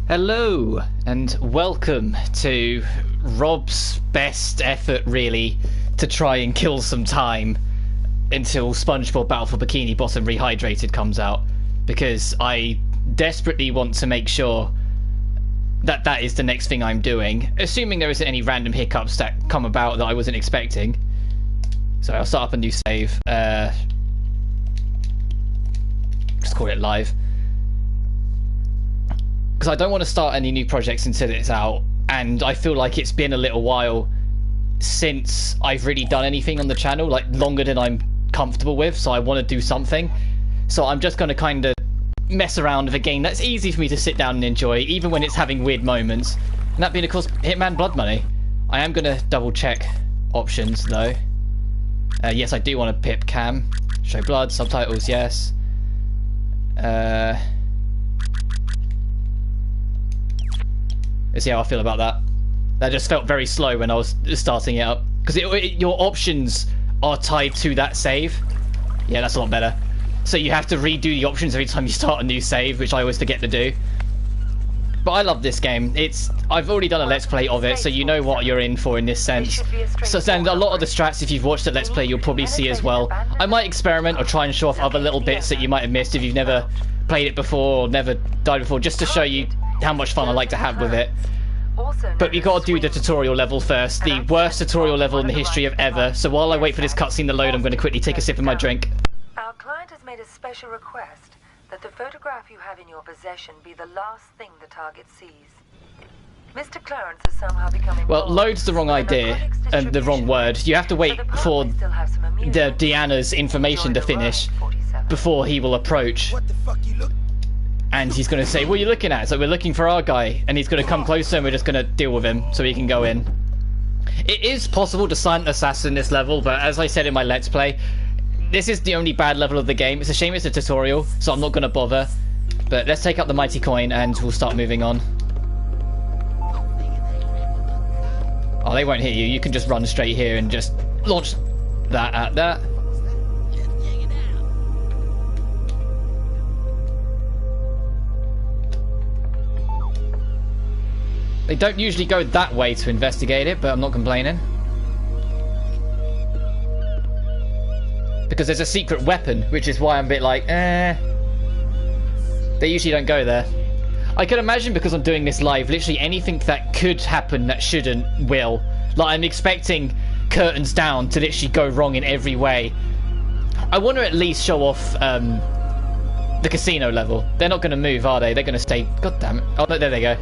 Hello and welcome to Rob's best effort really to try and kill some time until Spongebob Battle for Bikini Bottom Rehydrated comes out, because I desperately want to make sure that that is the next thing I'm doing, assuming there isn't any random hiccups that come about that I wasn't expecting. So I'll start up a new save, just call it live. Because I don't want to start any new projects until it's out, and I feel like it's been a little while since I've really done anything on the channel, like longer than I'm comfortable with, so I want to do something. So I'm just going to kind of mess around with a game that's easy for me to sit down and enjoy, even when it's having weird moments. And that being, of course, Hitman Blood Money. I am going to double check options, though. Yes, I do want to pip cam. Show blood, subtitles, yes. Let's see how I feel about that. That just felt very slow when I was starting it up. Because your options are tied to that save. Yeah, that's a lot better. So you have to redo the options every time you start a new save, which I always forget to do. But I love this game. I've already done a Let's Play of it, so you know what you're in for in this sense. So then a lot of the strats, if you've watched a Let's Play, you'll probably see as well. I might experiment or try and show off other little bits that you might have missed if you've never played it before or never died before, just to show you how much fun I like to have with it. But you gotta do the tutorial level first, the worst tutorial level in the history of ever. So while I wait for this cutscene to load, I'm going to quickly take a sip of my drink. Our client has made a special request that the photograph you have in your possession be the last thing the target sees. Mr. Clarence has somehow become involved. Well, load's the wrong idea and the wrong word. You have to wait for the Deanna's information to finish before he will approach. And he's going to say, what are you looking at? So we're looking for our guy. And he's going to come closer and we're just going to deal with him so he can go in. It is possible to silent assassin this level, but as I said in my Let's Play, this is the only bad level of the game. It's a shame it's a tutorial, so I'm not going to bother. But let's take out the mighty coin and we'll start moving on. Oh, they won't hit you. You can just run straight here and just launch that at that. They don't usually go that way to investigate it, but I'm not complaining. Because there's a secret weapon, which is why I'm a bit like, They usually don't go there. I can imagine, because I'm doing this live, literally anything that could happen that shouldn't will. Like, I'm expecting curtains down to literally go wrong in every way. I want to at least show off the casino level. They're not going to move, are they? They're going to stay... God damn it. Oh, no, there they go.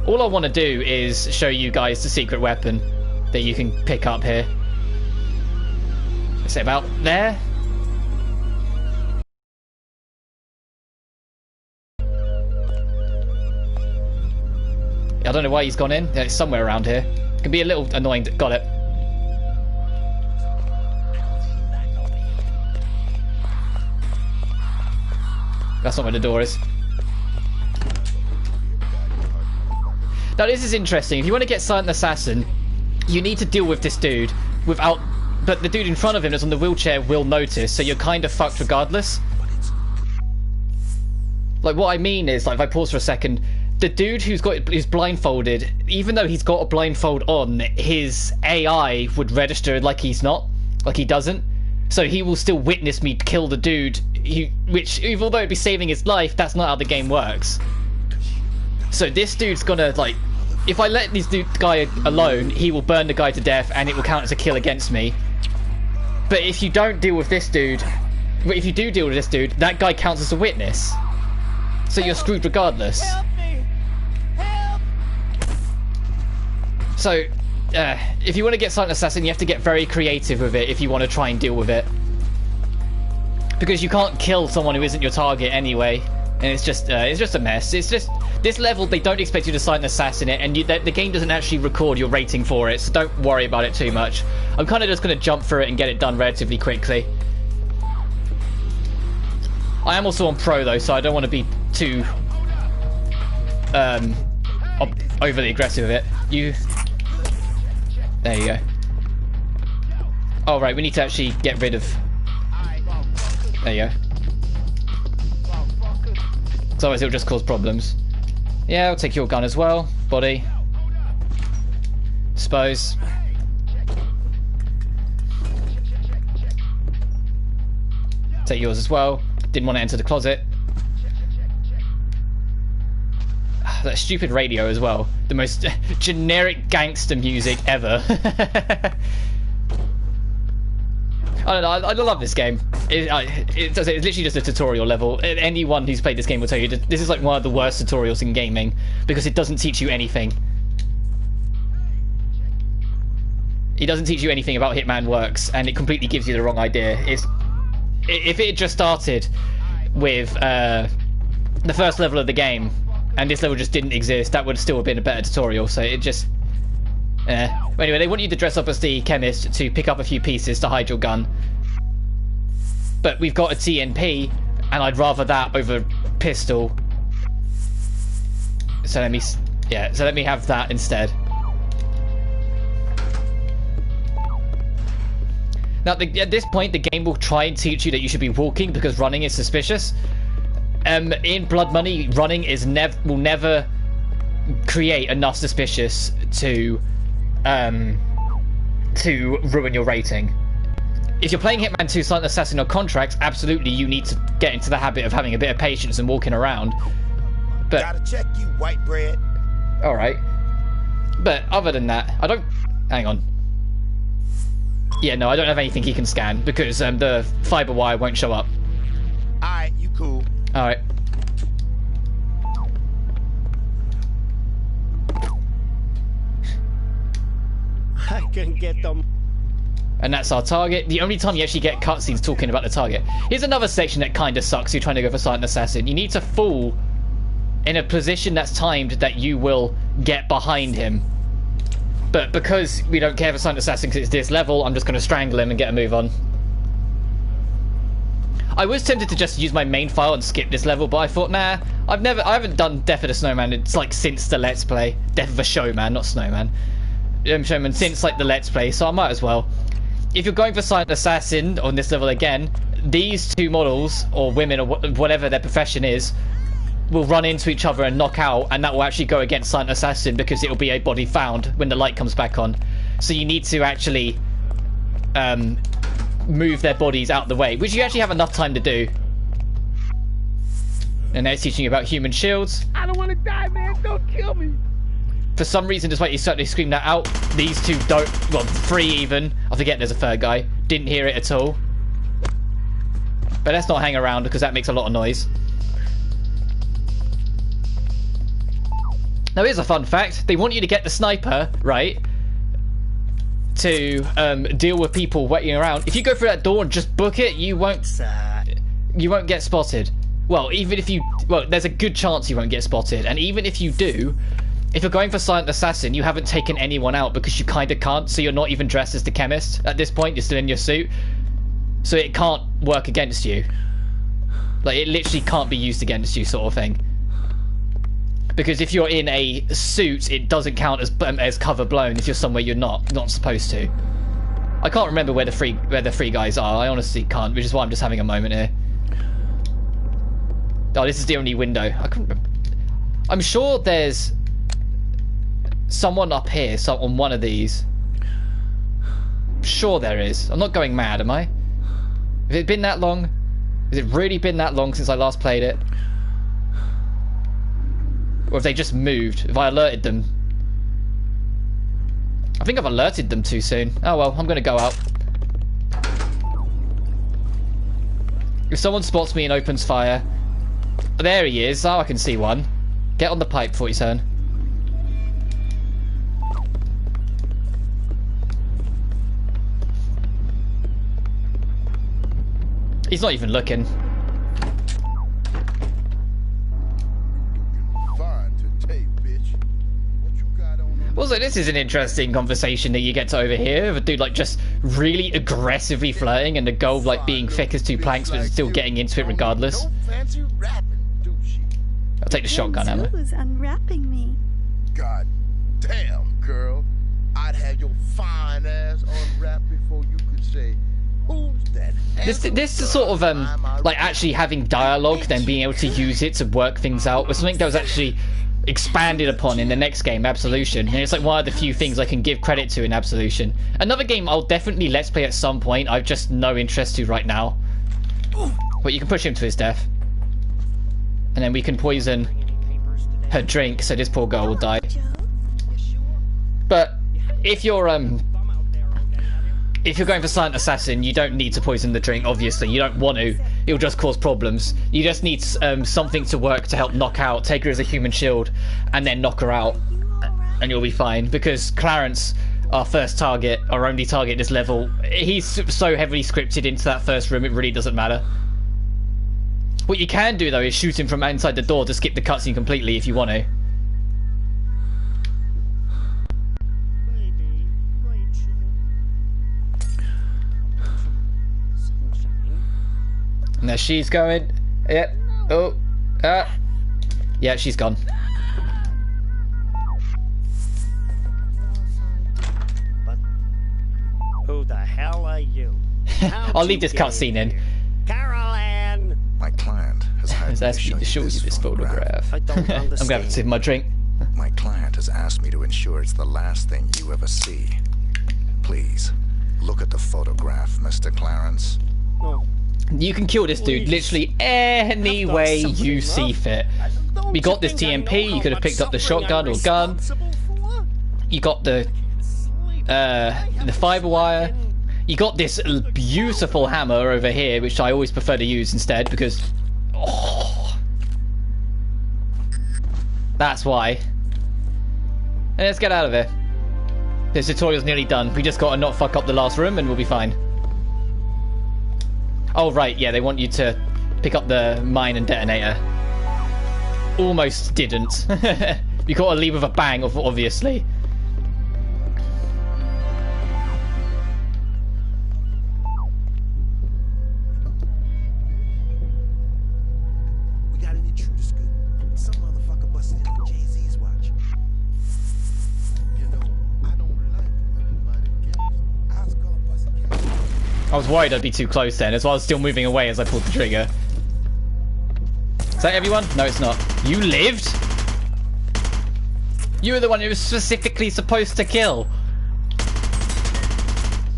All I want to do is show you guys the secret weapon that you can pick up here. Is it about there? I don't know why he's gone in. It's somewhere around here. It can be a little annoying. Got it. That's not where the door is. Now this is interesting. If you want to get Silent Assassin, you need to deal with this dude without... But the dude in front of him that's on the wheelchair will notice, so you're kind of fucked regardless. Like, what I mean is, like, if I pause for a second, the dude who's blindfolded, even though he's got a blindfold on, his AI would register like he's not, like he doesn't. So he will still witness me kill the dude, which, although it'd be saving his life, that's not how the game works. So this dude's gonna, like... If I let this guy alone, he will burn the guy to death and it will count as a kill against me. But if you don't deal with this dude... But if you do deal with this dude, that guy counts as a witness. So you're screwed regardless. Help me! Help! So, if you want to get Silent Assassin, you have to get very creative with it if you want to try and deal with it. Because you can't kill someone who isn't your target anyway. And it's just a mess. It's just... This level, they don't expect you to Silent Assassin it, and the game doesn't actually record your rating for it, so don't worry about it too much. I'm kind of just going to jump through it and get it done relatively quickly. I am also on Pro, though, so I don't want to be too... overly aggressive with it. There you go. Oh, right, we need to actually get rid of... There you go. Because otherwise it'll just cause problems. Yeah, I'll take your gun as well. Body. Suppose. Take yours as well. Didn't want to enter the closet. That stupid radio as well. The most generic gangster music ever. I don't know, I love this game. It's literally just a tutorial level. Anyone who's played this game will tell you that this is like one of the worst tutorials in gaming because it doesn't teach you anything. It doesn't teach you anything about Hitman works, and it completely gives you the wrong idea. If it had just started with the first level of the game, and this level just didn't exist, that would still have been a better tutorial, so it just... But anyway, they want you to dress up as the chemist to pick up a few pieces to hide your gun. But we've got a TNP, and I'd rather that over pistol. So let me have that instead. Now, at this point, the game will try and teach you that you should be walking because running is suspicious. In Blood Money, running will never create enough suspicious to ruin your rating. If you're playing Hitman 2 Silent Assassin or Contracts, absolutely you need to get into the habit of having a bit of patience and walking around. But gotta check you, white bread. All right. But other than that, I don't. Hang on. Yeah, no, I don't have anything he can scan because the fiber wire won't show up. All right, you cool. All right. I can get them. And that's our target. The only time you actually get cutscenes talking about the target. Here's another section that kind of sucks. You're trying to go for Silent Assassin. You need to fall in a position that's timed that you will get behind him. But because we don't care for Silent Assassin because it's this level, I'm just going to strangle him and get a move on. I was tempted to just use my main file and skip this level, but I thought, nah, I haven't done Death of the Snowman. It's like since the Let's Play. Death of a Showman, not Snowman. Showman since like the Let's Play, so I might as well. If you're going for Silent Assassin on this level again, these two models, or women, or whatever their profession is, will run into each other and knock out, and that will actually go against Silent Assassin because it will be a body found when the light comes back on. So you need to actually move their bodies out the way, which you actually have enough time to do. And now it's teaching you about human shields. I don't want to die, man. Don't kill me. For some reason, despite you certainly scream that out, these two don't, well, three even, I forget there's a third guy, didn't hear it at all. But let's not hang around because that makes a lot of noise. Now here's a fun fact, they want you to get the sniper, right, to deal with people waiting around. If you go through that door and just book it, you won't get spotted. Well, there's a good chance you won't get spotted, and even if you do, if you're going for Silent Assassin, you haven't taken anyone out because you kind of can't, so you're not even dressed as the chemist at this point, you're still in your suit. So it can't work against you. Like, it literally can't be used against you, sort of thing. Because if you're in a suit, it doesn't count as cover blown if you're somewhere you're not supposed to. I can't remember where the three guys are, I honestly can't, which is why I'm just having a moment here. Oh, this is the only window. I couldn't remember. I'm sure there's someone up here, so on one of these. I'm sure there is. I'm not going mad, am I? Has it been that long? Has it really been that long since I last played it? Or have they just moved? Have I alerted them? I think I've alerted them too soon. Oh well, I'm gonna go out. If someone spots me and opens fire... There he is. Oh, I can see one. Get on the pipe before you turn. He's not even looking. Also, this is an interesting conversation that you get to overhear of a dude like just really aggressively flirting and the girl like being thick as two planks but still getting into it regardless. I'll take the shotgun, Emma. was unwrapping me. God damn, girl. I'd have your fine ass unwrapped before you could say, This is sort of like actually having dialogue, then being able to use it to work things out was something that was actually expanded upon in the next game, Absolution, and it's like one of the few things I can give credit to in Absolution. Another game I'll definitely let's play at some point. I've just no interest to right now. But you can push him to his death, and then we can poison her drink so this poor girl will die. But if you're going for Silent Assassin, you don't need to poison the drink, obviously. You don't want to. It'll just cause problems. You just need something to work to help knock out, take her as a human shield, and then knock her out. And you'll be fine. Because Clarence, our first target, our only target this level, he's so heavily scripted into that first room, it really doesn't matter. What you can do, though, is shoot him from inside the door to skip the cutscene completely if you want to. And there she's going. Yep. Oh. Yeah, she's gone. Who the hell are you? I'll leave this cutscene in. Caroline! My client has asked me to show you this photograph. I don't understand. I'm gonna have to sip my drink. My client has asked me to ensure it's the last thing you ever see. Please, look at the photograph, Mr. Clarence. No. You can kill this dude literally any way you see fit. We got this TMP, you could have picked up the shotgun or gun. You got the fiber wire. You got this beautiful hammer over here, which I always prefer to use instead because... Oh, that's why. And let's get out of here. This tutorial's nearly done. We just gotta not fuck up the last room and we'll be fine. Oh, right, yeah, they want you to pick up the mine and detonator. Almost didn't. You gotta leave with a bang, obviously. We got an intruder scoop. Some motherfucker busted in on Jay-Z's watch. You know, I don't like uninvited guests. I was gonna bust a cat. I was worried I'd be too close then, as well as still moving away as I pulled the trigger. Is that everyone? No, it's not. You lived? You were the one who was specifically supposed to kill.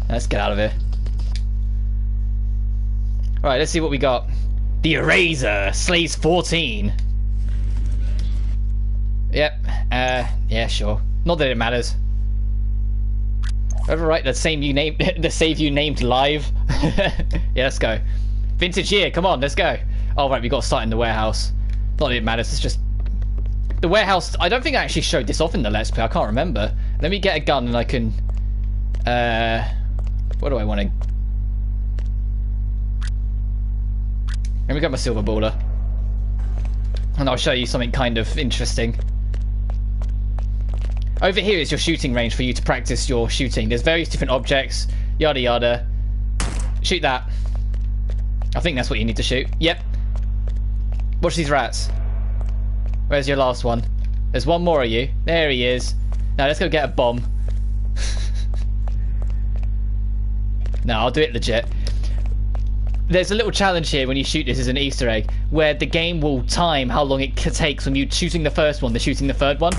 Let's get out of here. Alright, let's see what we got. The Eraser slays 14. Yep. Yeah, sure. Not that it matters. Overwrite the same you named the save you named live. Yeah, let's go. Vintage year, come on, let's go. Oh right, we got to start in the warehouse. Not that it matters, it's just the warehouse. I don't think I actually showed this off in the Let's Play, I can't remember. Let me get a gun and I can what do I want to... Let me get my silver baller. And I'll show you something kind of interesting. Over here is your shooting range for you to practice your shooting. There's various different objects, yada yada. Shoot that. I think that's what you need to shoot. Yep. Watch these rats. Where's your last one? There's one more of you. There he is. Now let's go get a bomb. No, I'll do it legit. There's a little challenge here when you shoot this as an Easter egg, where the game will time how long it takes from you shooting the first one to shooting the third one.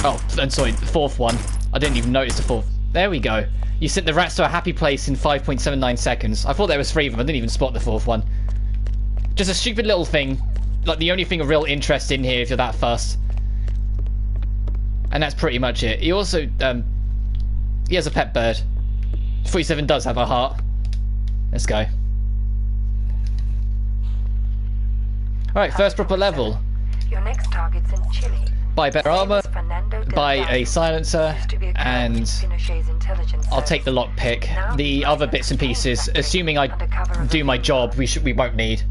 Oh, I'm sorry, the fourth one. I didn't even notice the fourth. There we go. You sent the rats to a happy place in 5.79 seconds. I thought there was 3 of them. I didn't even spot the fourth one. Just a stupid little thing. Like the only thing of real interest in here if you're that fussed. And that's pretty much it. He also, he has a pet bird. 47 does have a heart. Let's go. Alright, first proper level. Your next target's in Chile. Buy better armor, buy a silencer, and I'll take the lockpick. The other bits and pieces, assuming I do my job, we won't need.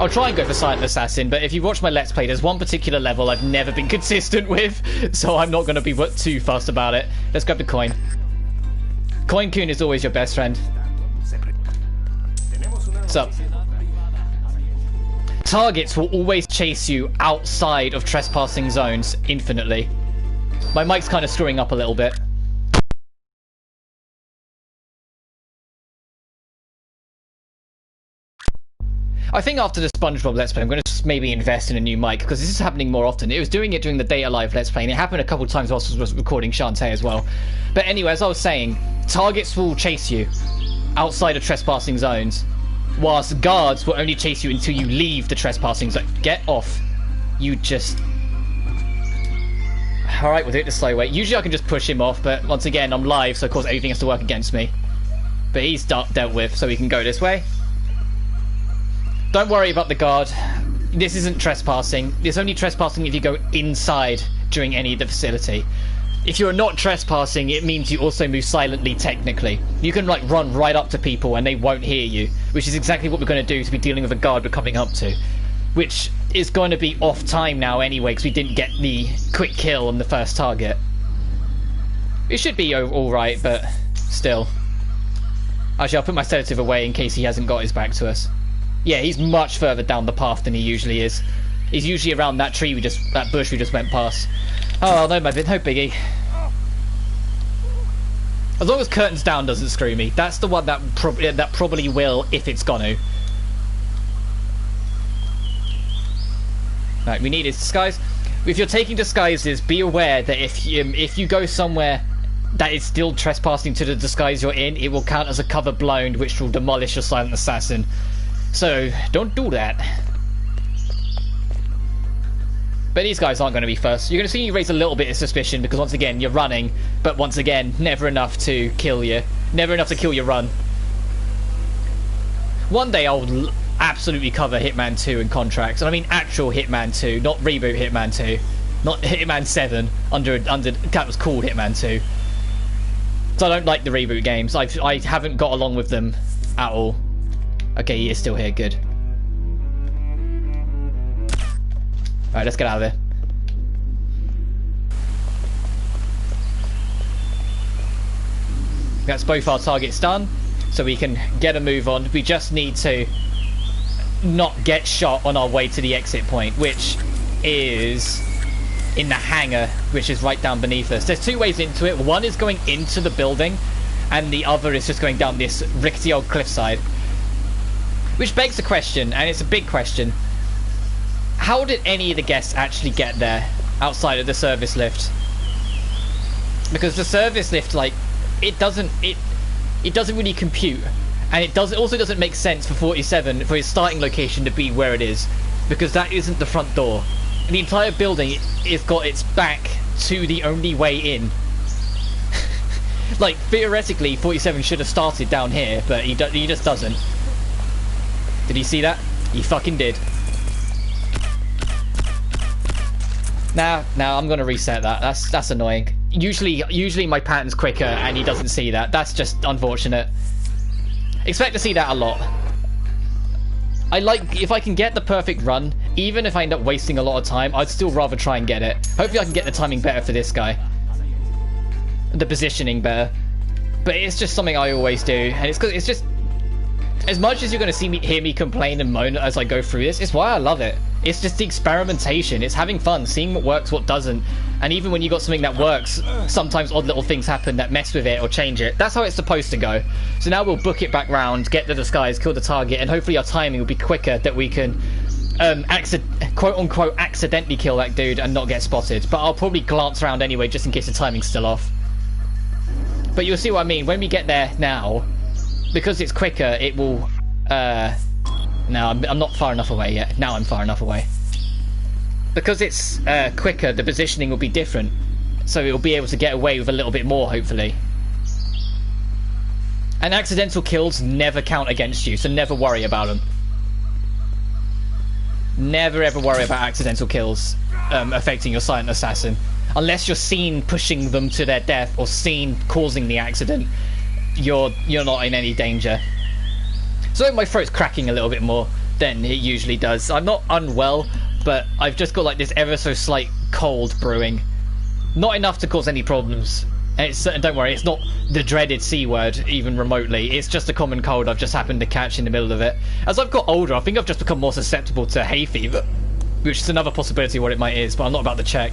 I'll try and go for Silent Assassin, but if you watch my Let's Play, there's one particular level I've never been consistent with, so I'm not going to be too fussed about it. Let's grab the coin. Coin Coon is always your best friend. What's up? Targets will always chase you outside of trespassing zones infinitely. My mic's kind of screwing up a little bit. I think after the Spongebob Let's Play, I'm going to maybe invest in a new mic, because this is happening more often. It was doing it during the Data Live Let's Play, and it happened a couple of times whilst I was recording Shantae as well. But anyway, as I was saying, targets will chase you outside of trespassing zones, whilst guards will only chase you until you leave the trespassing zone. Get off. You just... Alright, we'll do it the slow way. Usually I can just push him off, but once again, I'm live, so of course everything has to work against me. But he's dealt with, so we can go this way. Don't worry about the guard. This isn't trespassing. It's only trespassing if you go inside during any of the facility. If you're not trespassing, it means you also move silently, technically. You can, like, run right up to people and they won't hear you, which is exactly what we're going to do to be dealing with a guard we're coming up to. Which is going to be off time now anyway, because we didn't get the quick kill on the first target. It should be alright, but still. Actually, I'll put my sedative away in case he hasn't got his back to us. Yeah, he's much further down the path than he usually is. He's usually around that tree that bush we just went past. Oh, no biggie. As long as curtains down doesn't screw me. That's the one that probably will if it's gonna. Right, we need his disguise. If you're taking disguises, be aware that if you go somewhere that is still trespassing to the disguise you're in, it will count as a cover blown, which will demolish your silent assassin. So, don't do that. But these guys aren't going to be first. You're going to see you raise a little bit of suspicion, because once again, you're running, but once again, never enough to kill you. Never enough to kill your run. One day I'll absolutely cover Hitman 2 and contracts. And I mean actual Hitman 2, not reboot Hitman 2. Not Hitman 7, that was called Hitman 2. So I don't like the reboot games. I haven't got along with them at all. Okay, he is still here, good. Alright, let's get out of there. That's both our targets done, so we can get a move on. We just need to not get shot on our way to the exit point, which is in the hangar, which is right down beneath us. There's two ways into it. One is going into the building, and the other is just going down this rickety old cliffside. Which begs the question, and it's a big question. How did any of the guests actually get there outside of the service lift? Because the service lift, like, it doesn't really compute, and it also doesn't make sense for 47 for his starting location to be where it is, because that isn't the front door. The entire building is got its back to the only way in. Like, theoretically 47 should have started down here, but he just doesn't. Did he see that? He fucking did. Now I'm gonna reset that. That's annoying. Usually my pattern's quicker and he doesn't see that. That's just unfortunate. Expect to see that a lot. I like, if I can get the perfect run, even if I end up wasting a lot of time, I'd still rather try and get it. Hopefully I can get the timing better for this guy. The positioning better. But it's just something I always do, and it's just, as much as you're going to hear me complain and moan as I go through this, it's why I love it. It's just the experimentation. It's having fun, seeing what works, what doesn't. And even when you got something that works, sometimes odd little things happen that mess with it or change it. That's how it's supposed to go. So now we'll book it back round, get the disguise, kill the target, and hopefully our timing will be quicker, that we can quote-unquote accidentally kill that dude and not get spotted. But I'll probably glance around anyway, just in case the timing's still off. But you'll see what I mean. When we get there now, because it's quicker, it will... No, I'm not far enough away yet. Now I'm far enough away. Because it's quicker, the positioning will be different. So it'll be able to get away with a little bit more, hopefully. And accidental kills never count against you, so never worry about them. Never ever worry about accidental kills affecting your silent assassin. Unless you're seen pushing them to their death or seen causing the accident, you're not in any danger. So my throat's cracking a little bit more than it usually does. I'm not unwell, but I've just got like this ever so slight cold brewing. Not enough to cause any problems. And it's, don't worry, it's not the dreaded C word, even remotely. It's just a common cold I've just happened to catch in the middle of it. As I've got older, I think I've just become more susceptible to hay fever, which is another possibility of what it might is, but I'm not about to check.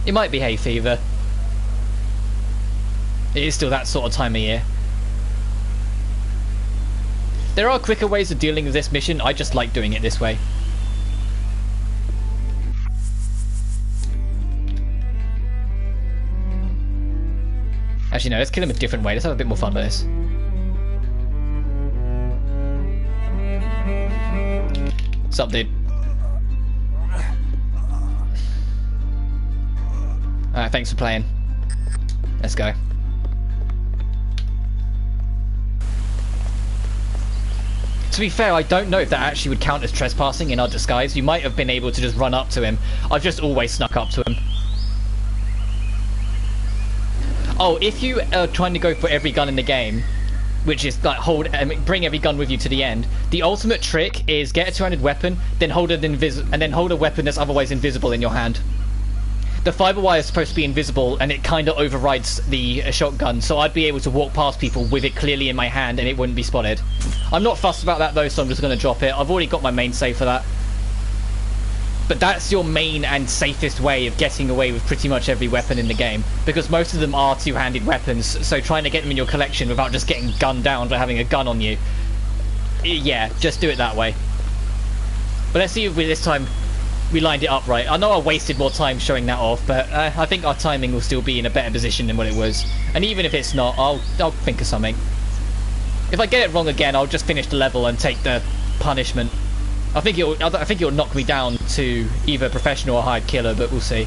It might be hay fever. It is still that sort of time of year. There are quicker ways of dealing with this mission. I just like doing it this way. Actually, no, let's kill him a different way. Let's have a bit more fun with this. What's up, dude? Alright, thanks for playing. Let's go. To be fair, I don't know if that actually would count as trespassing in our disguise. You might have been able to just run up to him. I've just always snuck up to him. Oh, if you are trying to go for every gun in the game, which is like bring every gun with you to the end, the ultimate trick is get a two-handed weapon, then hold a weapon that's otherwise invisible in your hand. The fiber wire is supposed to be invisible, and it kind of overrides the shotgun, so I'd be able to walk past people with it clearly in my hand, and it wouldn't be spotted. I'm not fussed about that though, so I'm just going to drop it. I've already got my main save for that. But that's your main and safest way of getting away with pretty much every weapon in the game, because most of them are two-handed weapons, so trying to get them in your collection without just getting gunned down for having a gun on you, yeah, just do it that way. But let's see if this time we lined it up right. I know I wasted more time showing that off, but I think our timing will still be in a better position than what it was. And even if it's not, I'll think of something. If I get it wrong again, I'll just finish the level and take the punishment. I think it'll knock me down to either professional or hired killer, but we'll see.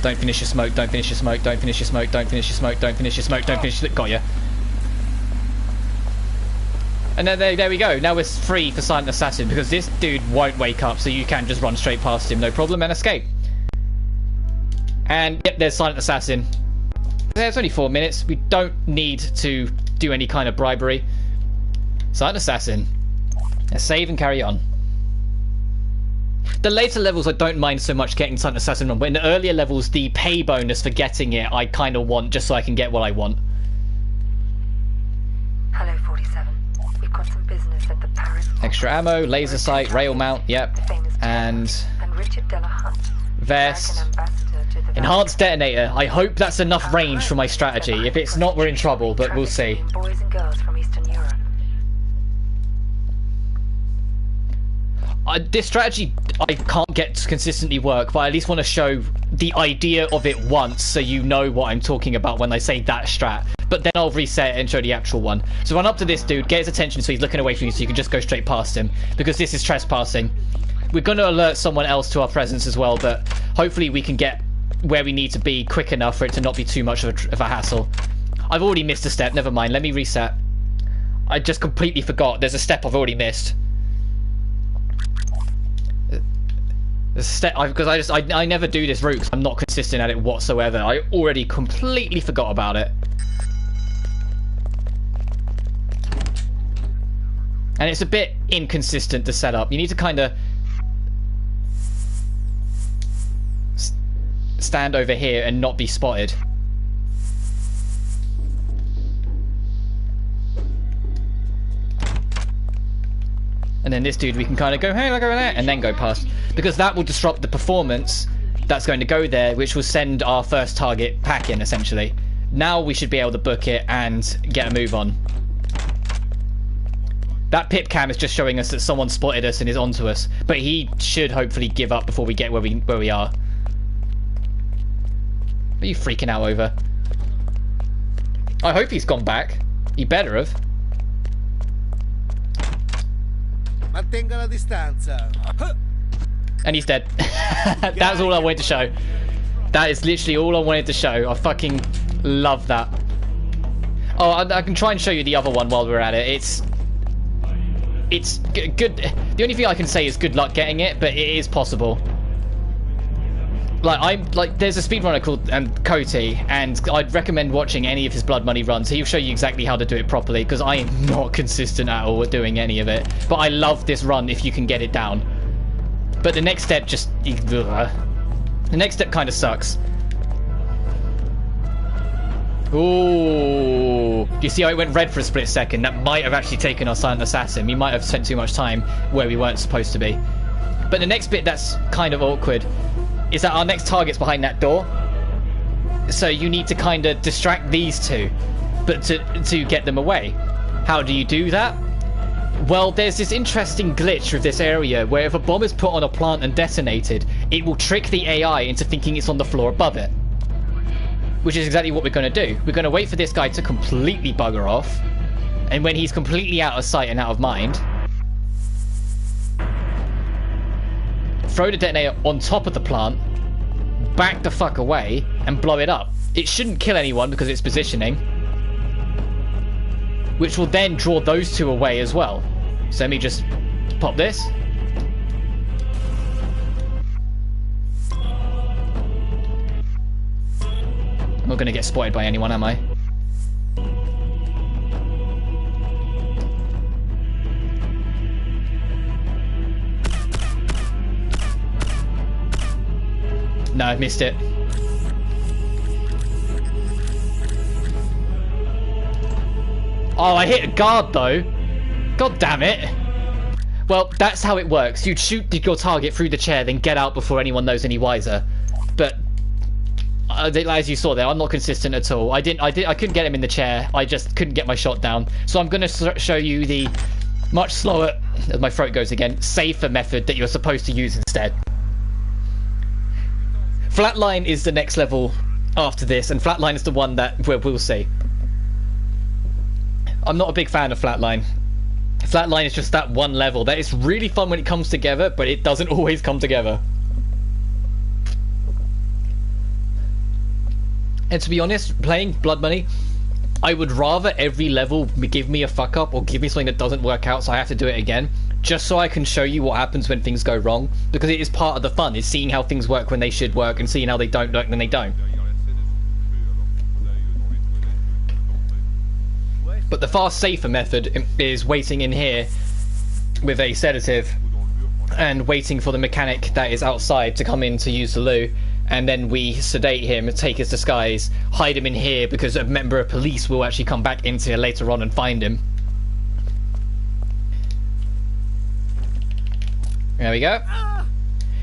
Don't finish your smoke, don't finish your smoke, don't finish your smoke, don't finish your smoke, don't finish your smoke, don't finish your... Got ya. And then there we go. Now we're free for Silent Assassin, because this dude won't wake up, so you can just run straight past him, no problem, and escape. And yep, there's Silent Assassin. It's only 4 minutes. We don't need to do any kind of bribery. Silent Assassin. Let's save and carry on. The later levels I don't mind so much getting Silent Assassin on, but in the earlier levels the pay bonus for getting it I kind of want, just so I can get what I want. Hello, 47. We've got some business at the Paris... Extra ammo, laser sight, rail mount, yep. And Richard Della Hunt, vest. Enhanced detonator. I hope that's enough range for my strategy. If it's not, we're in trouble, but we'll see. Boys and girls from Eastern Europe. This strategy I can't get to consistently work, but I at least want to show the idea of it once, so you know what I'm talking about when I say that strat. But then I'll reset it and show the actual one. So run up to this dude, get his attention so he's looking away from you, so you can just go straight past him, because this is trespassing. We're going to alert someone else to our presence as well, but hopefully we can get where we need to be quick enough for it to not be too much of a hassle. I've already missed a step, never mind, let me reset. I just completely forgot, there's a step I've already missed. There's a step, because I never do this route because I'm not consistent at it whatsoever. I already completely forgot about it. And it's a bit inconsistent to set up. You need to kind of stand over here and not be spotted. And then this dude we can kind of go, hey, look over there, and then go past, because that will disrupt the performance that's going to go there, which will send our first target packing essentially. Now we should be able to book it and get a move on. That pip cam is just showing us that someone spotted us and is onto us, but he should hopefully give up before we get where we are. What are you freaking out over? I hope he's gone back. He better have. Mantenga la distanza. And he's dead. That's all I wanted to show. That is literally all I wanted to show. I fucking love that. Oh, I can try and show you the other one while we're at it. It's good. The only thing I can say is good luck getting it, but it is possible. There's a speedrunner called Coty, and I'd recommend watching any of his Blood Money runs. He'll show you exactly how to do it properly, because I am not consistent at all at doing any of it. But I love this run if you can get it down. But the next step just... The next step kind of sucks. Ooh. Do you see how it went red for a split second? That might have actually taken our Silent Assassin. We might have spent too much time where we weren't supposed to be. But the next bit that's kind of awkward is that our next target's behind that door. So you need to kind of distract these two, but to get them away. How do you do that? Well, there's this interesting glitch with this area where if a bomb is put on a plant and detonated, it will trick the AI into thinking it's on the floor above it. Which is exactly what we're going to do. We're going to wait for this guy to completely bugger off, and when he's completely out of sight and out of mind, throw the detonator on top of the plant, back the fuck away, and blow it up. It shouldn't kill anyone because it's positioning, which will then draw those two away as well. So let me just pop this. I'm not going to get spotted by anyone, am I? No, I missed it. Oh, I hit a guard though. God damn it. Well, that's how it works. You'd shoot your target through the chair, then get out before anyone knows any wiser. But as you saw there, I'm not consistent at all. I couldn't get him in the chair. I just couldn't get my shot down. So I'm going to show you the much slower, as my throat goes again, safer method that you're supposed to use instead. Flatline is the next level after this, and Flatline is the one that we'll see. I'm not a big fan of Flatline. Flatline is just that one level that is really fun when it comes together, but it doesn't always come together. And to be honest, playing Blood Money, I would rather every level give me a fuck up or give me something that doesn't work out so I have to do it again, just so I can show you what happens when things go wrong, because it is part of the fun, is seeing how things work when they should work and seeing how they don't work when they don't. But the far safer method is waiting in here with a sedative and waiting for the mechanic that is outside to come in to use the loo, and then we sedate him, take his disguise, hide him in here because a member of police will actually come back into here later on and find him. There we go.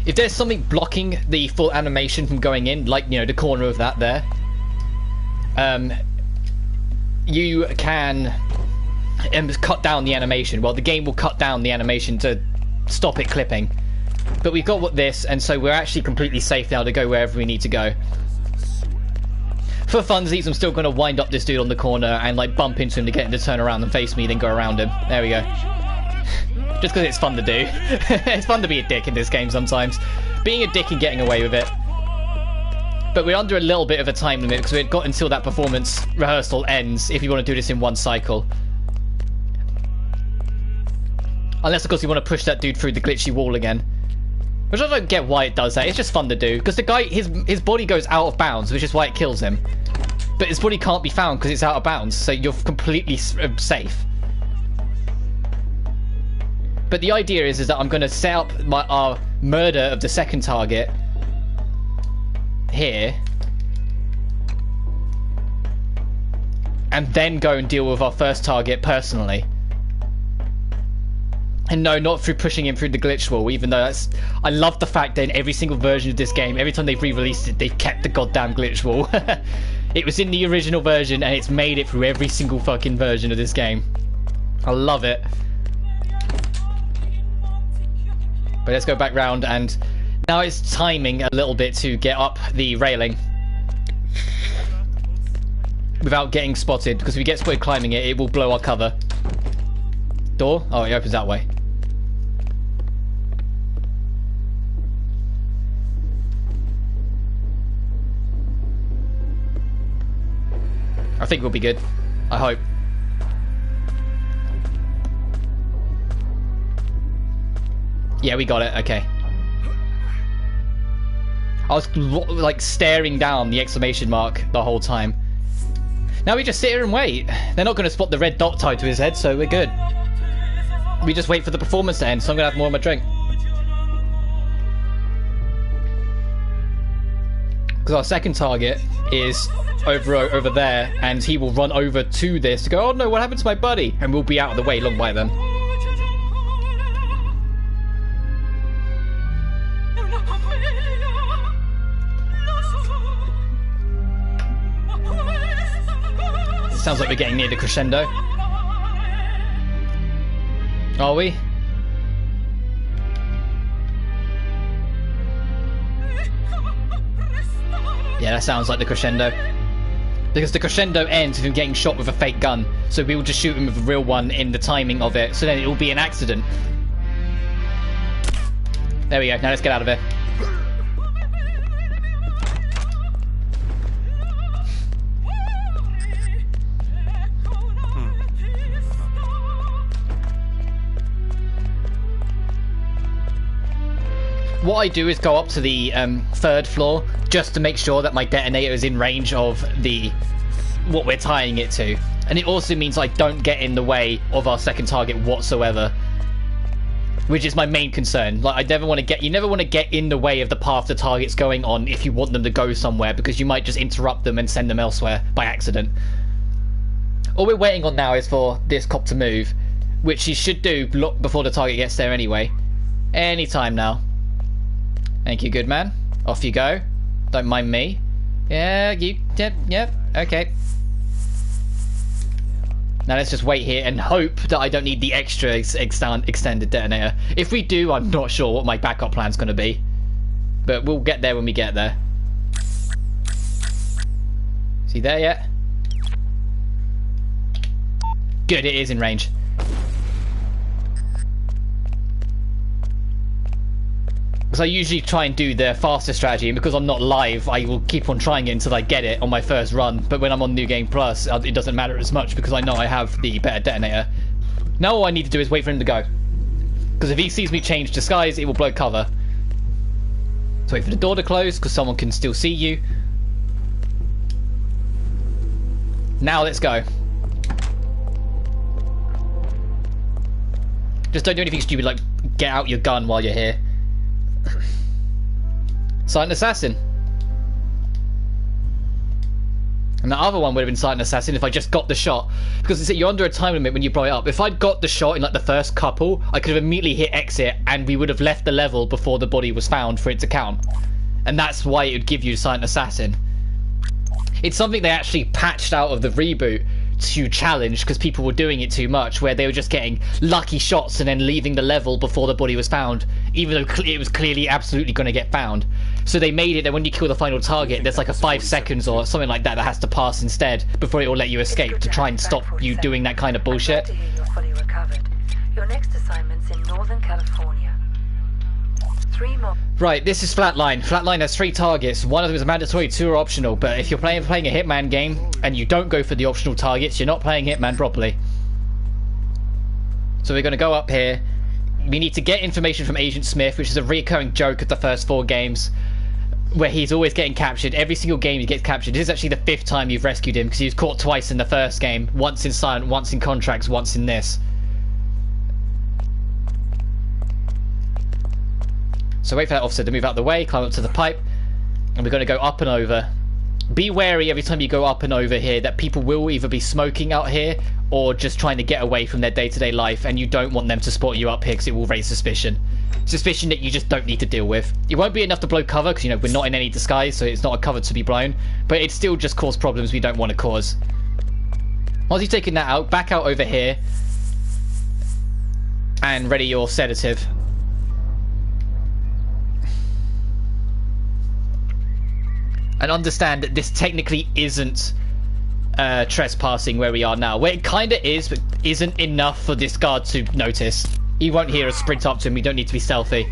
If there's something blocking the full animation from going in, like, you know, the corner of that there, you can cut down the animation. Well, the game will cut down the animation to stop it clipping. But we've got this, and so we're actually completely safe now to go wherever we need to go. For funsies, I'm still going to wind up this dude on the corner and like bump into him to get him to turn around and face me, then go around him. There we go. Just because it's fun to do. It's fun to be a dick in this game sometimes. Being a dick and getting away with it. But we're under a little bit of a time limit because we've got until that performance rehearsal ends if you want to do this in one cycle. Unless, of course, you want to push that dude through the glitchy wall again. Which I don't get why it does that. It's just fun to do. Because the guy, his body goes out of bounds, which is why it kills him. But his body can't be found because it's out of bounds. So you're completely safe. But the idea is that I'm going to set up our murder of the second target here. And then go and deal with our first target personally. And no, not through pushing him through the glitch wall, even though that's... I love the fact that in every single version of this game, every time they've re-released it, they've kept the goddamn glitch wall. It was in the original version, and it's made it through every single fucking version of this game. I love it. But let's go back round, and now it's timing a little bit to get up the railing without getting spotted, because if we get spotted climbing it, it will blow our cover. Door? Oh, it opens that way. I think we'll be good. I hope. Yeah, we got it. Okay. I was like staring down the exclamation mark the whole time. Now we just sit here and wait. They're not going to spot the red dot tied to his head, so we're good. We just wait for the performance to end, so I'm going to have more of my drink. Because our second target is over there, and he will run over to this to go, oh no, what happened to my buddy? And we'll be out of the way long by then. Sounds like we're getting near the crescendo. Are we? Yeah, that sounds like the crescendo. Because the crescendo ends with him getting shot with a fake gun. So we will just shoot him with a real one in the timing of it. So then it will be an accident. There we go. Now let's get out of here. What I do is go up to the 3rd floor just to make sure that my detonator is in range of what we're tying it to, and it also means I don't get in the way of our second target whatsoever, which is my main concern. Like, you never want to get in the way of the path the target's going on if you want them to go somewhere, because you might just interrupt them and send them elsewhere by accident. All we're waiting on now is for this cop to move, which he should do before the target gets there anyway. Anytime now. Thank you, good man. Off you go. Don't mind me. Yeah, yep, okay. Now let's just wait here and hope that I don't need the extra extended detonator. If we do, I'm not sure what my backup plan's going to be. But we'll get there when we get there. Is he there yet? Good, it is in range. Because I usually try and do the faster strategy, and because I'm not live, I will keep on trying it until I get it on my first run. But when I'm on New Game Plus, it doesn't matter as much because I know I have the better detonator. Now all I need to do is wait for him to go. Because if he sees me change disguise, it will blow cover. So wait for the door to close, because someone can still see you. Now let's go. Just don't do anything stupid like get out your gun while you're here. Silent Assassin. And the other one would have been Silent Assassin if I just got the shot. Because you're under a time limit when you blow it up. If I'd got the shot in like the first couple, I could have immediately hit exit and we would have left the level before the body was found for it to count. And that's why it would give you Silent Assassin. It's something they actually patched out of the reboot to challenge because people were doing it too much, where they were just getting lucky shots and then leaving the level before the body was found, even though it was clearly absolutely going to get found. So they made it that when you kill the final target, there's like a 5 seconds or something like that that has to pass instead before it will let you escape, to try and stop you doing that kind of bullshit. I'm glad to hear you're fully recovered. Your next assignment's in Northern California. 3 more. Right, this is Flatline. Flatline has 3 targets. One of them is mandatory, 2 are optional. But if you're playing a Hitman game and you don't go for the optional targets, you're not playing Hitman properly. So we're going to go up here. We need to get information from Agent Smith, which is a recurring joke of the first 4 games, where he's always getting captured. Every single game he gets captured. This is actually the 5th time you've rescued him, because he was caught twice in the first game. Once in Silent, once in Contracts, once in this. So wait for that officer to move out of the way, climb up to the pipe, and we're going to go up and over. Be wary every time you go up and over here that people will either be smoking out here or just trying to get away from their day-to-day life, and you don't want them to spot you up here because it will raise suspicion. Suspicion that you just don't need to deal with. It won't be enough to blow cover because, you know, we're not in any disguise, so it's not a cover to be blown, but it still just cause problems we don't want to cause. Once you've taken that out, back out over here and ready your sedative. And understand that this technically isn't trespassing where we are now. Where it kind of is, but isn't enough for this guard to notice. He won't hear us sprint up to him. We don't need to be stealthy.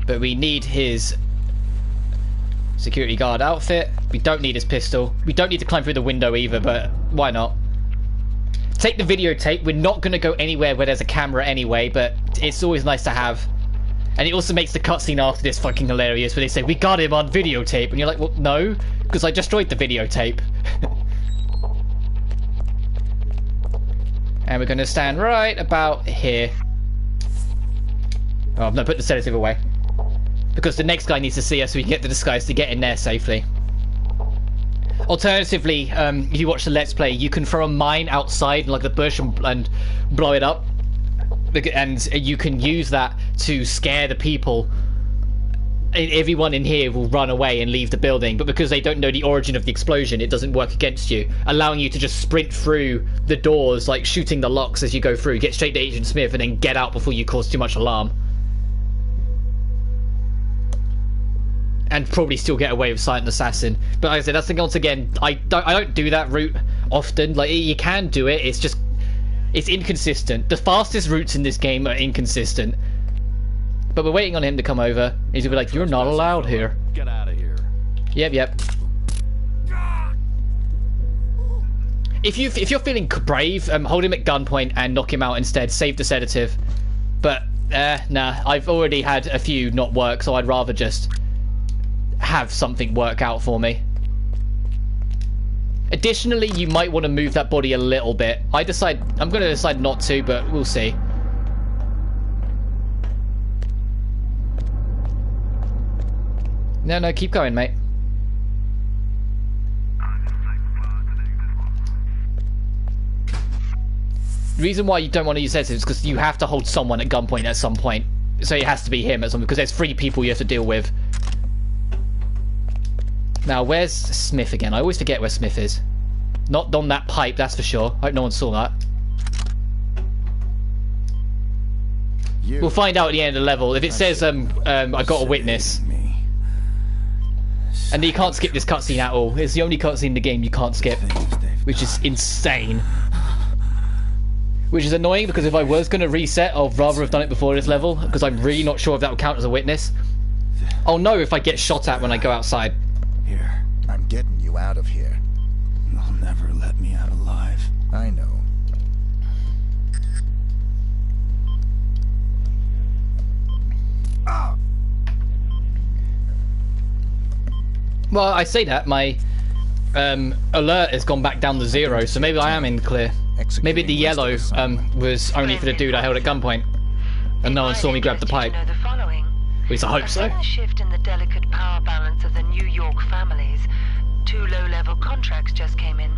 But we need his security guard outfit. We don't need his pistol. We don't need to climb through the window either, but why not? Take the videotape. We're not going to go anywhere where there's a camera anyway, but it's always nice to have. And it also makes the cutscene after this fucking hilarious, where they say, we got him on videotape. And you're like, well, no, because I destroyed the videotape. And we're going to stand right about here. Oh, no, put the sedative away. Because the next guy needs to see us so we can get the disguise to get in there safely. Alternatively, if you watch the Let's Play, you can throw a mine outside, like the bush, and blow it up. And you can use that to scare the people everyone in here will run away and leave the building, but because they don't know the origin of the explosion, it doesn't work against you, allowing you to just sprint through the doors, like shooting the locks as you go through, get straight to Agent Smith, and then get out before you cause too much alarm. And probably still get away with Silent Assassin. But like I said, that's once again, I don't do that route often. Like, you can do it, it's just, it's inconsistent. The fastest routes in this game are inconsistent. But we're waiting on him to come over. He's gonna be like, "You're not allowed here." Get out of here. Yep. If you're feeling brave, hold him at gunpoint and knock him out instead. Save the sedative. But nah, I've already had a few not work, so I'd rather just have something work out for me. Additionally, you might want to move that body a little bit. I'm going to decide not to, but we'll see. No, keep going, mate. The reason why you don't want to use sedatives is because you have to hold someone at gunpoint at some point. So it has to be him at some point, because there's 3 people you have to deal with. Now, where's Smith again? I always forget where Smith is. Not on that pipe, that's for sure. I hope no one saw that. We'll find out at the end of the level. If it says, I got a witness. And you can't skip this cutscene at all. It's the only cutscene in the game you can't skip. Which is insane. Which is annoying, because if I was going to reset, I'd rather have done it before this level. Because I'm really not sure if that would count as a witness. I'll know if I get shot at when I go outside. Here, I'm getting you out of here. They'll never let me out alive. I know. Well, I say that, my alert has gone back down to 0, so maybe I am in the clear. Maybe the yellow was only for the dude I held at gunpoint, and no one saw me grab the pipe. At least I hope so. A shift in the delicate power balance of the New York families. 2 low-level contracts just came in.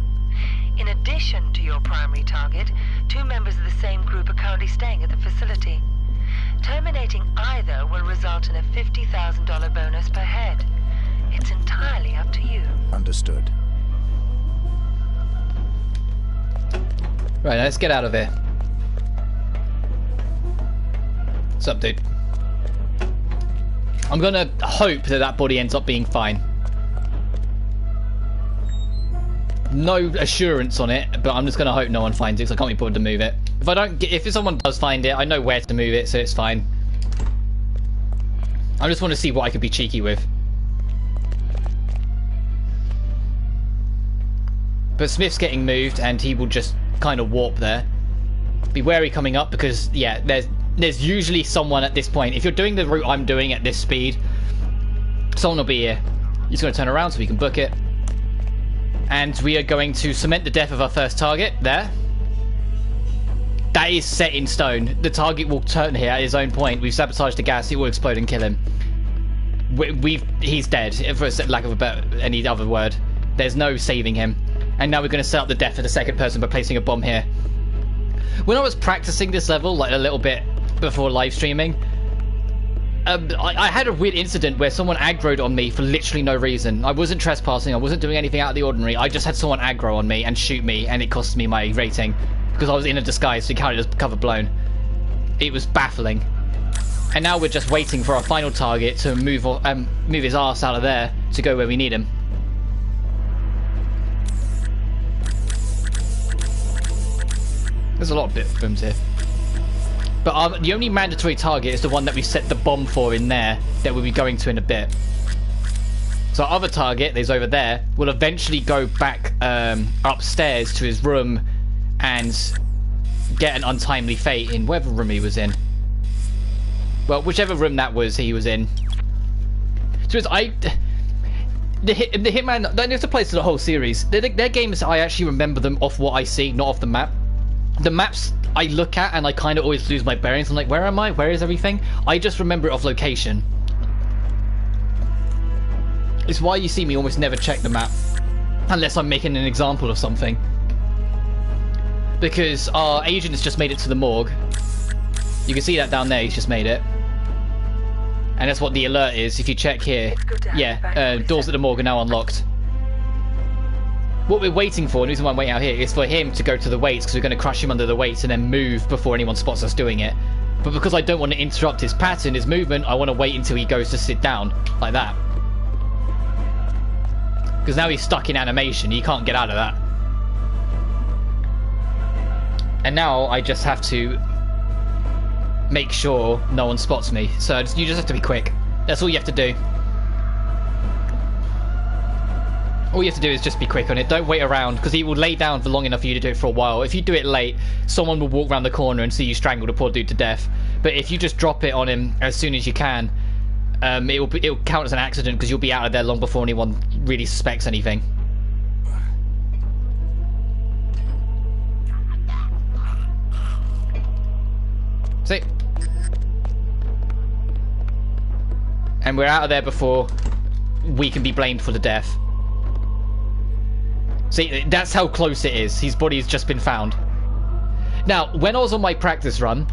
In addition to your primary target, 2 members of the same group are currently staying at the facility. Terminating either will result in a $50,000 bonus per head. It's entirely up to you. Understood. Right, let's get out of here. What's up, dude? I'm gonna hope that that body ends up being fine. No assurance on it, but I'm just gonna hope no one finds it, because I can't be bothered to move it. If someone does find it, I know where to move it, so it's fine. I just want to see what I could be cheeky with. But Smith's getting moved, and he will just kind of warp there. Be wary coming up, because yeah, there's usually someone at this point. If you're doing the route I'm doing at this speed, someone will be here. He's going to turn around so we can book it. And we are going to cement the death of our first target there. That is set in stone. The target will turn here at his own point. We've sabotaged the gas. It will explode and kill him. He's dead, for lack of any other word. There's no saving him. And now we're going to set up the death of the second person by placing a bomb here. When I was practicing this level, like a little bit before live streaming, I had a weird incident where someone aggroed on me for literally no reason. I wasn't trespassing, I wasn't doing anything out of the ordinary. I just had someone aggro on me and shoot me, and it cost me my rating because I was in a disguise, so he counted as cover blown. It was baffling. And now we're just waiting for our final target to move his arse out of there to go where we need him. There's a lot of bit rooms here. But the only mandatory target is the one that we set the bomb for in there, that we'll be going to in a bit. So our other target is over there. Will eventually go back upstairs to his room and get an untimely fate in whatever room he was in. Well, whichever room that was he was in. So the Hitman, there's a place to the whole series. Their games, I actually remember them off what I see, not off the map. The maps I look at and I kind of always lose my bearings. I'm like, where am I? Where is everything? I just remember it off location. It's why you see me almost never check the map. Unless I'm making an example of something. Because our agent has just made it to the morgue. You can see that down there, he's just made it. And that's what the alert is. If you check here, yeah, doors at the morgue are now unlocked. What we're waiting for, and the reason why I'm waiting out here, is for him to go to the weights, because we're going to crush him under the weights and then move before anyone spots us doing it. But because I don't want to interrupt his pattern, his movement, I want to wait until he goes to sit down, like that. Because now he's stuck in animation, he can't get out of that. And now I just have to make sure no one spots me. So you just have to be quick. That's all you have to do. All you have to do is just be quick on it. Don't wait around, because he will lay down for long enough for you to do it for a while. If you do it late, someone will walk around the corner and see you strangle the poor dude to death. But if you just drop it on him as soon as you can, it'll count as an accident, because you'll be out of there long before anyone really suspects anything. See? And we're out of there before we can be blamed for the death. See, that's how close it is. His body's just been found. Now, when I was on my practice run,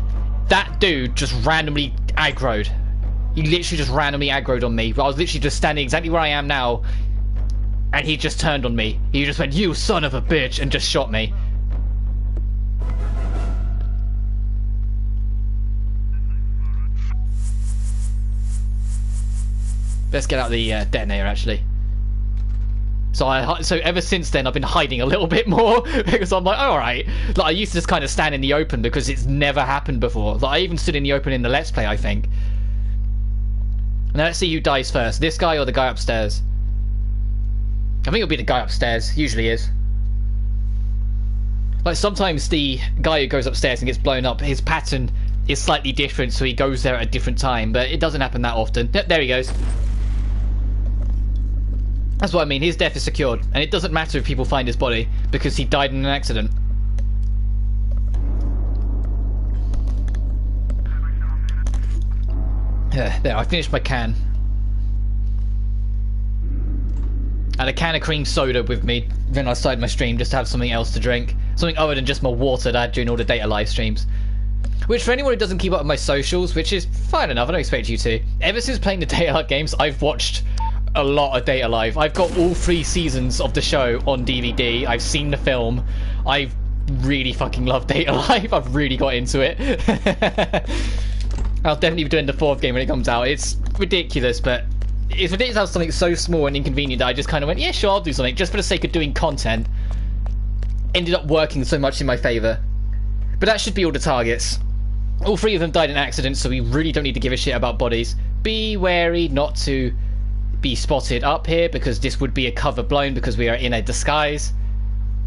that dude just randomly aggroed. He literally just randomly aggroed on me. I was literally just standing exactly where I am now, and he just turned on me. He just went, "You son of a bitch," and just shot me. Let's get out the detonator, actually. So ever since then, I've been hiding a little bit more, because I'm like, all right. Like, I used to just kind of stand in the open because it's never happened before. Like, I even stood in the open in the Let's Play, I think. Now let's see who dies first, this guy or the guy upstairs. I think it'll be the guy upstairs. Usually is. Like, sometimes the guy who goes upstairs and gets blown up, his pattern is slightly different, so he goes there at a different time. But it doesn't happen that often. Yep, there he goes. That's what I mean, his death is secured, and it doesn't matter if people find his body, because he died in an accident. There, I finished my can. I had a can of cream soda with me when I started my stream, just to have something else to drink. Something other than just my water that I had during all the data live streams. Which, for anyone who doesn't keep up with my socials, which is fine enough, I don't expect you to. Ever since playing the Data Live games, I've watched a lot of Data Live. I've got all 3 seasons of the show on DVD. I've seen the film. I've really fucking loved Data Live. I've really got into it. I'll definitely be doing the 4th game when it comes out. It's ridiculous, but it's ridiculous how something so small and inconvenient that I just kind of went, yeah, sure, I'll do something, just for the sake of doing content. Ended up working so much in my favour. But that should be all the targets. All 3 of them died in accidents, so we really don't need to give a shit about bodies. Be wary not to be spotted up here, because this would be a cover blown, because we are in a disguise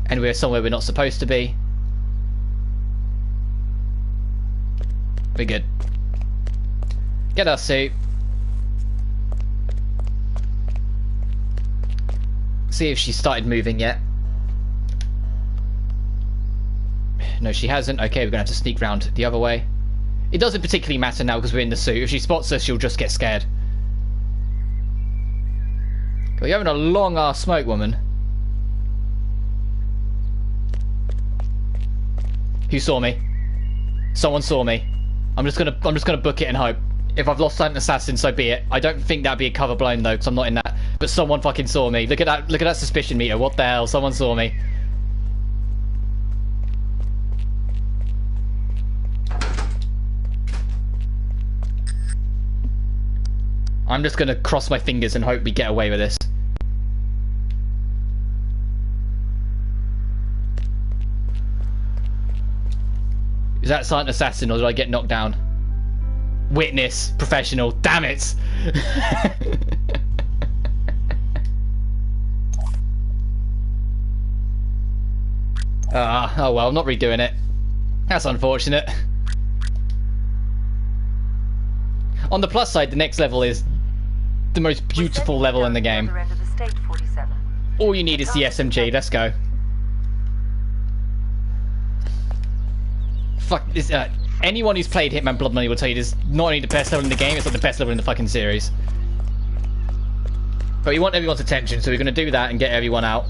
and we're somewhere we're not supposed to be. We're good. Get our suit. See if she started moving yet. No, she hasn't. Okay, we're gonna have to sneak round the other way. It doesn't particularly matter now because we're in the suit. If she spots us, she'll just get scared. You're having a long ass smoke, woman. Who saw me? Someone saw me. I'm just gonna book it and hope. If I've lost an assassin, so be it. I don't think that'd be a cover blown though, because I'm not in that. But someone fucking saw me. Look at that! Look at that suspicion meter. What the hell? Someone saw me. I'm just gonna cross my fingers and hope we get away with this. Is that silent assassin, or did I get knocked down? Witness, professional, damn it! Oh well, I'm not redoing it. That's unfortunate. On the plus side, the next level is the most beautiful level in the game. All you need is the SMG, let's go. Fuck this, anyone who's played Hitman Blood Money will tell you this is not only the best level in the game, it's like the best level in the fucking series. But we want everyone's attention, so we're going to do that and get everyone out.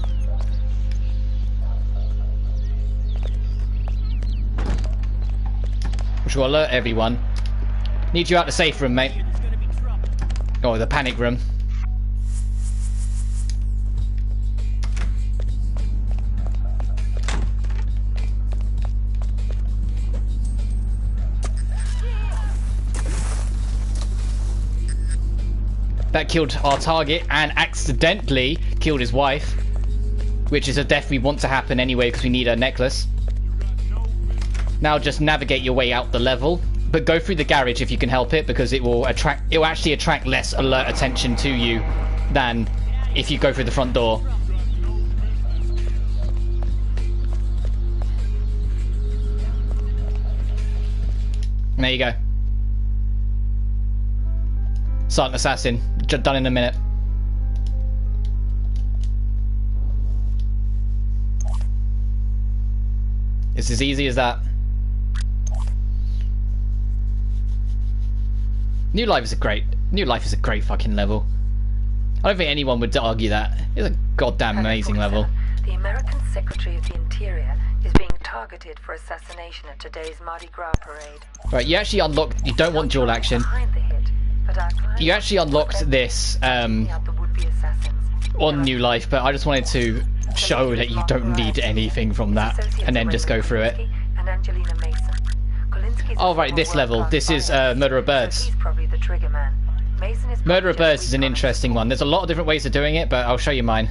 Which will alert everyone. Need you out the safe room, mate. Oh, the panic room. That killed our target and accidentally killed his wife, which is a death we want to happen anyway because we need a necklace. Now just navigate your way out the level, but go through the garage if you can help it, because it will actually attract less alert attention to you than if you go through the front door. There you go. Silent Assassin, done in a minute. It's as easy as that. New Life is a great fucking level. I don't think anyone would argue that. It's a goddamn amazing level. The American Secretary of the Interior is being targeted for assassination at today's Mardi Gras parade. Right, you actually unlocked. You don't want dual action. You actually unlocked this on New Life, but I just wanted to show that you don't need anything from that, and then just go through it. Oh right, this level. This is Murder of Birds. Murder of Birds is an interesting one. There's a lot of different ways of doing it, but I'll show you mine.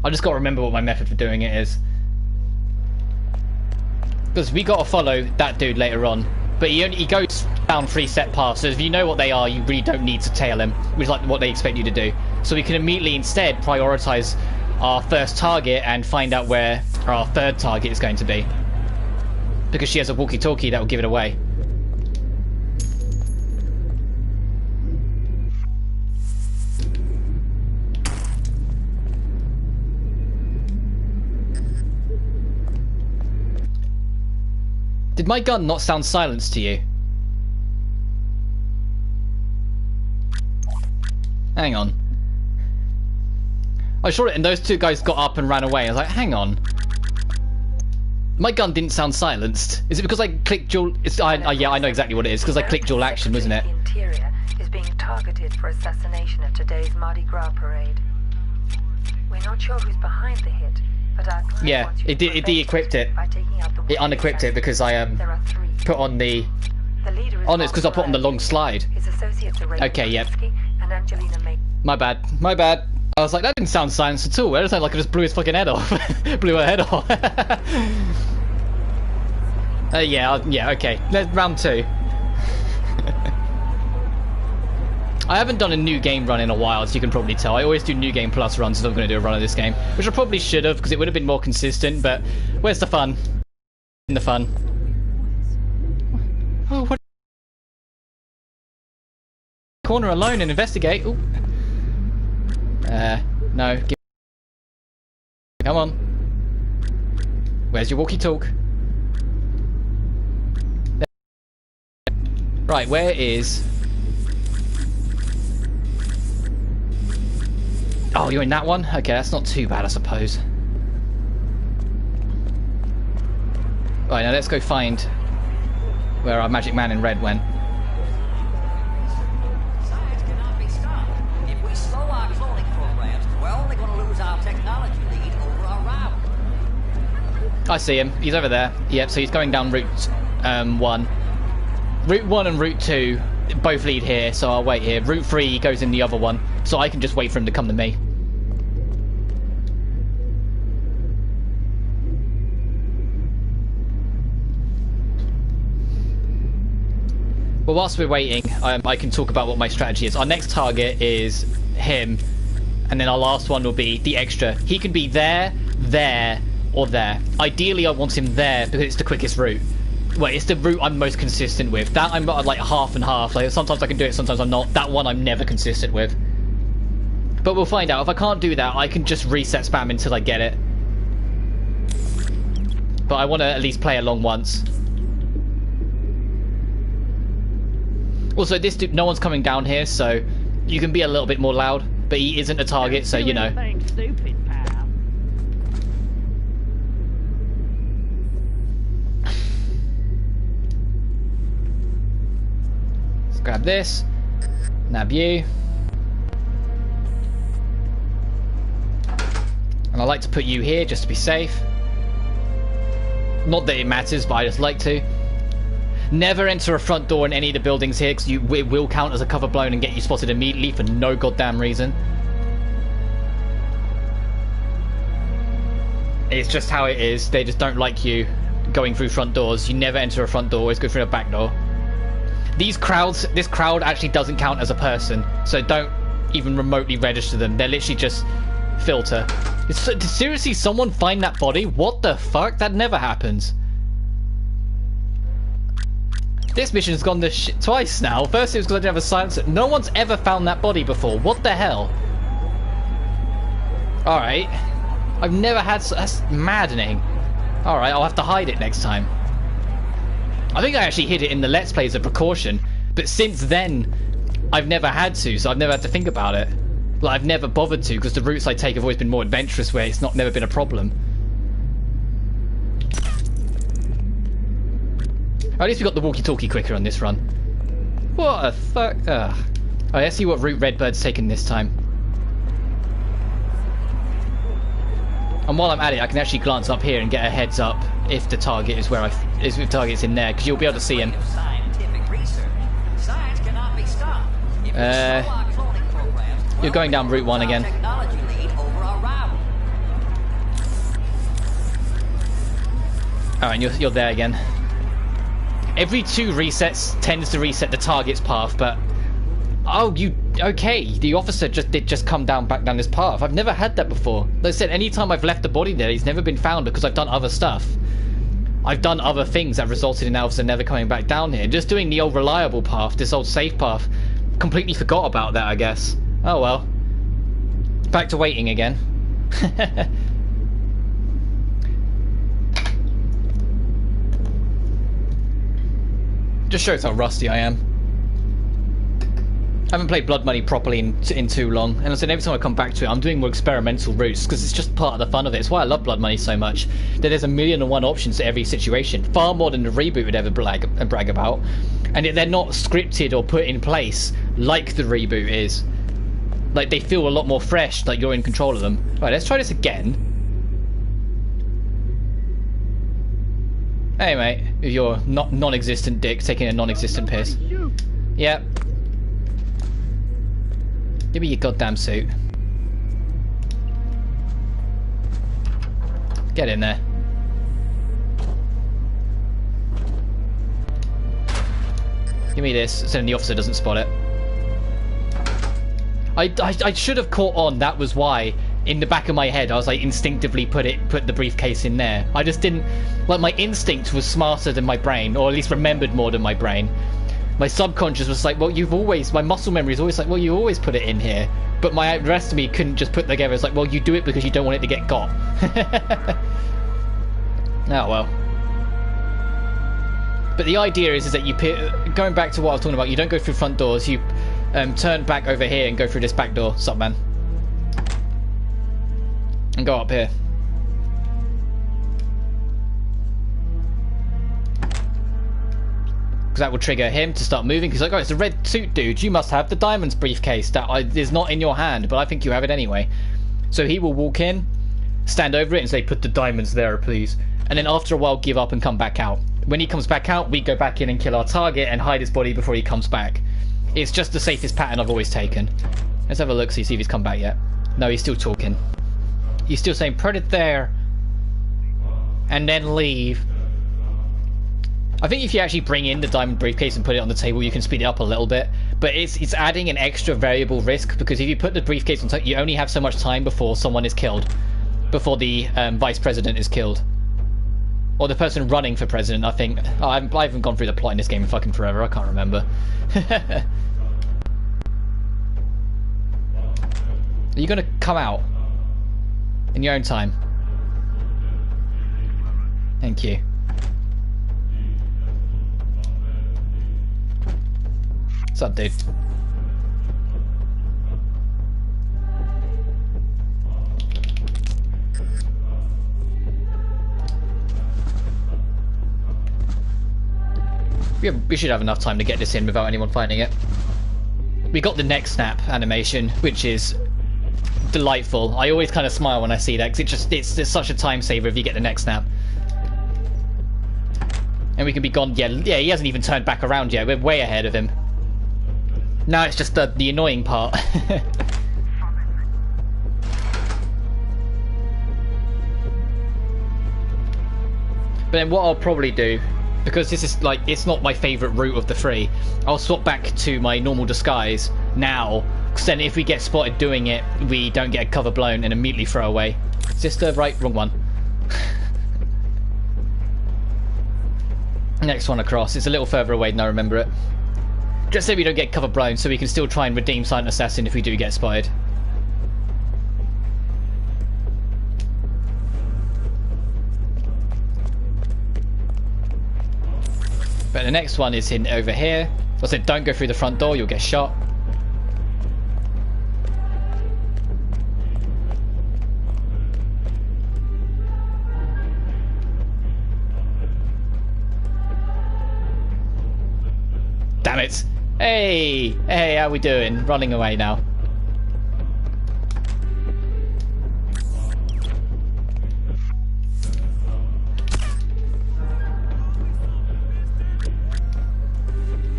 I just got to remember what my method for doing it is. Because we got to follow that dude later on. But he goes down 3 set paths, so if you know what they are, you really don't need to tail him, which is like what they expect you to do. So we can immediately instead prioritize our first target and find out where our third target is going to be. Because she has a walkie-talkie that will give it away. Did my gun not sound silenced to you? Hang on. I saw it and those two guys got up and ran away. I was like, hang on. My gun didn't sound silenced. Is it because I clicked dual... yeah, I know exactly what it is. Because I clicked dual action, wasn't it? The Interior is being targeted for assassination at today's Mardi Gras parade. We're not sure who's behind the hit. Yeah, it de-equipped it. It unequipped it because I put on the... Oh no, it's because I put on the long slide. Okay, yep. My bad. My bad. I was like, that didn't sound silenced at all. It sounded like I just blew his fucking head off. Blew her head off. Yeah, okay. Round 2. I haven't done a new game run in a while, as you can probably tell. I always do new game plus runs if I'm going to do a run of this game, which I probably should have, because it would have been more consistent, but where's the fun? In the fun. Oh, what? Corner alone and investigate. Ooh. No. Come on. Where's your walkie-talk? Right, where is... Oh, you're in that one? Okay, that's not too bad, I suppose. Right, now let's go find where our magic man in red went. Science cannot be stopped. If we slow our cloning programs, we're only going to lose our technology lead over our rival. I see him. He's over there. Yep, so he's going down route 1. Route 1 and route 2 both lead here, so I'll wait here. Route 3 goes in the other one, so I can just wait for him to come to me. Well, whilst we're waiting, I can talk about what my strategy is. Our next target is him, and then our last one will be the extra. He can be there, there, or there. Ideally, I want him there because it's the quickest route. Well, it's the route I'm most consistent with. That I'm like half and half. Like sometimes I can do it, sometimes I'm not. That one I'm never consistent with. But we'll find out. If I can't do that, I can just reset spam until I get it. But I want to at least play along once. Also, this dude, no one's coming down here, so you can be a little bit more loud. But he isn't a target, so you know. Stupid, pal. Let's grab this. Nab you. And I like to put you here just to be safe. Not that it matters, but I just like to. Never enter a front door in any of the buildings here, because it will count as a cover blown and get you spotted immediately for no goddamn reason. It's just how it is. They just don't like you going through front doors. You never enter a front door, always go through a back door. This crowd actually doesn't count as a person, so don't even remotely register them. They're literally just filter. Did seriously someone find that body? What the fuck? That never happens. This mission's gone this shit twice now. First it was because I didn't have a silencer. No one's ever found that body before. What the hell? Alright. I've never had... That's maddening. Alright, I'll have to hide it next time. I think I actually hid it in the Let's Play as a precaution. But since then, I've never had to, so I've never had to think about it. Like, I've never bothered to, because the routes I take have always been more adventurous, where it's never been a problem. At least we got the walkie-talkie quicker on this run. What the fuck? Ugh. Alright, let's see what route Redbird's taken this time. And while I'm at it, I can actually glance up here and get a heads up if the target is where if the target's in there, because you'll be able to see him. You're going down Route 1 again. Alright, and you're there again. Every 2 resets tends to reset the target's path, but... Oh, okay, the officer did just come back down this path. I've never had that before. Like I said, anytime I've left the body there, he's never been found because I've done other stuff. I've done other things that resulted in the officer never coming back down here. Just doing the old reliable path, this old safe path. Completely forgot about that, I guess. Oh well. Back to waiting again. Just shows how rusty I am. I haven't played Blood Money properly in too long, and I said every time I come back to it, I'm doing more experimental routes because it's just part of the fun of it. It's why I love Blood Money so much. That there's 1,000,001 options to every situation, far more than the reboot would ever brag about, and yet they're not scripted or put in place like the reboot is. Like, they feel a lot more fresh, like you're in control of them. Right, let's try this again. Hey mate, with your non-existent dick taking a non-existent piss. Yep. Give me your goddamn suit. Get in there. Give me this, so then the officer doesn't spot it. I should have caught on. That was why, in the back of my head, I was like instinctively put the briefcase in there. I just didn't. Like, my instinct was smarter than my brain, or at least remembered more than my brain. My subconscious was like, well, my muscle memory is always like, well, you always put it in here. But the rest of me couldn't just put it together. It's like, well, you do it because you don't want it to get got. Oh, well. But the idea is that you, going back to what I was talking about, you don't go through front doors, you turn back over here and go through this back door. Sup, man? And go up here. That will trigger him to start moving. He's like, oh, it's a red suit dude, you must have the diamonds briefcase that is not in your hand, but I think you have it anyway. So he will walk in, stand over it and say, put the diamonds there, please. And then after a while give up and come back out. When he comes back out, we go back in and kill our target and hide his body before he comes back. It's just the safest pattern I've always taken. Let's have a look, see if he's come back yet. No, he's still talking. He's still saying, put it there and then leave. I think if you actually bring in the diamond briefcase and put it on the table, you can speed it up a little bit. But it's adding an extra variable risk, because if you put the briefcase on top, you only have so much time before someone is killed. Before the vice president is killed. Or the person running for president, I think. Oh, I haven't gone through the plot in this game in fucking forever, I can't remember. Are you going to come out? In your own time? Thank you. What's up, dude? We should have enough time to get this in without anyone finding it. We got the neck snap animation, which is delightful. I always kind of smile when I see that, because it's such a time saver if you get the neck snap. And we can be gone. Yeah, he hasn't even turned back around yet. We're way ahead of him. Now it's just the annoying part. But then what I'll probably do, because this is like, it's not my favourite route of the three, I'll swap back to my normal disguise now, because then if we get spotted doing it, we don't get a cover blown and immediately throw away. Is this the wrong one? Next one across. It's a little further away than I remember it. Just so we don't get cover blown, so we can still try and redeem Silent Assassin if we do get spotted. But the next one is in over here. I said don't go through the front door, you'll get shot. Damn it! Hey! Hey, how we doing? Running away now.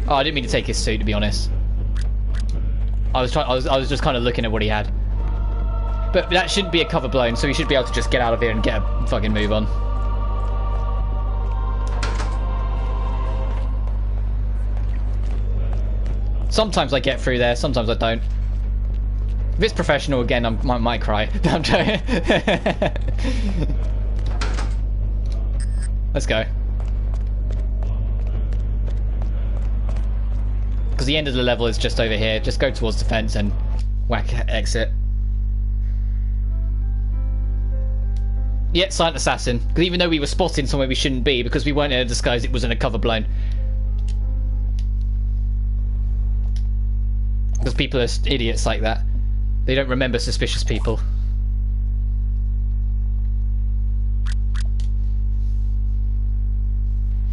Oh, I didn't mean to take his suit, to be honest. I was just kind of looking at what he had. But that shouldn't be a cover blown, so we should be able to just get out of here and get a fucking move on. Sometimes I get through there, sometimes I don't. If it's professional again, I might cry. I'm joking. Let's go. Because the end of the level is just over here. Just go towards the fence and whack exit. Yeah, Silent Assassin. Because even though we were spotted somewhere we shouldn't be, because we weren't in a disguise, it wasn't a cover blown. Because people are idiots like that. They don't remember suspicious people.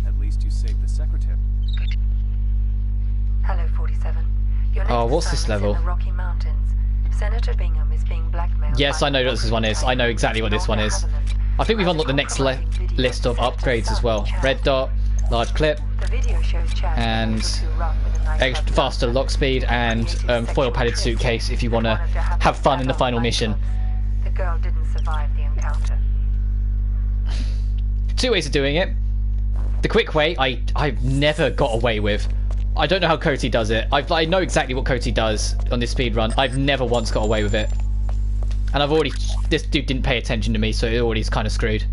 At least you saved the secretary. Good. Hello, 47. Your next Oh, what's this assignment's level? in the Rocky Mountains. Senator Bingham is being blackmailed. Yes, I know what this one is. I know exactly what this one is. I think we've unlocked the next list of upgrades as well. Red dot, large clip, The video shows Chad and extra faster lock speed, and foil padded suitcase if you want to have fun in the final mission. The girl didn't survive the encounter. Two ways of doing it. The quick way, I've never got away with. I don't know how Coty does it. I know exactly what Coty does on this speed run. I've never once got away with it. And I've already... This dude didn't pay attention to me, so it already's kind of screwed.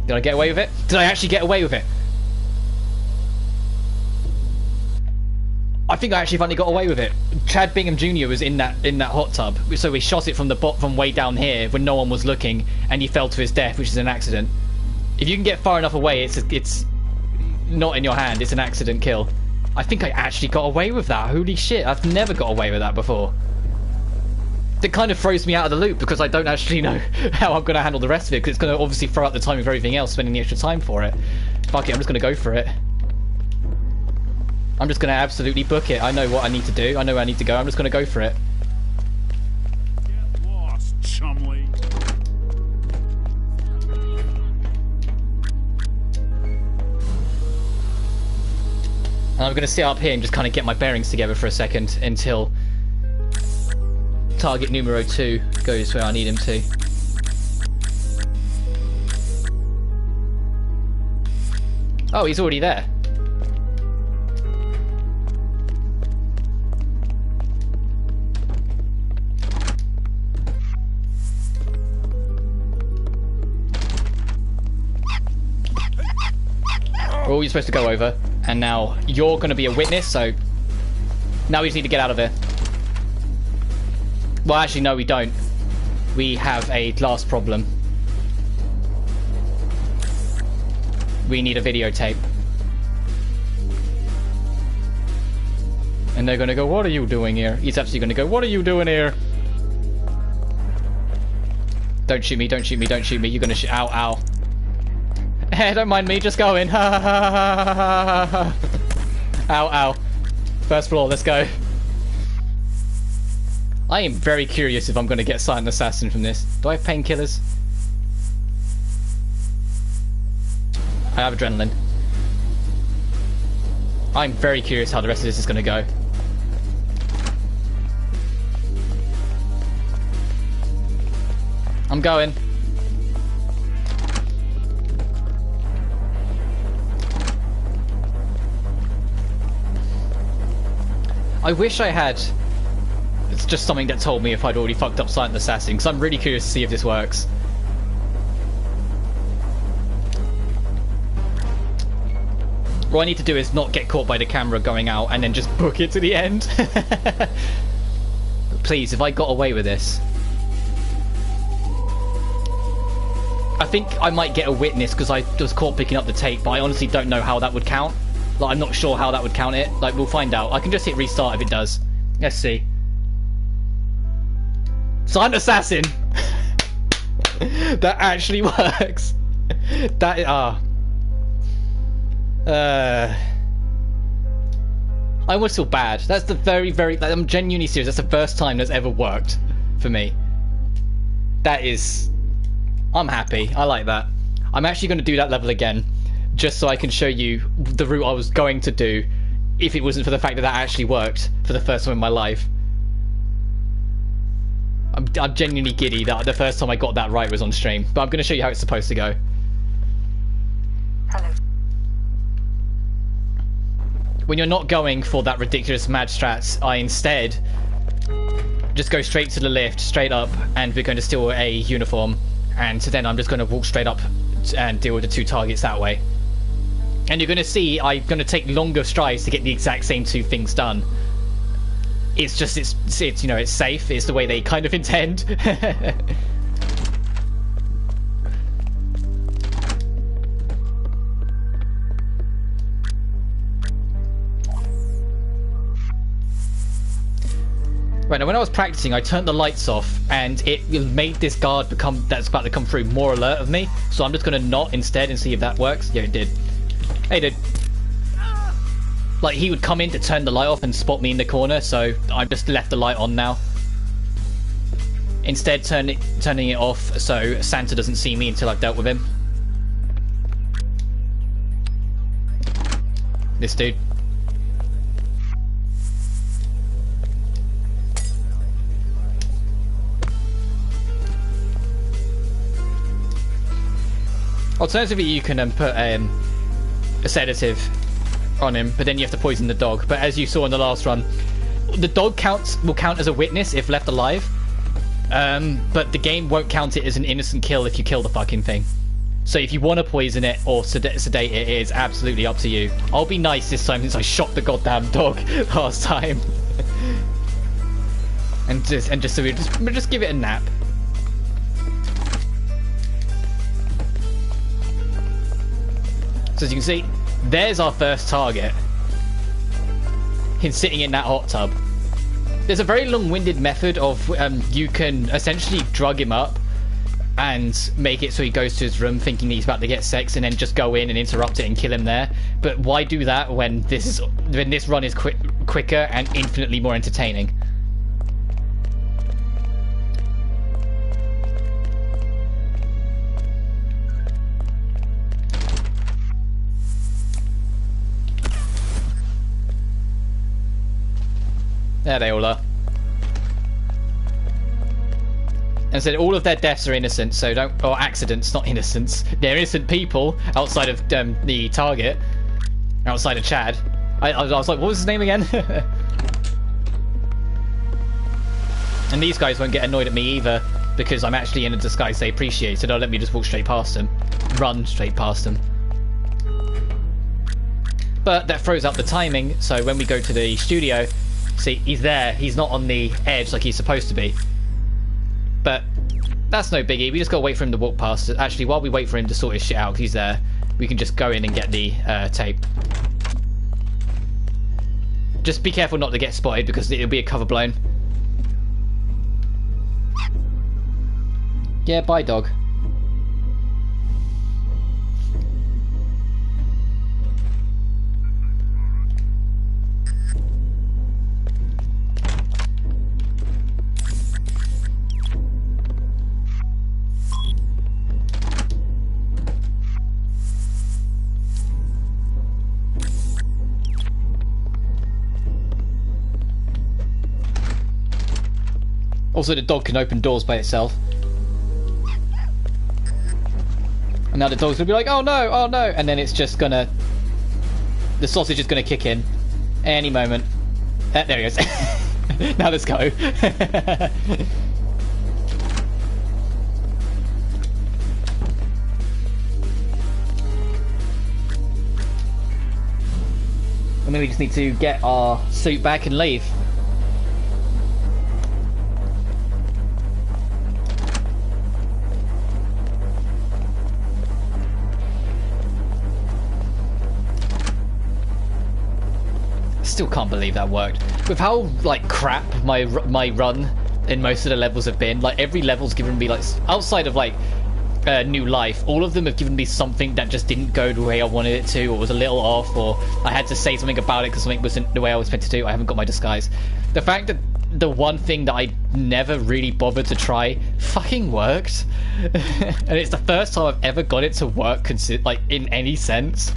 Did I get away with it? Did I actually get away with it? I think I actually finally got away with it. Chad Bingham Jr. was in that hot tub, so we shot it from way down here when no one was looking, and he fell to his death, which is an accident. If you can get far enough away, it's not in your hand. It's an accident kill. I think I actually got away with that. Holy shit! I've never got away with that before. That kind of throws me out of the loop because I don't actually know how I'm going to handle the rest of it, because it's going to obviously throw out the time of everything else, spending the extra time for it. Fuck it, I'm just going to go for it. I'm just going to absolutely book it. I know what I need to do. I know where I need to go. I'm just going to go for it. Get lost, Chumley. And I'm going to sit up here and just kind of get my bearings together for a second until target numero 2 goes where I need him to. Oh, he's already there. We're all supposed to go over, and now you're going to be a witness, so now we just need to get out of here. Well, actually, no, we don't. We have a glass problem. We need a videotape. And they're gonna go, what are you doing here? He's actually gonna go, what are you doing here? Don't shoot me, don't shoot me, don't shoot me. You're gonna shoot. Ow, ow. Hey, don't mind me, just going. Ow, ow. First floor, let's go. I am very curious if I'm gonna get Silent Assassin from this. Do I have painkillers? I have adrenaline. I'm very curious how the rest of this is gonna go. I'm going. I wish I had... It's just something that told me if I'd already fucked up Silent Assassin, because I'm really curious to see if this works. What I need to do is not get caught by the camera going out and then just book it to the end. Please, if I got away with this... I think I might get a witness because I was caught picking up the tape, but I honestly don't know how that would count. Like, I'm not sure how that would count it. Like, we'll find out. I can just hit restart if it does. Let's see. Silent Assassin! That actually works. That is... I almost feel bad. That's the very, very... Like, I'm genuinely serious. That's the first time that's ever worked for me. That is... I'm happy. I like that. I'm actually going to do that level again, just so I can show you the route I was going to do if it wasn't for the fact that that actually worked for the first time in my life. I'm genuinely giddy that the first time I got that right was on stream, but I'm going to show you how it's supposed to go. Hello. When you're not going for that ridiculous mad strats, I instead just go straight to the lift, straight up, and we're going to steal a uniform. And then I'm just going to walk straight up and deal with the two targets that way. And you're going to see I'm going to take longer strides to get the exact same two things done. It's just, it's you know, it's safe. It's the way they kind of intend. Right, now when I was practicing, I turned the lights off, and it made this guard that's about to come through more alert of me. So I'm just going to not instead and see if that works. Yeah, it did. Hey, dude. Like, he would come in to turn the light off and spot me in the corner, so I've just left the light on now. Instead, turning it off so Santa doesn't see me until I've dealt with him. This dude. Alternatively, you can put a sedative on him, but then you have to poison the dog. But as you saw in the last run, the dog will count as a witness if left alive, but the game won't count it as an innocent kill if you kill the fucking thing. So if you want to poison it or sedate it, it is absolutely up to you. I'll be nice this time since I shot the goddamn dog last time. and just so we'll just give it a nap. So as you can see, there's our first target. He's sitting in that hot tub. There's a very long-winded method of you can essentially drug him up and make it so he goes to his room thinking he's about to get sex, and then just go in and interrupt it and kill him there. But why do that when this run is quicker and infinitely more entertaining? There they all are. And said all of their deaths are innocent, so don't... Or accidents, not innocents. They're innocent people outside of the target. Outside of Chad. I was like, what was his name again? And these guys won't get annoyed at me either, because I'm actually in a disguise they appreciate, so they'll let me just walk straight past them. Run straight past them. But that throws out the timing, so when we go to the studio... See, he's there. He's not on the edge like he's supposed to be. But that's no biggie. We just gotta wait for him to walk past. Actually, while we wait for him to sort his shit out, because he's there, we can just go in and get the tape. Just be careful not to get spotted because it'll be a cover blown. Yeah, bye dog. Also, the dog can open doors by itself. And now the dog's gonna be like, oh no, oh no, and then it's just gonna... The sausage is gonna kick in any moment. There he goes. Now let's go. And then we just need to get our suit back and leave. Still can't believe that worked. With how like crap my run in most of the levels have been, like every level's given me like, outside of like New Life, all of them have given me something that just didn't go the way I wanted it to, or was a little off, or I had to say something about it because something wasn't the way I was meant to do. I haven't got my disguise. The fact that the one thing that I never really bothered to try fucking worked, and it's the first time I've ever got it to work like in any sense.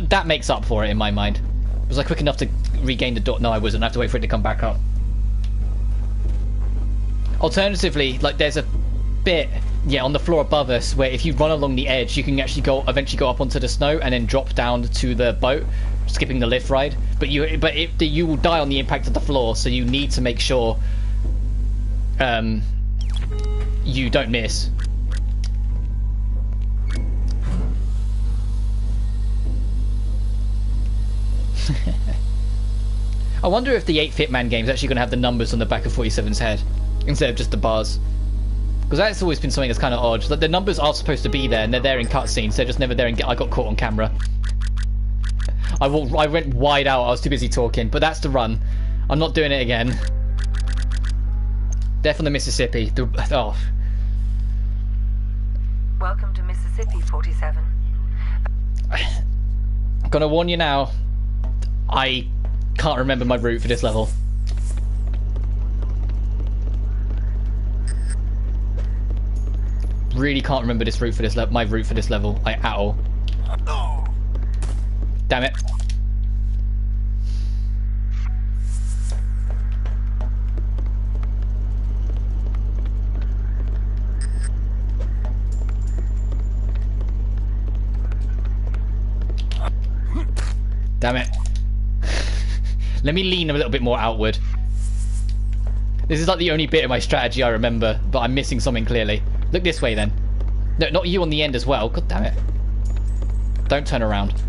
That makes up for it in my mind. Was I quick enough to regain the door? No, I wasn't. I have to wait for it to come back up. Alternatively, like there's a bit, yeah, on the floor above us where if you run along the edge, you can actually eventually go up onto the snow and then drop down to the boat, skipping the lift ride. But you will die on the impact of the floor, so you need to make sure you don't miss. I wonder if the 8 Hitman game's actually going to have the numbers on the back of 47's head instead of just the bars. Because that's always been something that's kind of odd. Like the numbers are supposed to be there, and they're there in cutscenes. They're just never there. I got caught on camera. I went wide out. I was too busy talking. But that's the run. I'm not doing it again. Death on the Mississippi. Oh. Welcome to Mississippi, 47. I'm gonna warn you now. I can't remember my route for this level. Really can't remember this route for this my route for this level, like, at all. Damn it. Damn it. Let me lean a little bit more outward. This is like the only bit of my strategy I remember, but I'm missing something clearly. Look this way then. No, not you on the end as well. God damn it. Don't turn around.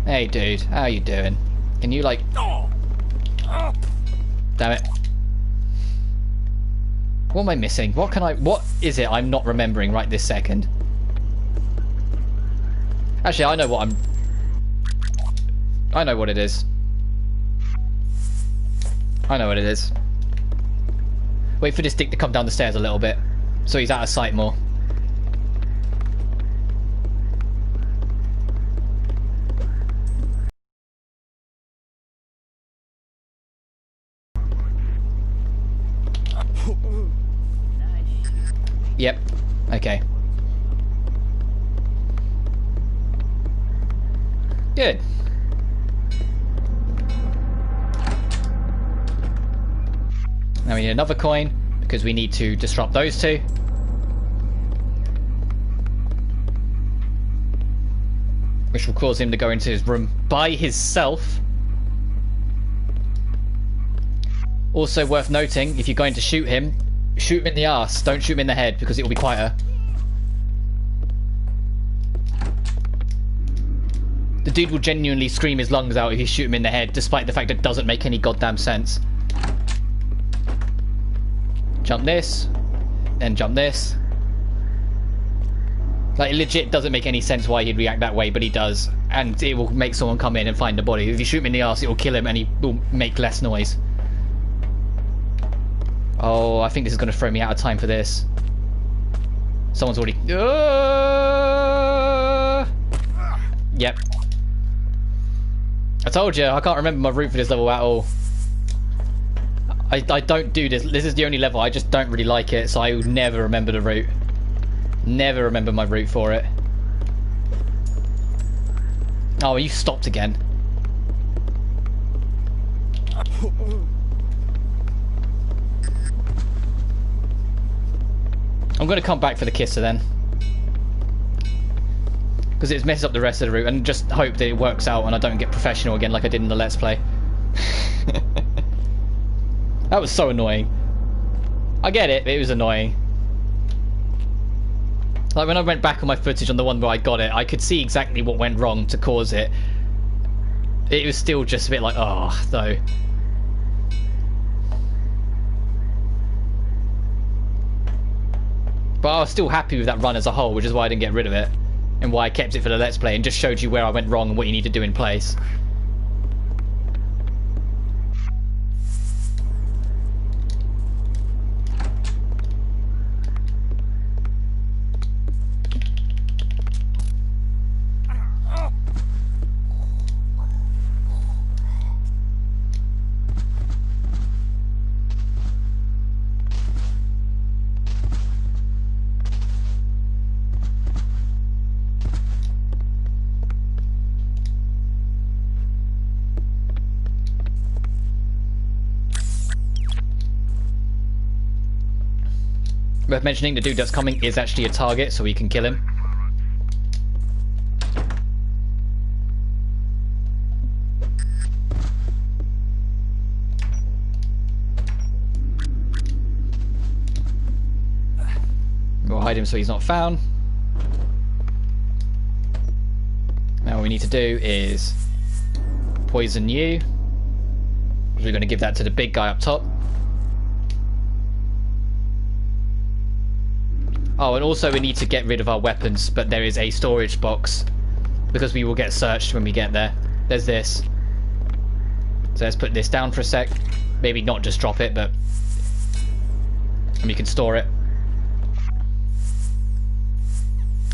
Hey dude, how you doing? Can you like... Damn it. What am I missing? What is it I'm not remembering right this second? Actually, I know what it is. I know what it is. Wait for this dick to come down the stairs a little bit, so he's out of sight more. Yep. Okay. Good. Now we need another coin, because we need to disrupt those two. Which will cause him to go into his room by himself. Also worth noting, if you're going to shoot him in the arse, don't shoot him in the head, because it will be quieter. The dude will genuinely scream his lungs out if you shoot him in the head, despite the fact it doesn't make any goddamn sense. Jump this, then jump this. Like, it legit doesn't make any sense why he'd react that way, but he does. And it will make someone come in and find the body. If you shoot him in the arse, it will kill him and he will make less noise. Oh, I think this is going to throw me out of time for this. Someone's already... Yep. I told you, I can't remember my route for this level at all. I don't do this. This is the only level. I just don't really like it, so I would never remember the route. Never remember my route for it. Oh, you stopped again. I'm going to come back for the kisser then. Because it's messed up the rest of the route, and just hope that it works out and I don't get professional again like I did in the Let's Play. That was so annoying. I get it, it was annoying. Like when I went back on my footage on the one where I got it, I could see exactly what went wrong to cause it. It was still just a bit like, oh, though. But I was still happy with that run as a whole, which is why I didn't get rid of it. And why I kept it for the Let's Play and just showed you where I went wrong and what you need to do in place. Worth mentioning, the dude that's coming is actually a target, so we can kill him. We'll hide him so he's not found. Now what we need to do is poison you. We're going to give that to the big guy up top. Oh, and also we need to get rid of our weapons, but there is a storage box because we will get searched when we get there. There's this. So let's put this down for a sec. Maybe not just drop it, but and we can store it.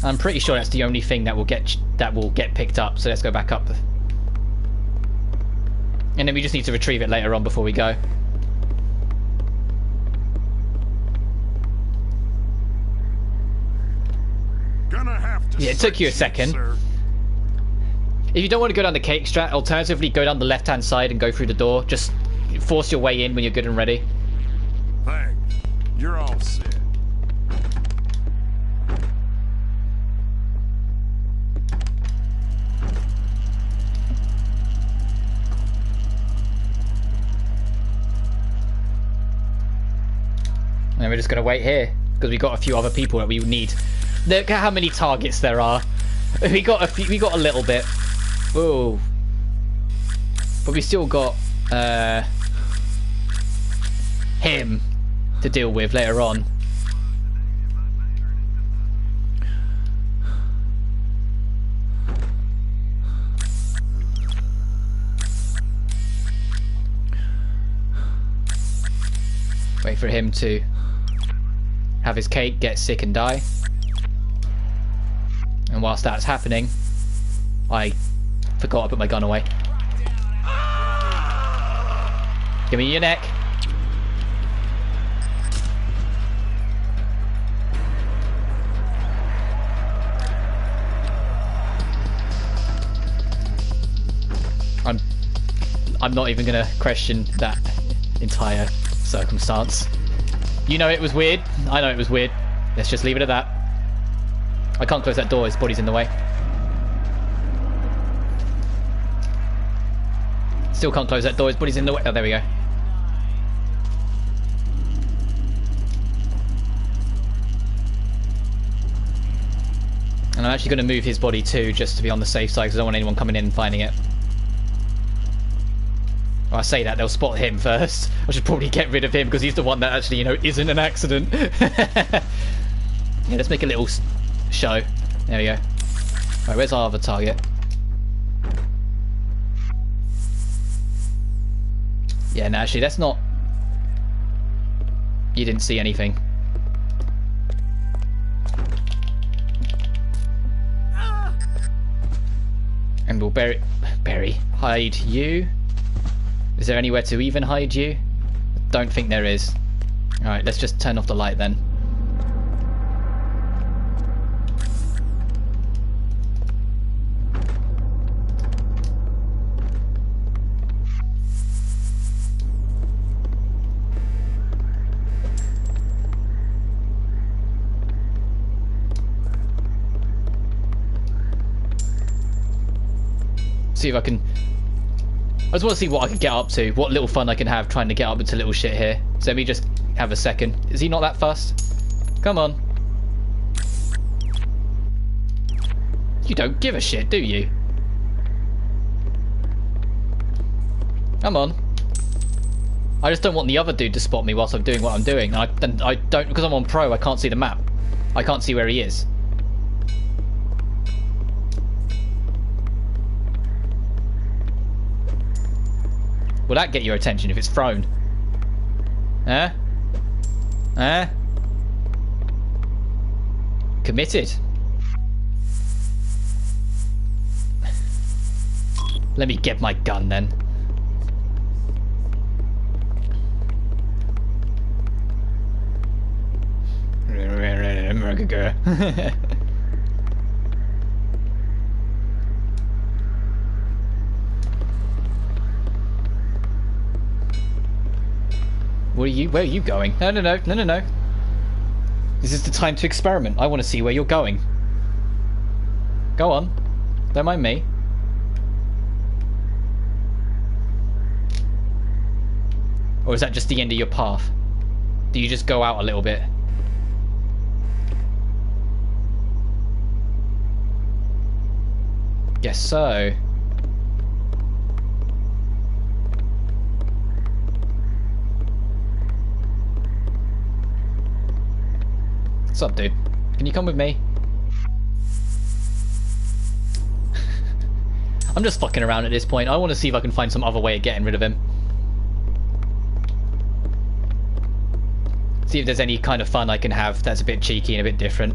I'm pretty sure that's the only thing that will get picked up. So let's go back up. And then we just need to retrieve it later on before we go. Yeah, it took you a second. If you don't want to go down the cake strat, alternatively go down the left-hand side and go through the door. Just force your way in when you're good and ready. Thanks. You're all set. And we're just going to wait here because we've got a few other people that we need. Look at how many targets there are. We got a little bit. Whoa. But we still got him to deal with later on. Wait for him to have his cake, get sick and die. And whilst that's happening, I forgot to put my gun away. Give me your neck. I'm not even gonna question that entire circumstance. You know it was weird. I know it was weird. Let's just leave it at that. I can't close that door, his body's in the way. Still can't close that door, his body's in the way. Oh, there we go. And I'm actually going to move his body too, just to be on the safe side, because I don't want anyone coming in and finding it. Well, I say that, they'll spot him first. I should probably get rid of him, because he's the one that actually, you know, isn't an accident. Yeah, let's make a little show. There we go. Right, where's our other target? Yeah, no, actually, that's not... You didn't see anything. And we'll hide you. Is there anywhere to even hide you? Don't think there is. Alright, let's just turn off the light then. See if I can... I just want to see what I can get up to. What little fun I can have trying to get up into little shit here. So let me just have a second. Is he not that fussed? Come on. You don't give a shit, do you? Come on. I just don't want the other dude to spot me whilst I'm doing what I'm doing. And I don't... Because I'm on Pro, I can't see the map. I can't see where he is. Will that get your attention if it's thrown? Huh? Huh? Committed. Let me get my gun then. Where are you going? No. This is the time to experiment. I want to see where you're going. Go on. Don't mind me. Or is that just the end of your path? Do you just go out a little bit? Guess so. What's up, dude? Can you come with me? I'm just fucking around at this point. I want to see if I can find some other way of getting rid of him. See if there's any kind of fun I can have that's a bit cheeky and a bit different.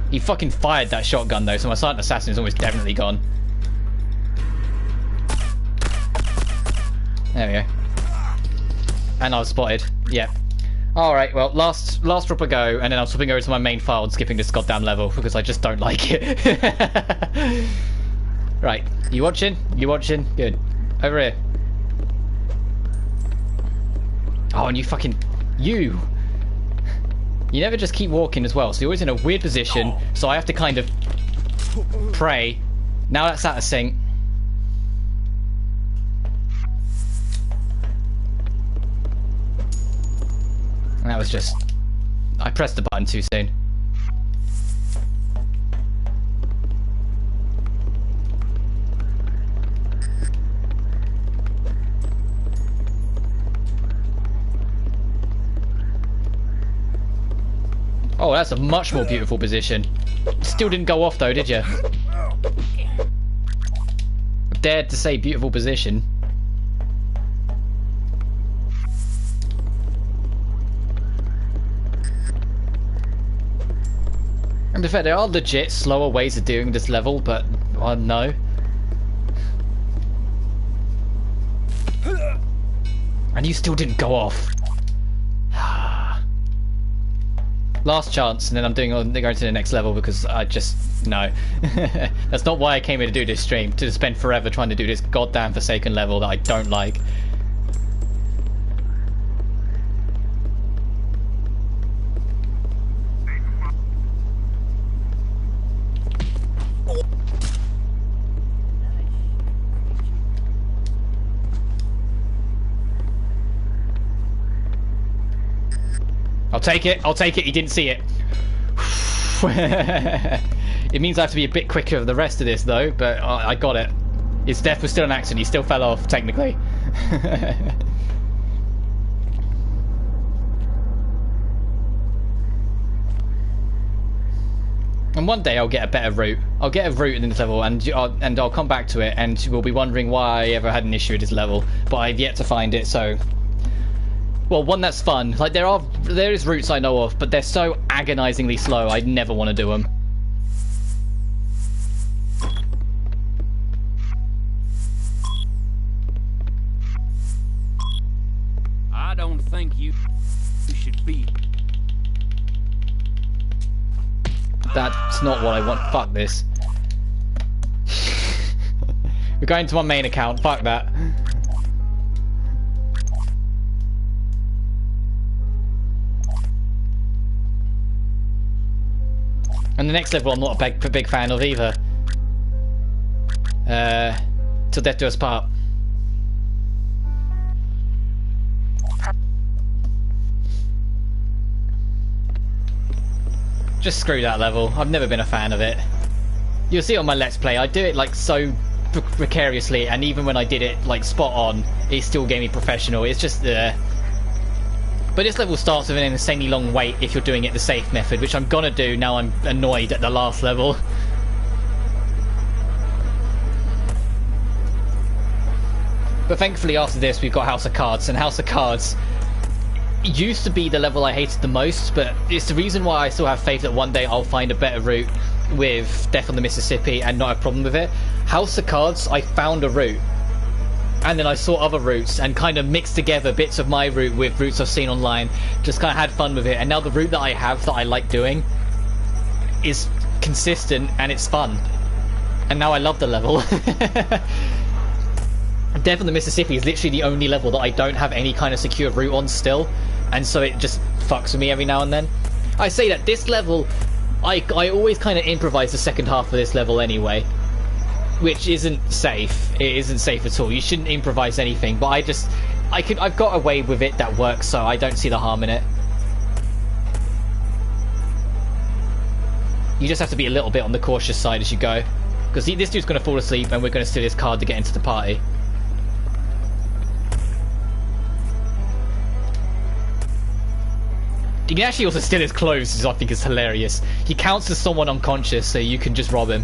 He fucking fired that shotgun though, so my silent assassin is almost definitely gone. There we go. And I was spotted. Yep. Alright, well, last drop a go, and then I'm swapping over to my main file and skipping this goddamn level, because I just don't like it. Right. You watching? You watching? Good. Over here. Oh, and you fucking... You never just keep walking as well, so you're always in a weird position, so I have to kind of pray. Now that's out of sync. And that was just... I pressed the button too soon. Oh, that's a much more beautiful position. Still didn't go off though, did you? Dared to say beautiful position. And in fact, there are legit slower ways of doing this level, but no. And you still didn't go off. Last chance, and then I'm going to the next level because I just... No. That's not why I came here to do this stream. To spend forever trying to do this goddamn Forsaken level that I don't like. I'll take it, he didn't see it. It means I have to be a bit quicker for the rest of this though, but I got it. His death was still an accident, he still fell off, technically. And one day I'll get a better route. I'll get a route in this level, and I'll come back to it, and we'll be wondering why I ever had an issue with this level. But I've yet to find it, so... Well, one that's fun. Like, there is routes I know of, but they're so agonizingly slow, I'd never want to do them. I don't think you should be. That's not what I want. Fuck this. We're going to my main account. Fuck that. And the next level I'm not a big fan of either. Till Death Do Us Part. Just screw that level. I've never been a fan of it. You'll see on my Let's Play, I do it like so precariously, and even when I did it like spot on, it still gave me professional. It's just But this level starts with an insanely long wait if you're doing it the safe method, which I'm gonna do now I'm annoyed at the last level. But thankfully after this we've got House of Cards, and House of Cards used to be the level I hated the most, but it's the reason why I still have faith that one day I'll find a better route with Death on the Mississippi and not have a problem with it. House of Cards, I found a route, and then I saw other routes and kind of mixed together bits of my route with routes I've seen online, just kind of had fun with it, and now the route that I have that I like doing is consistent and it's fun, and now I love the level. Death on the Mississippi is literally the only level that I don't have any kind of secure route on still, and so it just fucks with me every now and then. I say that this level, I always kind of improvise the second half of this level anyway, which isn't safe. It isn't safe at all. You shouldn't improvise anything, but I've got a way with it that works, so I don't see the harm in it. You just have to be a little bit on the cautious side as you go, because this dude's going to fall asleep and we're going to steal his card to get into the party. You can actually also steal his clothes, which I think is hilarious. He counts as someone unconscious, so you can just rob him.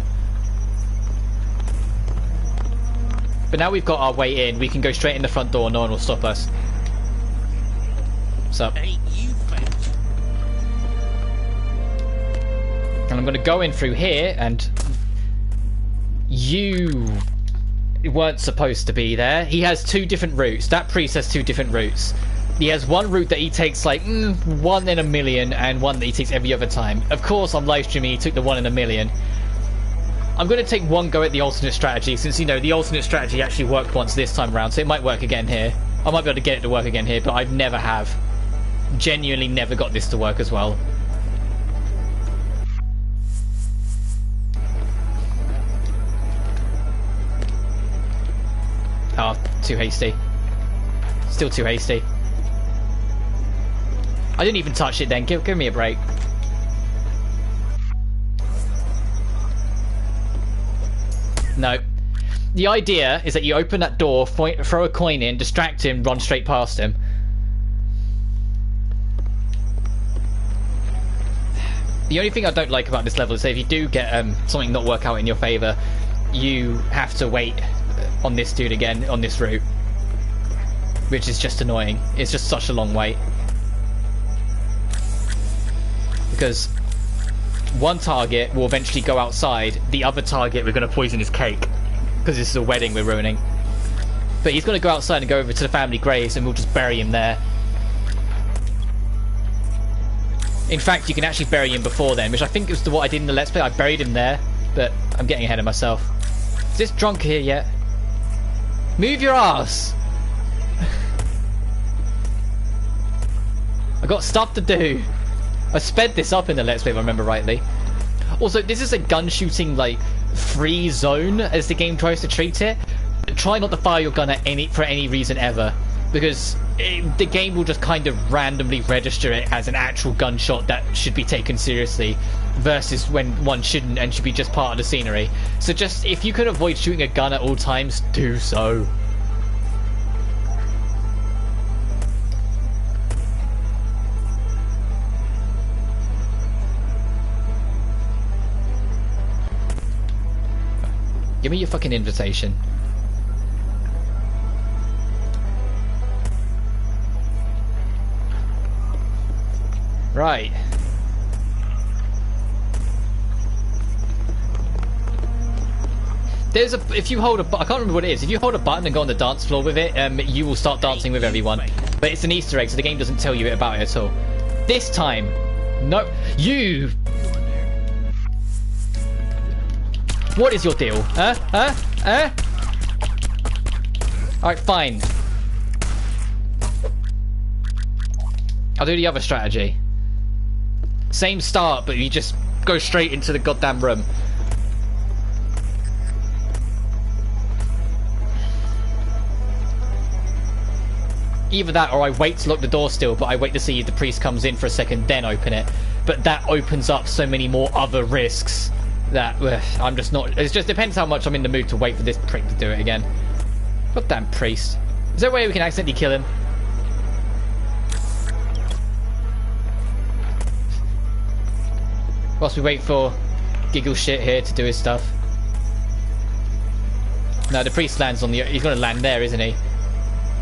But now we've got our way in, we can go straight in the front door, no one will stop us. What's up? Ain't you fancy? And I'm going to go in through here, and... You weren't supposed to be there. He has two different routes. That priest has two different routes. He has one route that he takes like 1 in a million, and one that he takes every other time. Of course, on live streaming, he took the 1 in a million. I'm going to take one go at the alternate strategy, since, you know, the alternate strategy actually worked once this time around, so it might work again here. I might be able to get it to work again here, but I never have. Genuinely never got this to work as well. Oh, too hasty. Still too hasty. I didn't even touch it then. Give me a break. No. The idea is that you open that door, throw a coin in, distract him, run straight past him. The only thing I don't like about this level is that if you do get something not work out in your favour, you have to wait on this dude again, on this route. Which is just annoying. It's just such a long wait. Because one target will eventually go outside, the other target we're going to poison his cake. Because this is a wedding we're ruining. But he's going to go outside and go over to the family graves, and we'll just bury him there. In fact, you can actually bury him before then, which I think is what I did in the Let's Play. I buried him there, but I'm getting ahead of myself. Is this drunk here yet? Move your ass! I got stuff to do. I sped this up in the Let's Play if I remember rightly. Also, this is a gun shooting, like, free zone as the game tries to treat it. Try not to fire your gun at for any reason ever, because the game will just kind of randomly register it as an actual gunshot that should be taken seriously, versus when one shouldn't and should be just part of the scenery. So just, if you can avoid shooting a gun at all times, do so. Give me your fucking invitation. Right. There's a, if you hold a, I can't remember what it is. If you hold a button and go on the dance floor with it, you will start dancing with everyone. But it's an Easter egg, so the game doesn't tell you about it at all. This time, no, you. What is your deal? Alright, fine. I'll do the other strategy. Same start, but you just go straight into the goddamn room. Either that, or I wait to lock the door still, but I wait to see if the priest comes in for a second, then open it. But that opens up so many more other risks that I'm just not. It just depends how much I'm in the mood to wait for this prick to do it again. Goddamn priest. Is there a way we can accidentally kill him? Whilst we wait for Giggle Shit here to do his stuff. No, the priest lands on the. He's going to land there, isn't he?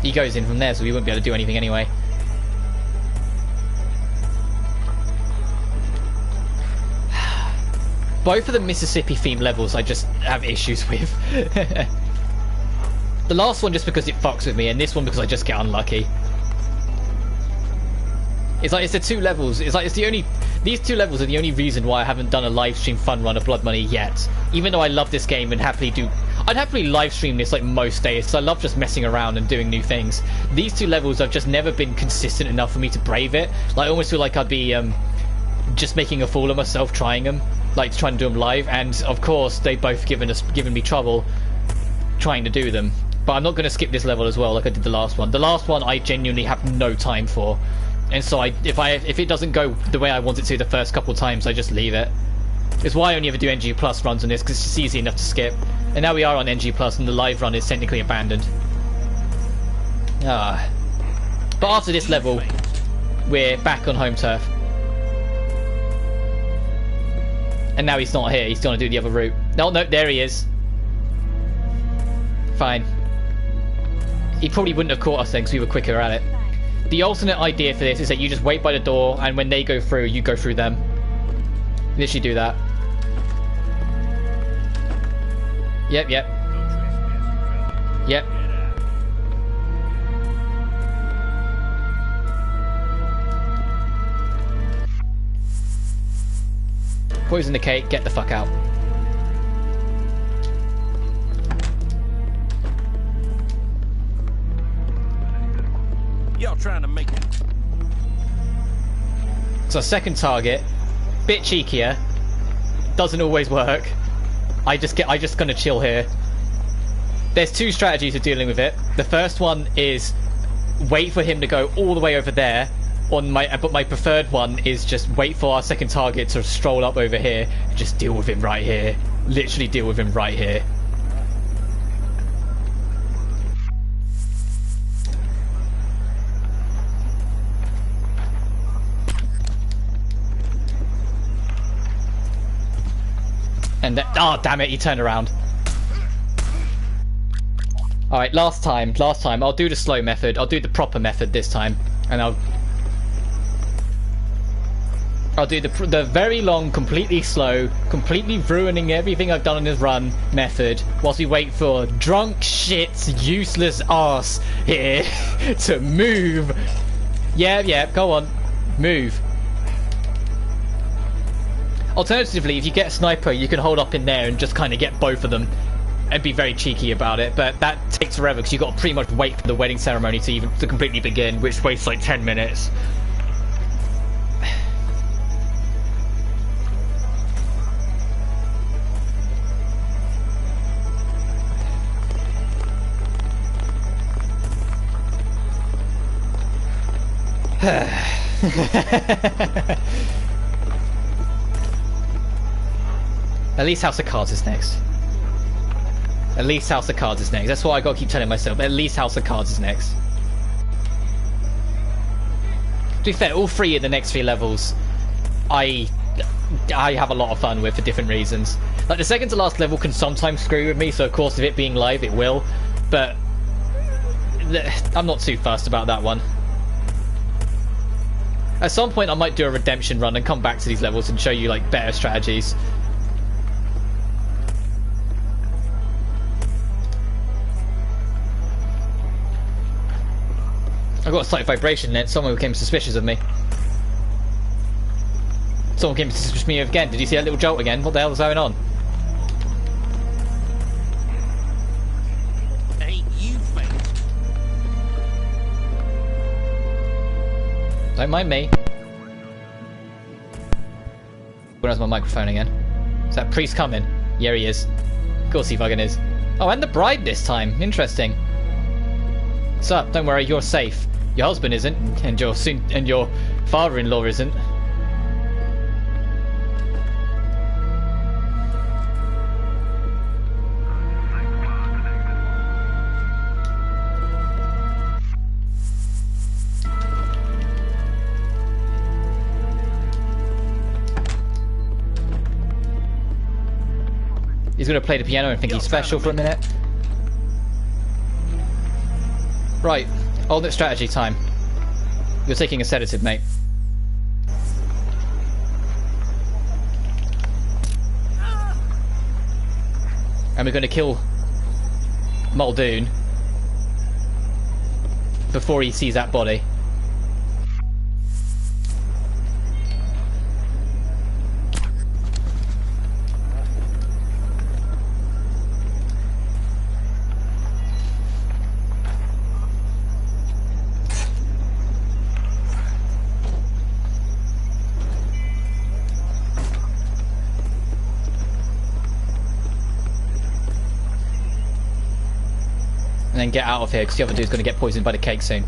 He goes in from there, so we wouldn't be able to do anything anyway. Both of the Mississippi themed levels I just have issues with. The last one just because it fucks with me, and this one because I just get unlucky. It's like it's the two levels. It's like it's the only. These two levels are the only reason why I haven't done a live stream fun run of Blood Money yet. Even though I love this game and happily do. I'd happily live stream this like most days because I love just messing around and doing new things. These two levels have just never been consistent enough for me to brave it. Like I almost feel like I'd be just making a fool of myself trying them, like trying to do them live. And of course they both given me trouble trying to do them. But I'm not going to skip this level as well like I did the last one. The last one I genuinely have no time for. And so if it doesn't go the way I want it to the first couple times, I just leave it. It's why I only ever do NG Plus runs on this, because it's just easy enough to skip. And now we are on NG Plus, and the live run is technically abandoned. But after this level, we're back on home turf. And now he's not here, he's going to do the other route. No, there he is. Fine. He probably wouldn't have caught us then, because we were quicker at it. The alternate idea for this is that you just wait by the door, and when they go through, you go through them. Literally do that. Yep. Yep. Poison the cake, get the fuck out. Y'all trying to make it. So second target, bit cheekier, doesn't always work. I just gonna chill here. There's two strategies of dealing with it. The first one is wait for him to go all the way over there. But my preferred one is just wait for our second target to stroll up over here and just deal with him right here. Literally deal with him right here. And oh damn it, he turned around. Alright, last time, I'll do the slow method, I'll do the proper method this time, and I'll do the very long, completely slow, completely ruining everything I've done on this run method, whilst we wait for drunk shit's useless ass here to move. Yeah, go on, move. Alternatively, if you get a sniper, you can hold up in there and just kind of get both of them and be very cheeky about it, but that takes forever because you've got to pretty much wait for the wedding ceremony to completely begin, which wastes like 10 minutes. At least House of Cards is next. At least House of Cards is next. That's what I gotta keep telling myself. At least House of Cards is next. To be fair, all three of the next three levels, I I have a lot of fun with for different reasons. Like the second to last level can sometimes screw with me, so of course, if it being live, it will. But I'm not too fussed about that one. At some point, I might do a redemption run and come back to these levels and show you like better strategies. I got a slight vibration in it. Someone became suspicious of me. Someone came suspicious of me again. Did you see that little jolt again? What the hell is going on? Ain't you finished? Don't mind me. Where's my microphone again? Is that priest coming? Yeah, he is. Of course he fucking is. Oh, and the bride this time. Interesting. What's up? Don't worry, you're safe. Your husband isn't, and your father-in-law isn't. He's gonna play the piano and think he's special for a minute. Right, alternate strategy time. You're taking a sedative, mate. And we're gonna kill Muldoon before he sees that body. And then get out of here, because the other dude's going to get poisoned by the cake soon.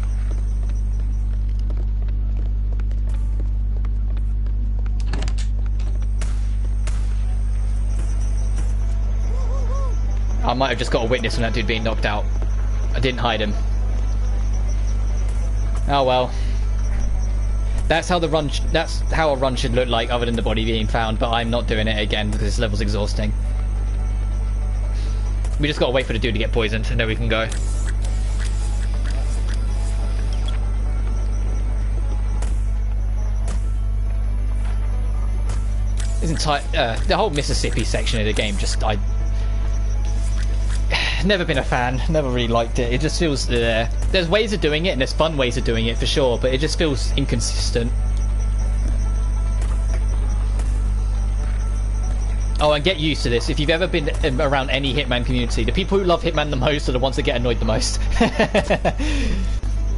I might have just got a witness on that dude being knocked out. I didn't hide him. Oh well. That's how the run. That's how a run should look like, other than the body being found. But I'm not doing it again because this level's exhausting. We just gotta wait for the dude to get poisoned, and then we can go. This entire the whole Mississippi section of the game, just I never been a fan. Never really liked it. It just feels there's ways of doing it, and there's fun ways of doing it for sure, but it just feels inconsistent. Oh, and get used to this. If you've ever been around any Hitman community, the people who love Hitman the most are the ones that get annoyed the most.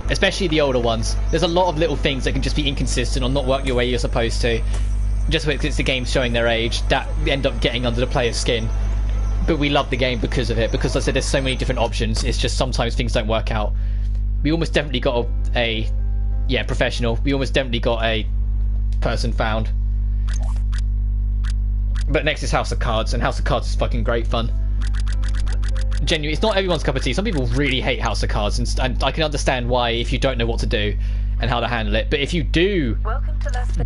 Especially the older ones. There's a lot of little things that can just be inconsistent or not work your way you're supposed to. Just because it's the game showing their age, that end up getting under the player's skin. But we love the game because of it. Because, like I said, there's so many different options. It's just sometimes things don't work out. We almost definitely got a professional. We almost definitely got a person found. But next is House of Cards, and House of Cards is fucking great fun. Genuinely, it's not everyone's cup of tea. Some people really hate House of Cards, and I can understand why if you don't know what to do and how to handle it. But if you do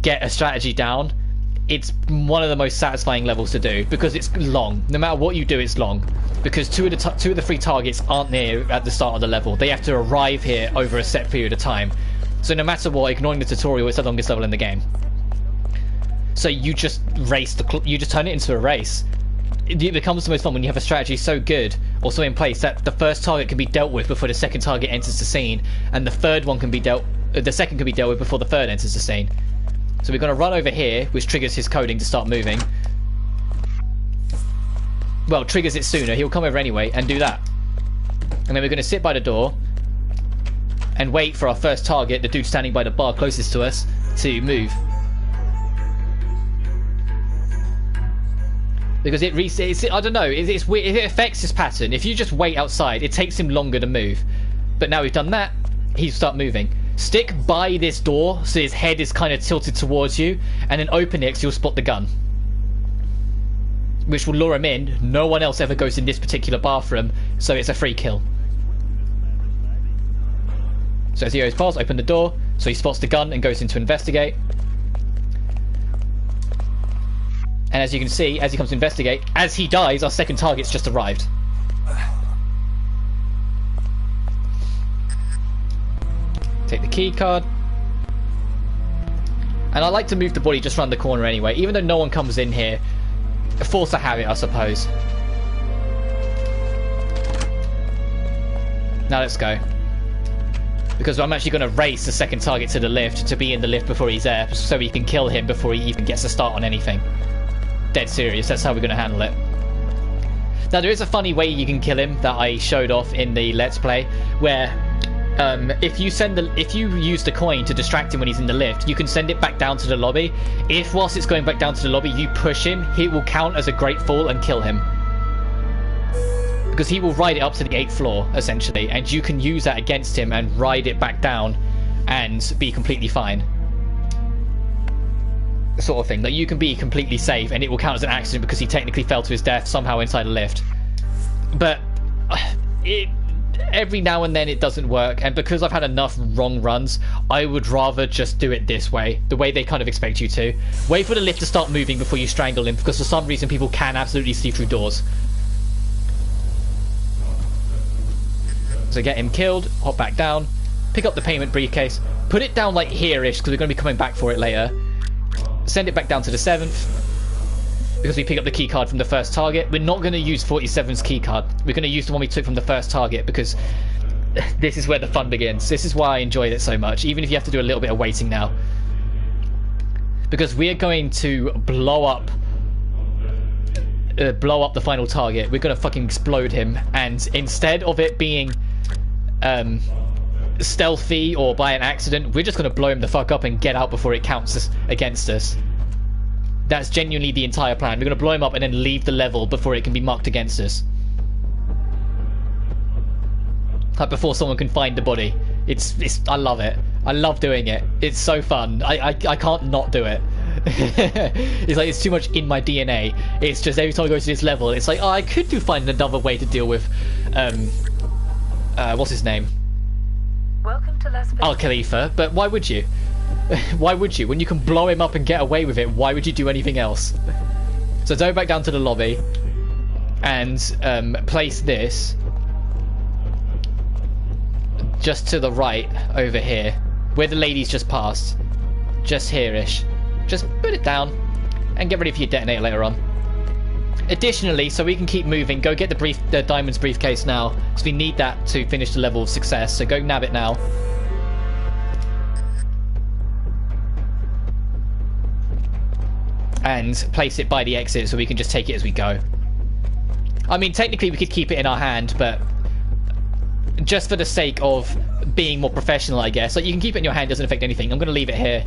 get a strategy down, it's one of the most satisfying levels to do, because it's long. No matter what you do, it's long. Because two of the three targets aren't there at the start of the level. They have to arrive here over a set period of time. So no matter what, ignoring the tutorial, it's the longest level in the game. So you just you just turn it into a race. It becomes the most fun when you have a strategy so good or so in place that the first target can be dealt with before the second target enters the scene, and the second can be dealt with before the third enters the scene. So we're going to run over here, which triggers his coding to start moving. Well, triggers it sooner. He'll come over anyway and do that. And then we're going to sit by the door and wait for our first target, the dude standing by the bar closest to us, to move. Because it resets, I don't know, it's weird. It affects his pattern. If you just wait outside, it takes him longer to move. But now we've done that, he'll start moving. Stick by this door so his head is kind of tilted towards you, and then open it so you'll spot the gun, which will lure him in. No one else ever goes in this particular bathroom, so it's a free kill. So as he goes past, open the door, so he spots the gun and goes in to investigate. And as you can see, as he comes to investigate, as he dies, our second target's just arrived. Take the key card. And I like to move the body just around the corner anyway, even though no one comes in here. Force of habit, I suppose. Now let's go. Because I'm actually going to race the second target to the lift to be in the lift before he's there, so we can kill him before he even gets a start on anything. Dead serious, that's how we're going to handle it. Now there is a funny way you can kill him that I showed off in the Let's Play, where if you use the coin to distract him when he's in the lift, you can send it back down to the lobby. If whilst it's going back down to the lobby you push him, he will count as a great fall and kill him. Because he will ride it up to the 8th floor, essentially, and you can use that against him and ride it back down and be completely fine. Sort of thing. Like, you can be completely safe and it will count as an accident because he technically fell to his death somehow inside a lift. But every now and then it doesn't work, and because I've had enough wrong runs, I would rather just do it this way, the way they kind of expect you to. Wait for the lift to start moving before you strangle him, because for some reason people can absolutely see through doors. So get him killed, hop back down, pick up the payment briefcase, put it down like here-ish, because we're going to be coming back for it later. Send it back down to the 7th, because we pick up the key card from the first target. We're not going to use 47's key card. We're going to use the one we took from the first target, because this is where the fun begins. This is why I enjoyed it so much, even if you have to do a little bit of waiting now. Because we are going to blow up the final target. We're going to fucking explode him, and instead of it being stealthy or by an accident, we're just going to blow him the fuck up and get out before it counts against us. That's genuinely the entire plan. We're going to blow him up and then leave the level before it can be marked against us. Like before someone can find the body. I love it. I love doing it. It's so fun. I can't not do it. It's like it's too much in my DNA. It's just every time I go to this level, it's like, oh, I could find another way to deal with what's his name? Welcome to Las Vegas. Al Khalifa, but why would you? Why would you? When you can blow him up and get away with it, why would you do anything else? So go back down to the lobby and place this just to the right over here, where the lady's just passed. Just here-ish. Just put it down and get ready for your detonator later on. Additionally, so we can keep moving, go get the Diamond's briefcase now, because we need that to finish the level of success, so go nab it now. And place it by the exit so we can just take it as we go. I mean, technically we could keep it in our hand, but just for the sake of being more professional, I guess. Like, you can keep it in your hand, doesn't affect anything. I'm going to leave it here.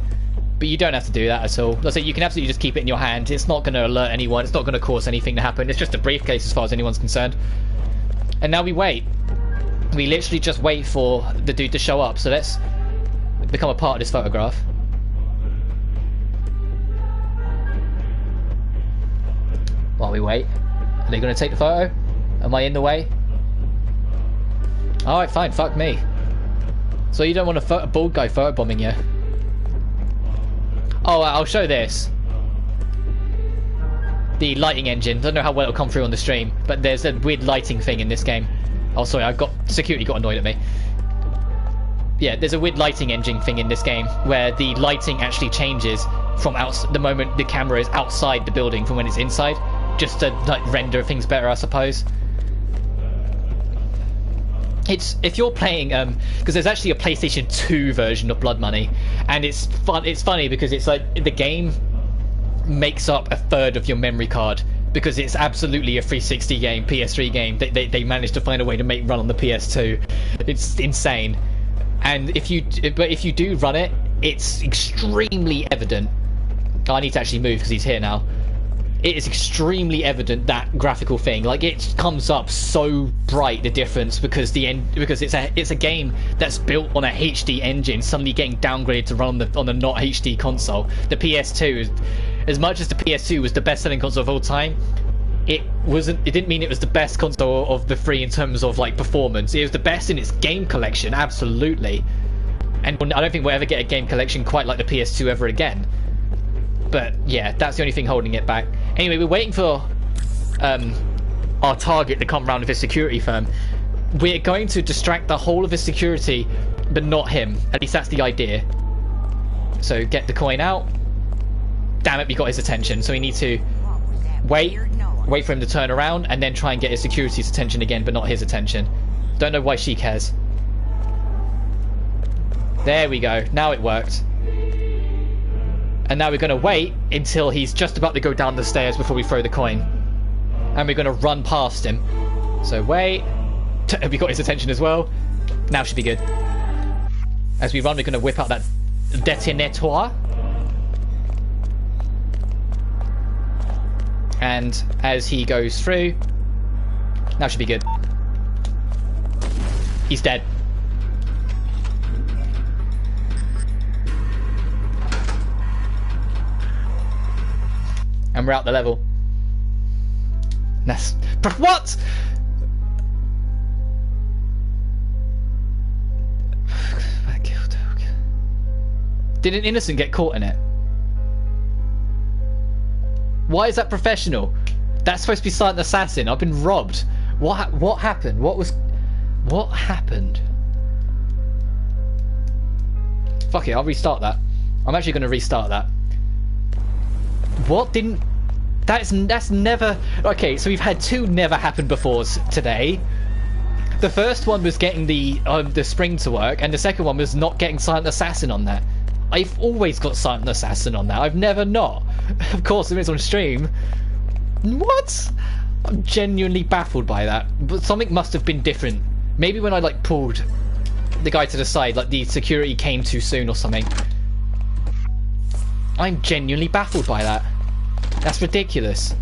But you don't have to do that at all. Let's say you can absolutely just keep it in your hand. It's not going to alert anyone. It's not going to cause anything to happen. It's just a briefcase as far as anyone's concerned. And now we wait. We literally just wait for the dude to show up. So let's become a part of this photograph. While we wait. Are they going to take the photo? Am I in the way? Alright, fine. Fuck me. So you don't want a bald guy photobombing you? Oh, I'll show this. The lighting engine. I don't know how well it'll come through on the stream, but there's a weird lighting thing in this game. Oh, sorry, security got annoyed at me. Yeah, there's a weird lighting engine thing in this game where the lighting actually changes from the moment the camera is outside the building from when it's inside, just to like render things better, I suppose. If you're playing because there's actually a PlayStation 2 version of Blood Money, and it's funny because it's like the game makes up a third of your memory card, because it's absolutely a 360 game, PS3 game. They managed to find a way to make run on the PS2. It's insane. And if you do run it, it's extremely evident. Oh, I need to actually move because he's here now. It is extremely evident, that graphical thing. Like, it comes up so bright, the difference, because it's a game that's built on a HD engine suddenly getting downgraded to run on the not HD console. The PS2, as much as the PS2 was the best-selling console of all time, it didn't mean it was the best console of the three in terms of like performance. It was the best in its game collection, absolutely. And I don't think we'll ever get a game collection quite like the PS2 ever again. But yeah, that's the only thing holding it back. Anyway, we're waiting for our target to come round with his security firm. We're going to distract the whole of his security, but not him. At least that's the idea. So get the coin out. Damn it, we got his attention. So we need to wait for him to turn around, and then try and get his security's attention again, but not his attention. Don't know why she cares. There we go. Now it worked. And now we're going to wait until he's just about to go down the stairs before we throw the coin. And we're going to run past him. So wait. We got his attention as well. Now should be good. As we run, we're going to whip out that detonator. And as he goes through, now should be good. He's dead. And we're out the level. That's... What?! Did an innocent get caught in it? Why is that professional? That's supposed to be Silent Assassin. I've been robbed. What happened? What happened? Fuck it, I'll restart that. I'm actually going to restart that. What didn't... That's never... Okay, so we've had two never happened befores today. The first one was getting the spring to work, and the second one was not getting Silent Assassin on that. I've always got Silent Assassin on that. I've never not. Of course, it is on stream. What? I'm genuinely baffled by that. But something must have been different. Maybe when I like pulled the guy to the side, like the security came too soon or something. I'm genuinely baffled by that. That's ridiculous.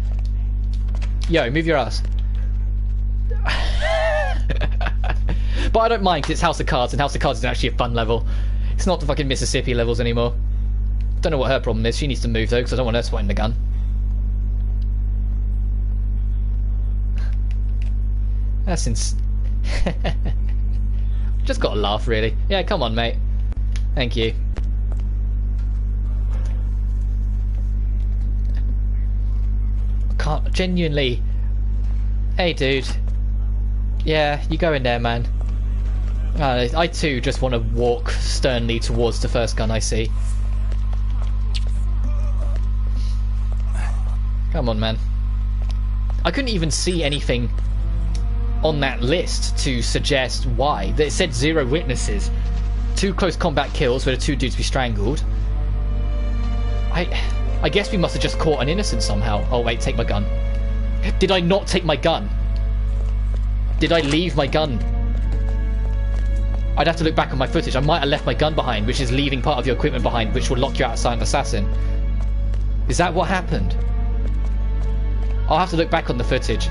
Yo, move your ass. But I don't mind because it's House of Cards, and House of Cards is actually a fun level. It's not the fucking Mississippi levels anymore. Don't know what her problem is. She needs to move though, because I don't want her swiping the gun. That's just gotta laugh, really. Yeah, come on, mate. Thank you. I can't genuinely. Hey, dude. Yeah, you go in there, man. I too just want to walk sternly towards the first gun I see. Come on, man. I couldn't even see anything on that list to suggest why. It said 0 witnesses. 2 close combat kills where the 2 dudes we strangled. I guess we must have just caught an innocent somehow. Oh wait, take my gun. Did I not take my gun? Did I leave my gun? I'd have to look back on my footage. I might have left my gun behind, which is leaving part of your equipment behind, which will lock you out of Silent Assassin. Is that what happened? I'll have to look back on the footage.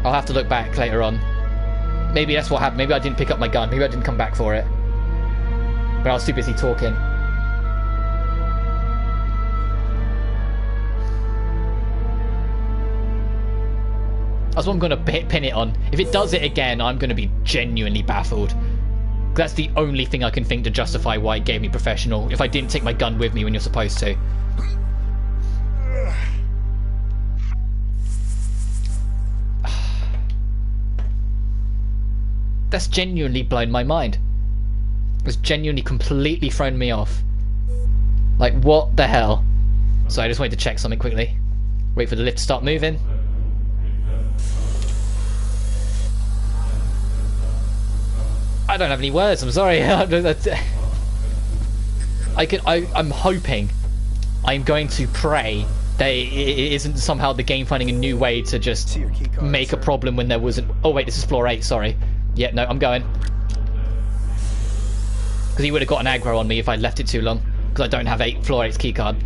I'll have to look back later on. Maybe that's what happened. Maybe I didn't pick up my gun. Maybe I didn't come back for it. But I was too busy talking. That's what I'm going to pin it on. If it does it again, I'm going to be genuinely baffled. That's the only thing I can think to justify why it gave me professional. If I didn't take my gun with me when you're supposed to. That's genuinely blown my mind. It's genuinely completely thrown me off. Like, what the hell? So I just wanted to check something quickly. Wait for the lift to start moving. I don't have any words, I'm sorry. I'm hoping, I'm going to pray that it isn't somehow the game finding a new way to just make a problem when there wasn't. Oh wait, this is floor 8, sorry. Yeah, no, I'm going. Because he would have got an aggro on me if I left it too long. Because I don't have floor 8's keycard.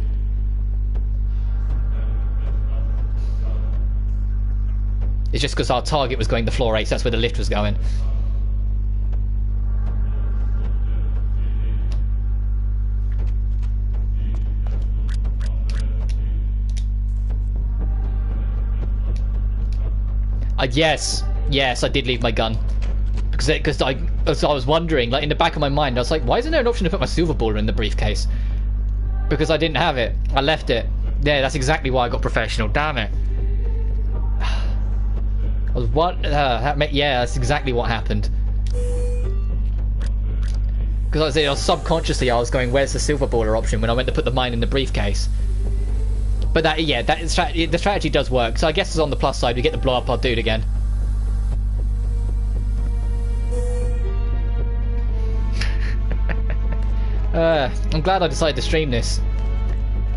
It's just because our target was going to floor 8, so that's where the lift was going. Yes, I did leave my gun. Because I was wondering, like in the back of my mind, I was like, why isn't there an option to put my silver baller in the briefcase? Because I didn't have it. I left it. Yeah, that's exactly why I got professional. Damn it. I was what? Yeah, that's exactly what happened. Because I was subconsciously I was going, where's the silver baller option when I went to put the mine in the briefcase. But that, yeah, the strategy does work. So I guess it's on the plus side. We get to blow up our dude again. I'm glad I decided to stream this.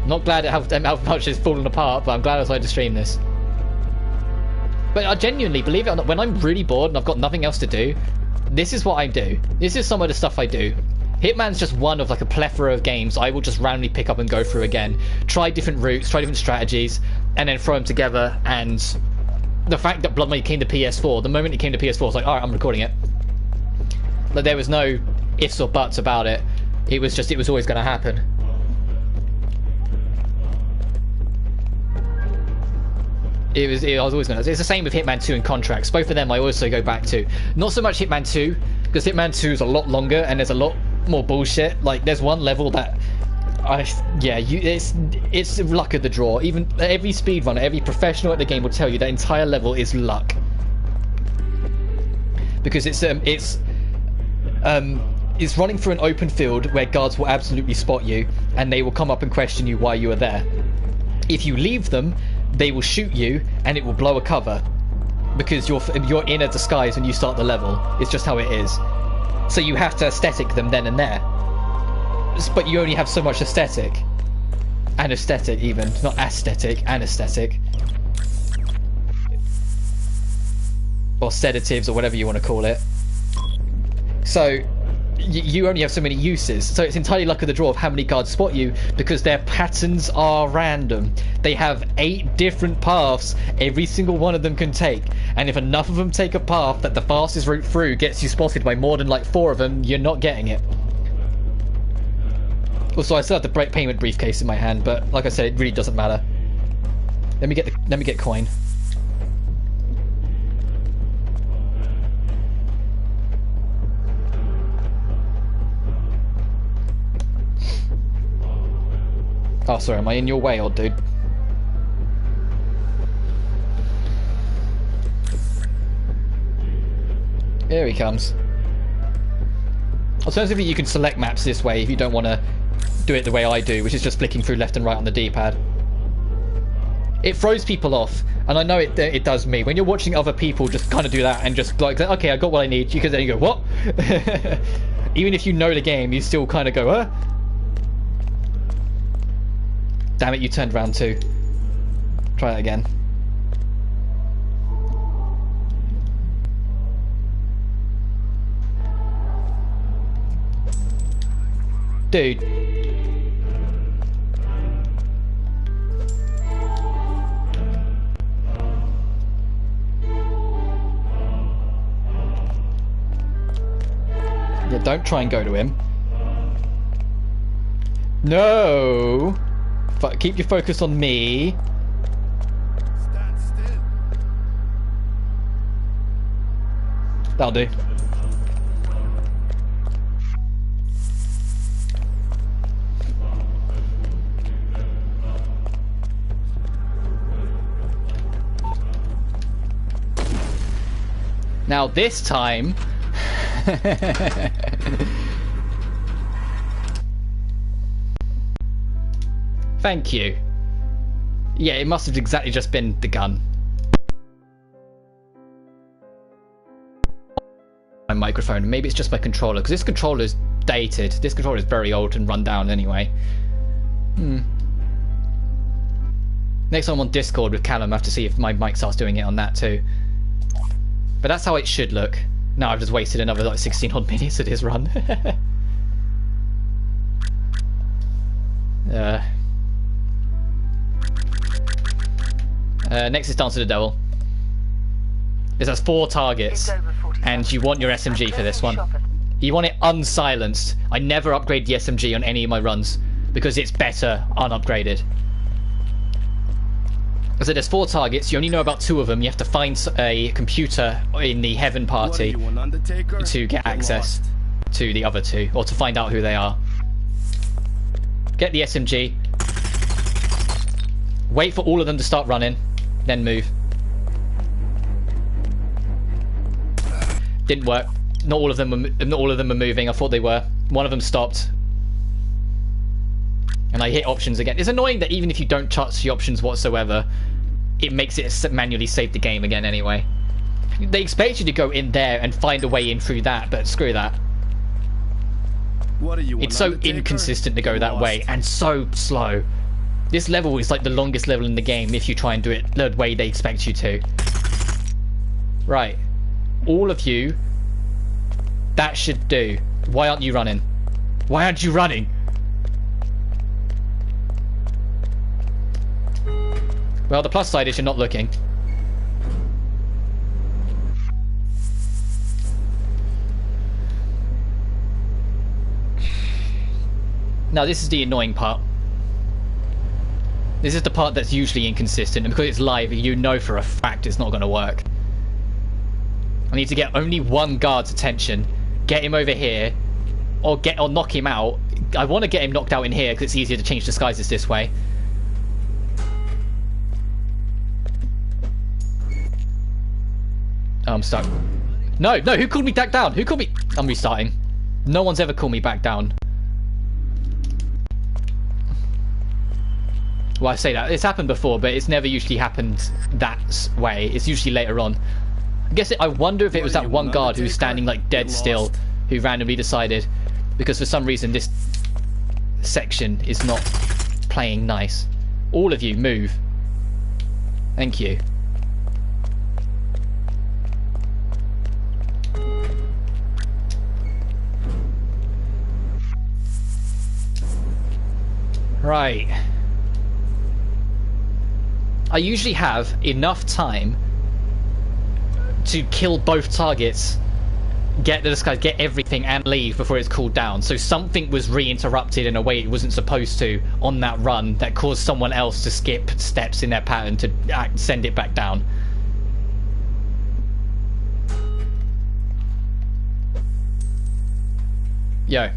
I'm not glad at how much it's fallen apart, but I'm glad I decided to stream this. But I genuinely, believe it or not, when I'm really bored and I've got nothing else to do, this is what I do. This is some of the stuff I do. Hitman's just one of like a plethora of games I will just randomly pick up and go through again. Try different routes, try different strategies, and then throw them together. And the fact that Blood Money came to PS4, the moment it came to PS4, I was like, alright, I'm recording it. Like, there was no ifs or buts about it. It was just, it was always going to happen. I was always going to. It's the same with Hitman 2 and Contracts. Both of them I also go back to. Not so much Hitman 2, because Hitman 2 is a lot longer and there's a lot more bullshit. Like, there's one level that it's luck of the draw. Even every speedrunner, every professional at the game will tell you that entire level is luck. Because it's running through an open field where guards will absolutely spot you and they will come up and question you why you are there. If you leave them, they will shoot you and it will blow a cover because you're in a disguise when you start the level. It's just how it is. So you have to aesthetic them then and there. But you only have so much aesthetic. Anesthetic even. Not aesthetic, anesthetic. Or sedatives or whatever you want to call it. So you only have so many uses, so it's entirely luck of the draw of how many guards spot you because their patterns are random. They have 8 different paths every single one of them can take, and if enough of them take a path that the fastest route through gets you spotted by more than like 4 of them, you're not getting it. Also, I still have the payment briefcase in my hand, but like I said, it really doesn't matter. Let me get coin. Oh, sorry, am I in your way, old dude? Here he comes. Alternatively, you can select maps this way if you don't want to do it the way I do, which is just flicking through left and right on the D-pad. It throws people off, and I know it does me. When you're watching other people just kind of do that and just like, okay, I got what I need, you can then go, what? Even if you know the game, you still kind of go, huh? Damn it, you turned around too. Try that again. Dude. Yeah, don't try and go to him. No! Keep your focus on me. Stand still. That'll do. Now this time... Thank you. Yeah, it must have exactly just been the gun. My microphone. Maybe it's just my controller, because this controller is dated. This controller is very old and run down anyway. Next time I'm on Discord with Callum, I have to see if my mic starts doing it on that too. But that's how it should look. Now I've just wasted another like 16 odd minutes of his run. Next is Dance to the Devil. This has 4 targets, and you want your SMG for this one. You want it unsilenced. I never upgrade the SMG on any of my runs, because it's better unupgraded. So there's 4 targets, you only know about 2 of them. You have to find a computer in the Heaven party to get access to the other 2, or to find out who they are. Get the SMG. Wait for all of them to start running, then move. Didn't work. Not all of them are moving. I thought they were. One of them stopped. And I hit options again. It's annoying that even if you don't touch the options whatsoever, it makes it manually save the game again anyway. They expect you to go in there and find a way in through that, but screw that. What are you? It's so inconsistent to go that way and so slow. This level is like the longest level in the game if you try and do it the way they expect you to. Right. All of you, that should do. Why aren't you running? Why aren't you running? Well, the plus side is you're not looking. Now, this is the annoying part. This is the part that's usually inconsistent, and because it's live, you know for a fact it's not going to work. I need to get only one guard's attention, get him over here, or knock him out. I want to get him knocked out in here because it's easier to change disguises this way. Oh, I'm stuck. No, who called me back down? Who called me? I'm restarting. No one's ever called me back down. Well, I say that. It's happened before, but it's never usually happened that way. It's usually later on. I wonder if it was that one guard who's standing like dead still, who randomly decided, because for some reason this section is not playing nice. All of you, move. Thank you. Right. I usually have enough time to kill both targets, get the disguise, get everything, and leave before it's cooled down. So something was re-interrupted in a way it wasn't supposed to on that run that caused someone else to skip steps in their pattern to send it back down. Yo.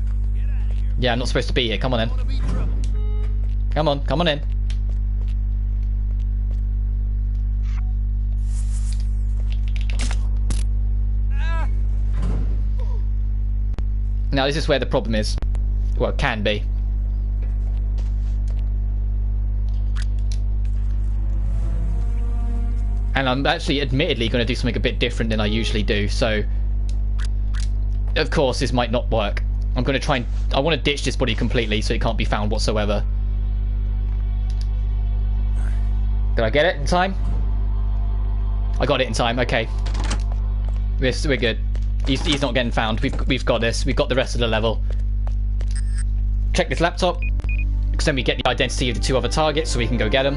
Yeah, I'm not supposed to be here. Come on in. Come on in. Now this is where the problem is. Well, it can be. And I'm actually admittedly going to do something a bit different than I usually do, so of course this might not work. I'm going to try and... I want to ditch this body completely so it can't be found whatsoever. Did I get it in time? I got it in time, okay. We're good. He's not getting found. We've got this. We've got the rest of the level. Check this laptop, because then we get the identity of the two other targets so we can go get them.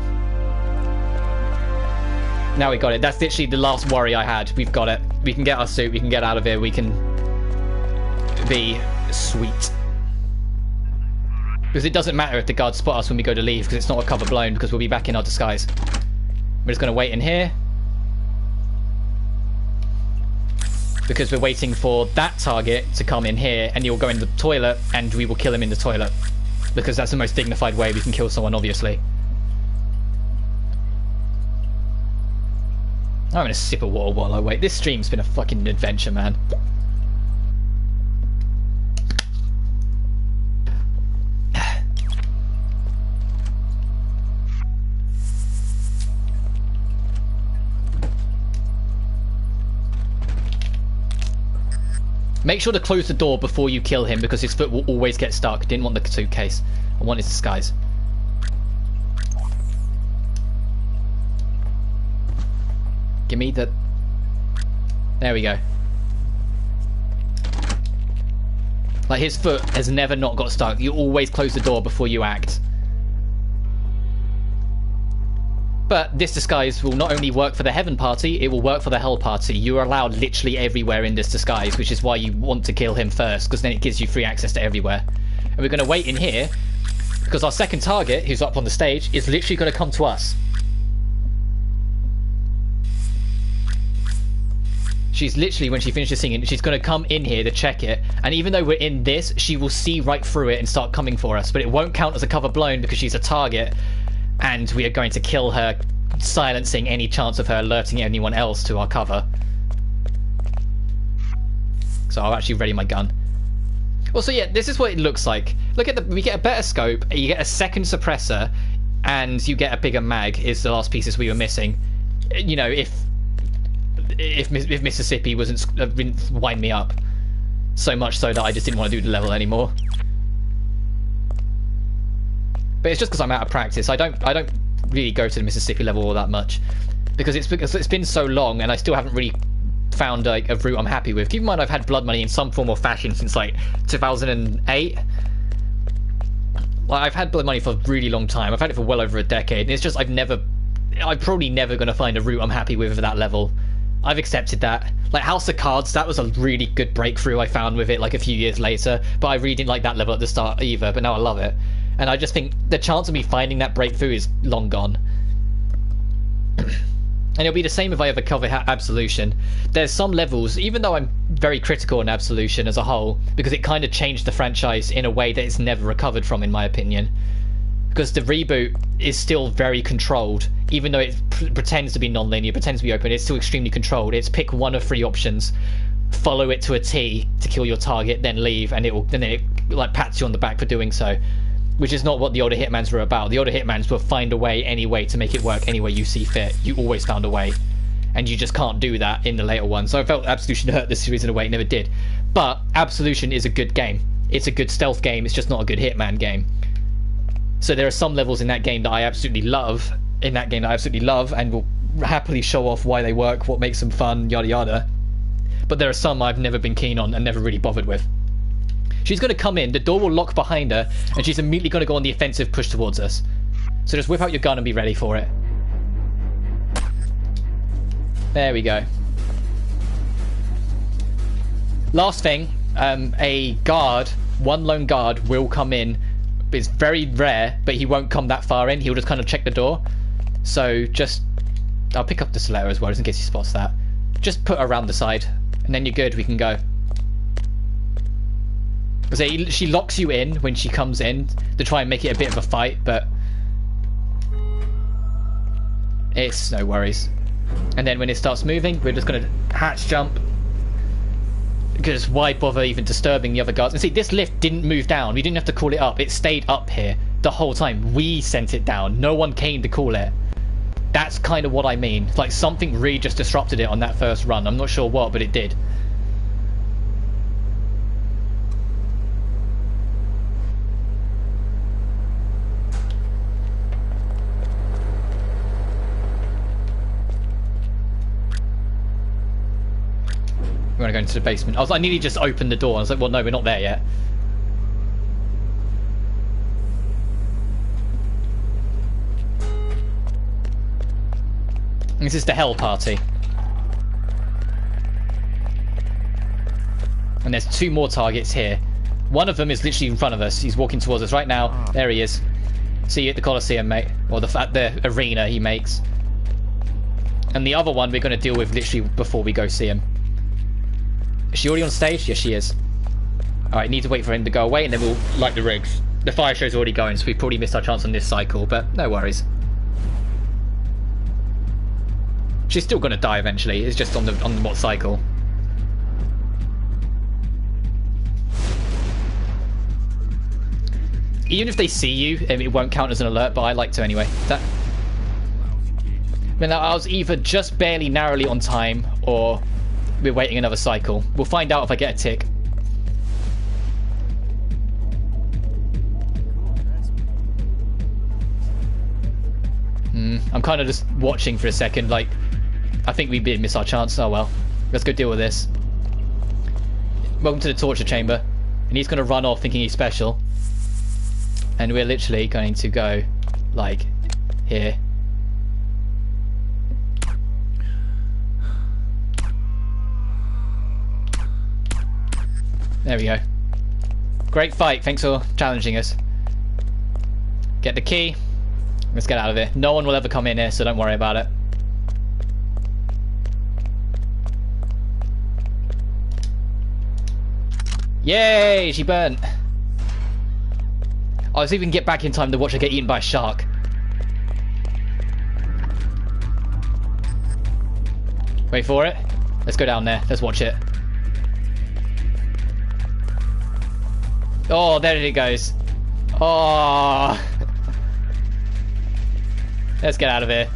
Now we got it. That's literally the last worry I had. We've got it. We can get our suit. We can get out of here. We can be sweet. Because it doesn't matter if the guards spot us when we go to leave, because it's not a cover blown, because we'll be back in our disguise. We're just going to wait in here. Because we're waiting for that target to come in here, and he'll go in the toilet, and we will kill him in the toilet. Because that's the most dignified way we can kill someone, obviously. I'm going to sip of water while I wait. This stream's been a fucking adventure, man. Make sure to close the door before you kill him, because his foot will always get stuck. Didn't want the suitcase. I want his disguise. Give me the... There we go. Like, his foot has never not got stuck. You always close the door before you act. But this disguise will not only work for the Heaven Party, it will work for the Hell Party. You are allowed literally everywhere in this disguise, which is why you want to kill him first, because then it gives you free access to everywhere. And we're going to wait in here, because our second target, who's up on the stage, is literally going to come to us. She's literally, when she finishes singing, she's going to come in here to check it. And even though we're in this, she will see right through it and start coming for us. But it won't count as a cover blown because she's a target. and we are going to kill her, silencing any chance of her alerting anyone else to our cover. So I'll actually ready my gun. Well, so yeah, this is what it looks like. Look at we get a better scope, you get a second suppressor, and you get a bigger mag. Is the last pieces we were missing. You know, if Mississippi didn't wind me up so much so that I just didn't want to do the level anymore. But it's just because I'm out of practice. I don't really go to the Mississippi level all that much because it's been so long, and I still haven't really found like a route I'm happy with. Keep in mind, I've had blood money in some form or fashion since like 2008. Like, I've had blood money for a really long time. I've had it for well over a decade, and it's just I'm probably never going to find a route I'm happy with at that level. I've accepted that. Like House of Cards, that was a really good breakthrough I found with it like a few years later, but I really didn't like that level at the start either, but now I love it. And I just think the chance of me finding that breakthrough is long gone. And it'll be the same if I ever cover Absolution. There's some levels, even though I'm very critical on Absolution as a whole, because it kind of changed the franchise in a way that it's never recovered from, in my opinion. Because the reboot is still very controlled, even though it pretends to be non-linear, pretends to be open, it's still extremely controlled. It's pick one of 3 options, follow it to a T to kill your target, then leave, and then it like pats you on the back for doing so. Which is not what the older Hitmans were about. The older Hitmans will find a way, any way to make it work any way you see fit. You always found a way. And you just can't do that in the later ones. So I felt Absolution hurt this series in a way it never did. But Absolution is a good game. It's a good stealth game. It's just not a good Hitman game. So there are some levels in that game that I absolutely love. And will happily show off why they work, what makes them fun, yada yada. But there are some I've never been keen on and never really bothered with. She's going to come in, the door will lock behind her, and she's immediately going to go on the offensive push towards us. So just whip out your gun and be ready for it. There we go. Last thing, a guard, one lone guard will come in. It's very rare, but he won't come that far in. He'll just kind of check the door. So just, I'll pick up the stiletto as well, just in case he spots that. Just put her around the side, and then you're good, we can go. Because she locks you in when she comes in to try and make it a bit of a fight, but it's no worries. And then when it starts moving, we're just going to hatch jump. Because why bother even disturbing the other guards? And see, this lift didn't move down. We didn't have to call it up. It stayed up here the whole time. We sent it down. No one came to call it. That's kind of what I mean. Like something really just disrupted it on that first run. I'm not sure what, but it did. We want to go into the basement. I nearly just opened the door. I was like, well, no, we're not there yet. This is the Hell Party. And there's 2 more targets here. One of them is literally in front of us. He's walking towards us right now. There he is. See you at the Coliseum, mate. Or the arena he makes. And the other one we're going to deal with literally before we go see him. Is she already on stage? Yes, she is. Alright, need to wait for him to go away and then we'll light the rigs. The fire show's already going, so we probably missed our chance on this cycle, but no worries. She's still going to die eventually. It's just on what cycle. Even if they see you, it won't count as an alert, but I like to anyway. I mean, I was either just barely narrowly on time, or we're waiting another cycle. We'll find out if I get a tick. I'm kind of just watching for a second, like, I think we did miss our chance. Oh well. Let's go deal with this. Welcome to the torture chamber. And he's going to run off thinking he's special. And we're literally going to go, like, here. There we go. Great fight. Thanks for challenging us. Get the key. Let's get out of here. No one will ever come in here, so don't worry about it. Yay! She burnt. I was even get back in time to watch her get eaten by a shark. Wait for it. Let's go down there. Let's watch it. Oh, there it goes. Oh. Let's get out of here.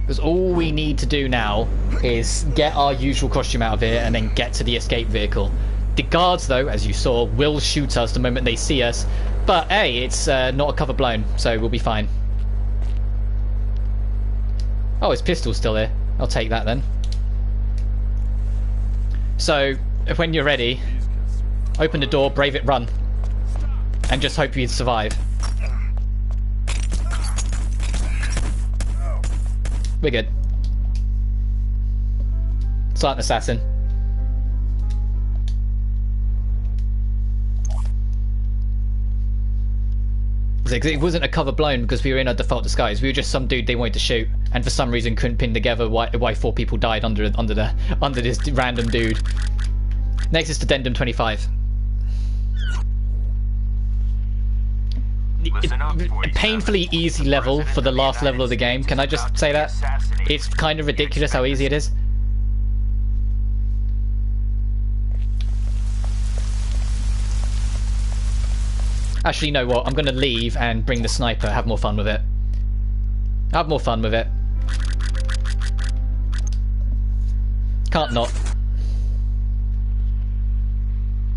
Because all we need to do now is get our usual costume out of here and then get to the escape vehicle. The guards, though, as you saw, will shoot us the moment they see us. But, hey, it's not a cover blown, so we'll be fine. Oh, his pistol's still here. I'll take that, then. So, when you're ready, open the door, brave it, run. And just hope you survive. We're good. Silent assassin. It wasn't a cover blown because we were in our default disguise. We were just some dude they wanted to shoot, and for some reason couldn't pin together why 4 people died under this random dude. Next is Addendum 25. A painfully easy level for the last level of the game. Can I just say that? It's kind of ridiculous how easy it is. Actually, you know what? I'm going to leave and bring the sniper. Have more fun with it. Have more fun with it. Can't not.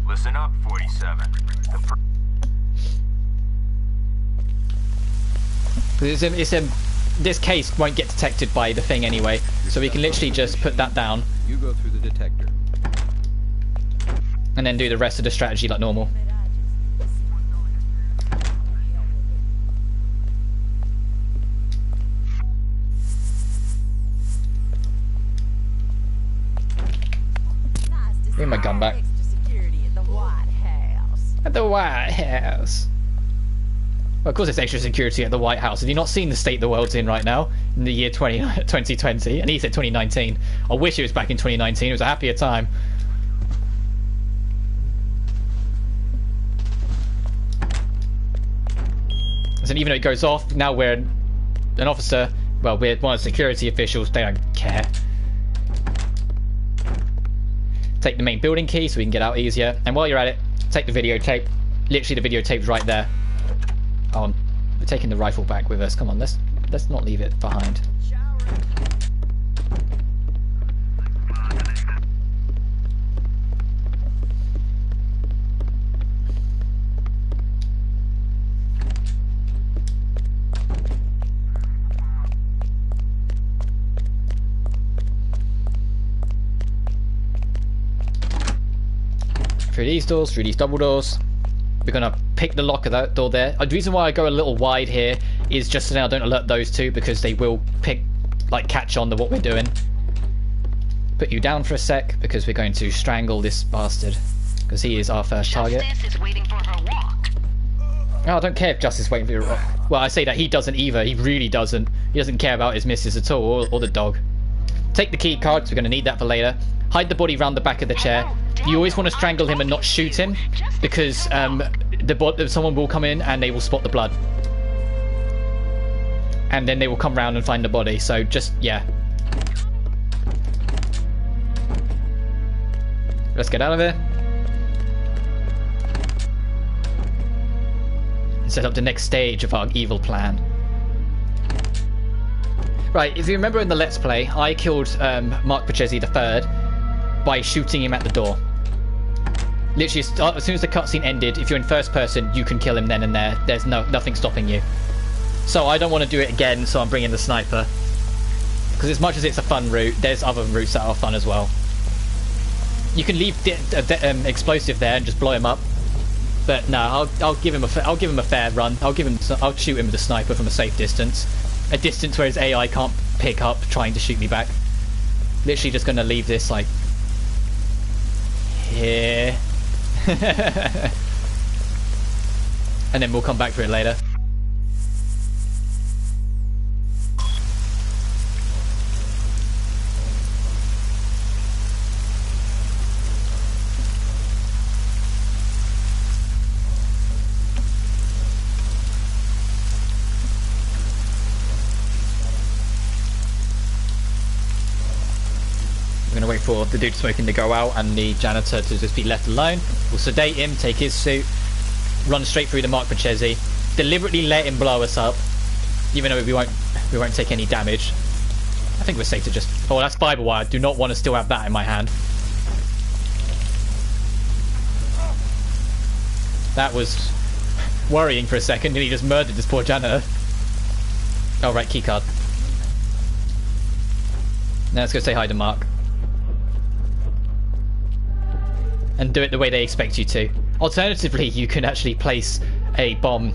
Listen up, 47. This case won't get detected by the thing anyway, so we can literally just put that down. You go through the detector. And then do the rest of the strategy like normal. Bring my gun back. At the White House. Well, of course it's extra security at the White House. Have you not seen the state the world's in right now? In the year 2020. And he said 2019. I wish it was back in 2019. It was a happier time. So even though it goes off, now we're an officer. Well, we're one of the security officials. They don't care. Take the main building key so we can get out easier. And while you're at it, take the videotape. Literally the videotape's right there. Oh, we're taking the rifle back with us. Come on, let's not leave it behind. Through these doors, through these double doors. We're going to pick the lock of that door there. The reason why I go a little wide here is just so now I don't alert those two because they will catch on to what we're doing. Put you down for a sec because we're going to strangle this bastard because he is our first target. Justice is waiting for her walk. Oh, I don't care if Justice is waiting for your... Well, I say that he doesn't either. He really doesn't. He doesn't care about his missus at all or the dog. Take the key card because we're going to need that for later. Hide the body round the back of the chair. You always want to strangle him and not shoot him because someone will come in and they will spot the blood. And then they will come round and find the body. So just, yeah. Let's get out of here. And set up the next stage of our evil plan. Right, if you remember in the Let's Play, I killed Mark Pachesi III by shooting him at the door. Literally, as soon as the cutscene ended, if you're in first person, you can kill him then and there. There's nothing stopping you. So I don't want to do it again, so I'm bringing the sniper. Because as much as it's a fun route, there's other routes that are fun as well. You can leave explosive there and just blow him up. But no, I'll give him a fair run. I'll shoot him with a sniper from a safe distance. A distance where his AI can't pick up trying to shoot me back. Literally just going to leave this like here. And then we'll come back for it later. wait for the dude smoking to go out and the janitor to just be left alone. We'll sedate him, take his suit, run straight through the Mark Pachesi, deliberately let him blow us up, even though we won't take any damage. I think we're safe to just... Oh, that's fiber wire. Do not want to still have that in my hand. That was worrying for a second, and he just murdered this poor janitor. Oh, right, keycard. Now let's go say hi to Mark. And do it the way they expect you to. Alternatively, you can actually place a bomb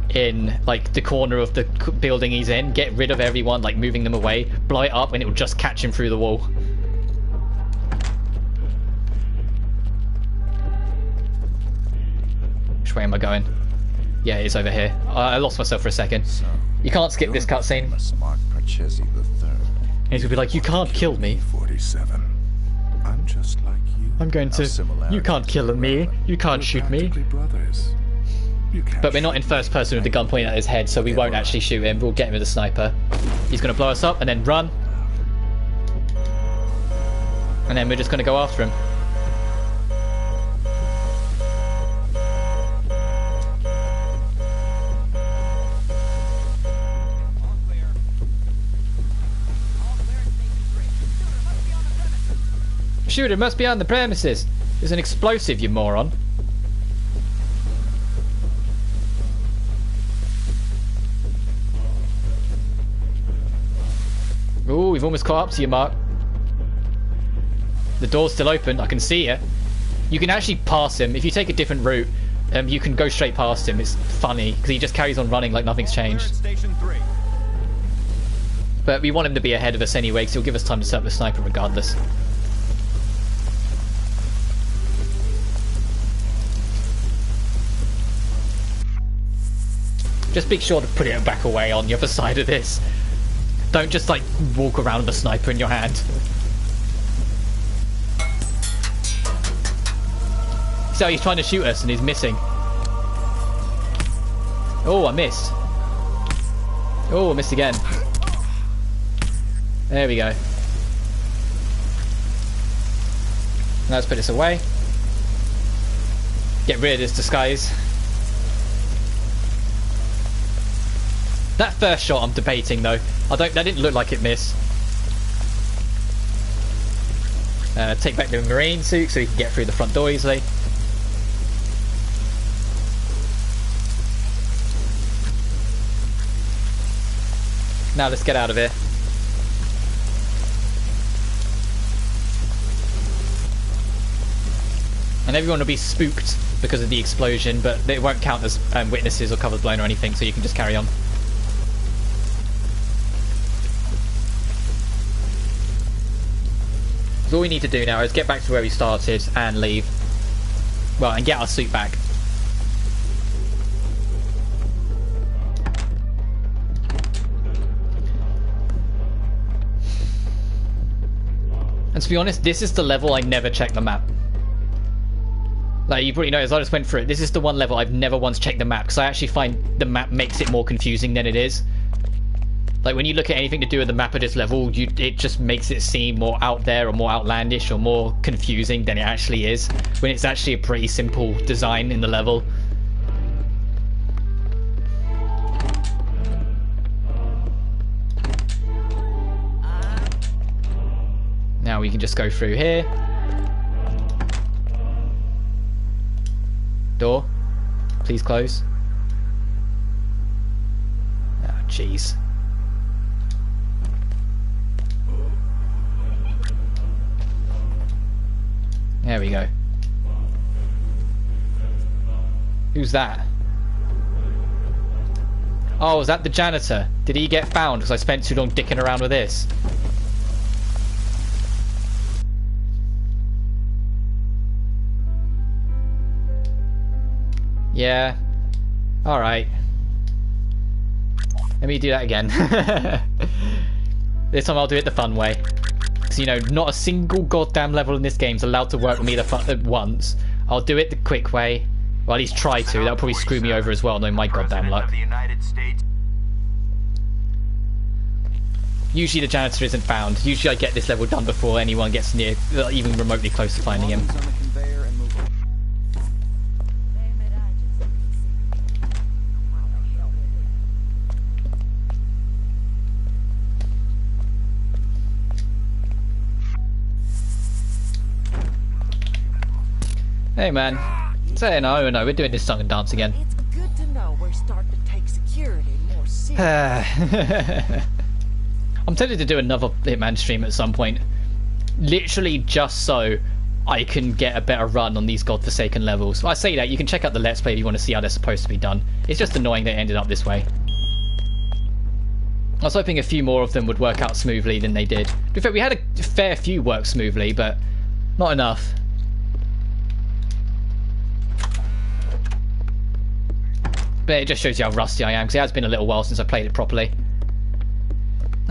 in, like, the corner of the building he's in, get rid of everyone, like, moving them away, blow it up, and it will just catch him through the wall. Which way am I going? Yeah, it's over here. I lost myself for a second. So, you can't skip this cutscene. Mark Pachesi III. He's gonna be like, you can't kill me. 47. I'm just like you. I'm going to... You can't kill me. You can't shoot me. Brothers. But we're not in first person with the gun pointing at his head, so we won't actually shoot him. We'll get him with a sniper. He's going to blow us up and then run. And then we're just going to go after him. Shooter must be on the premises. There's an explosive, you moron. Ooh, we've almost caught up to you, Mark. The door's still open. I can see you. You can actually pass him. If you take a different route, you can go straight past him. It's funny, because he just carries on running like nothing's changed. Station 3. But we want him to be ahead of us anyway, because he'll give us time to set up the sniper regardless. Just be sure to put it back away on the other side of this. Don't just, like, walk around with a sniper in your hand. So he's trying to shoot us and he's missing. Oh, I missed. Oh, I missed again. There we go. Now let's put this away. Get rid of this disguise. That first shot I'm debating though. That didn't look like it missed. Take back the marine suit so we can get through the front door easily. Now let's get out of here. And everyone will be spooked because of the explosion, but they won't count as witnesses or covers blown or anything, so you can just carry on. So all we need to do now is get back to where we started and leave. Well, and get our suit back. And to be honest, this is the level I never check the map. Like, you probably noticed, I just went through it. This is the one level I've never once checked the map, because I actually find the map makes it more confusing than it is. Like, when you look at anything to do with the map of this level, it just makes it seem more out there or more outlandish or more confusing than it actually is, when it's actually a pretty simple design in the level. Now we can just go through here. Door, please close. Oh, jeez. There we go. Who's that? Oh, is that the janitor? Did he get found because I spent too long dicking around with this? Yeah. Alright. Let me do that again. This time I'll do it the fun way. Because, you know, not a single goddamn level in this game is allowed to work with me at once. I'll do it the quick way. Well, at least try to. That'll probably screw me over as well, knowing my goddamn luck. Usually the janitor isn't found. Usually I get this level done before anyone gets near, even remotely close to finding him. Hey man, say no, we're doing this song and dance again. It's good to know we're starting to take security more seriously. I'm tempted to do another Hitman stream at some point. Literally just so I can get a better run on these godforsaken levels. I say that, you can check out the Let's Play if you want to see how they're supposed to be done. It's just annoying that it ended up this way. I was hoping a few more of them would work out smoothly than they did. In fact, we had a fair few work smoothly, but not enough. But it just shows you how rusty I am, because it has been a little while since I played it properly.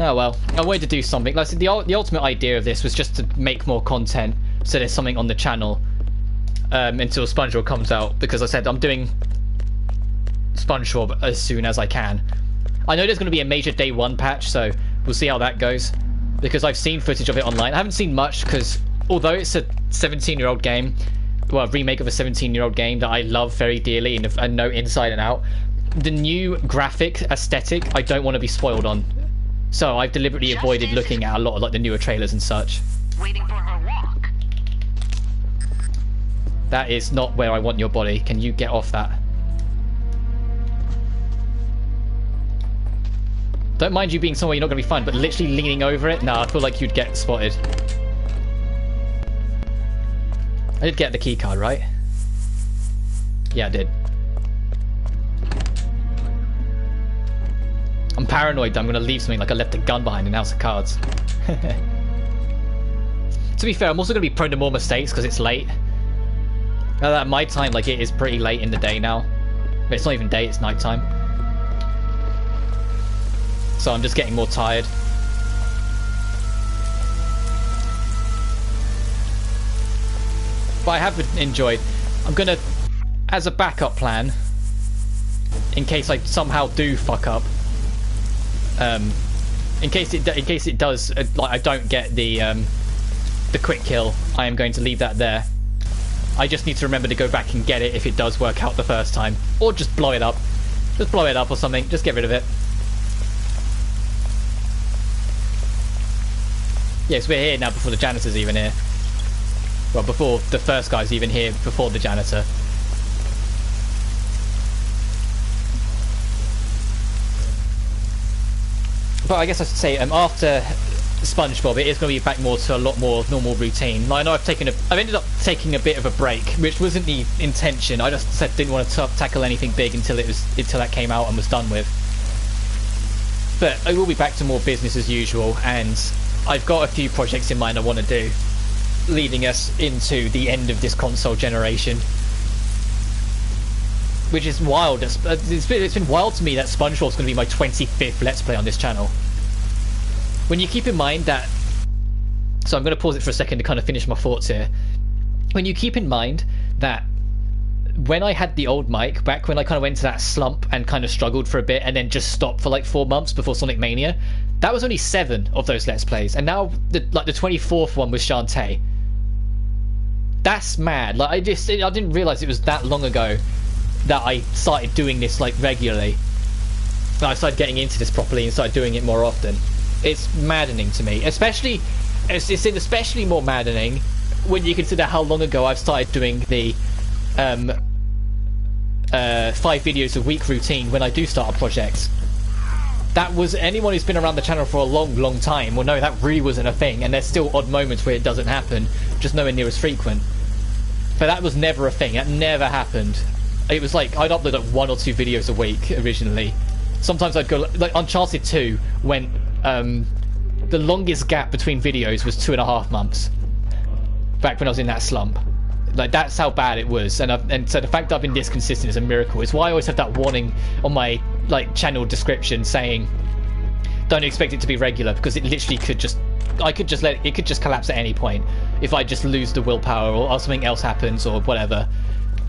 Oh well, I wanted to do something. Like I said, the ultimate idea of this was just to make more content, so there's something on the channel until SpongeBob comes out. Because I said I'm doing SpongeBob as soon as I can. I know there's going to be a major day 1 patch, so we'll see how that goes. Because I've seen footage of it online. I haven't seen much, because although it's a 17-year-old game, well, a remake of a 17-year-old game that I love very dearly and know inside and out, the new graphic aesthetic I don't want to be spoiled on. So I've deliberately avoided looking at a lot of like the newer trailers and such. Waiting for her walk. That is not where I want your body. Can you get off that? Don't mind you being somewhere you're not going to be fun, but literally leaning over it? Nah, I feel like you'd get spotted. I did get the key card, right? Yeah, I did. I'm paranoid that I'm going to leave something like I left a gun behind in House of Cards. To be fair, I'm also going to be prone to more mistakes because it's late. At my time, like, it is pretty late in the day now. But it's not even day, it's night time. So I'm just getting more tired. But I have enjoyed. I'm going to, as a backup plan, in case I somehow do fuck up, in case it does, like I don't get the quick kill, I am going to leave that there. I just need to remember to go back and get it if it does work out the first time, or just blow it up. Just blow it up or something. Just get rid of it. Yes, we're here now before the janitor's even here. Well, before the first guy's even here, before the janitor. But I guess I should say, after SpongeBob, it is going to be back more to a lot more normal routine. I know I've ended up taking a bit of a break, which wasn't the intention. I just said didn't want to tackle anything big until that came out and was done with. But I will be back to more business as usual, and I've got a few projects in mind I want to do, leading us into the end of this console generation. Which is wild. It's been wild to me that SpongeBob's going to be my 25th Let's Play on this channel. When you keep in mind that... So I'm going to pause it for a second to kind of finish my thoughts here. When you keep in mind that when I had the old mic, back when I kind of went to that slump and kind of struggled for a bit and then just stopped for like 4 months before Sonic Mania, that was only 7 of those Let's Plays. And now the 24th one was Shantae. That's mad. Like I didn't realise it was that long ago that I started doing this like regularly. I started getting into this properly and started doing it more often. It's maddening to me, especially it's especially more maddening when you consider how long ago I've started doing the 5 videos a week routine when I do start a project. That was, anyone who's been around the channel for a long time will know that really wasn't a thing, and there's still odd moments where it doesn't happen, just nowhere near as frequent. But that was never a thing. That never happened. It was like I'd upload like 1 or 2 videos a week originally. Sometimes I'd go like Uncharted 2 when the longest gap between videos was 2.5 months. Back when I was in that slump. Like that's how bad it was, and so the fact that I've been this consistent is a miracle. It's why I always have that warning on my like channel description saying don't expect it to be regular, because it literally could just it could just collapse at any point if I just lose the willpower or something else happens or whatever.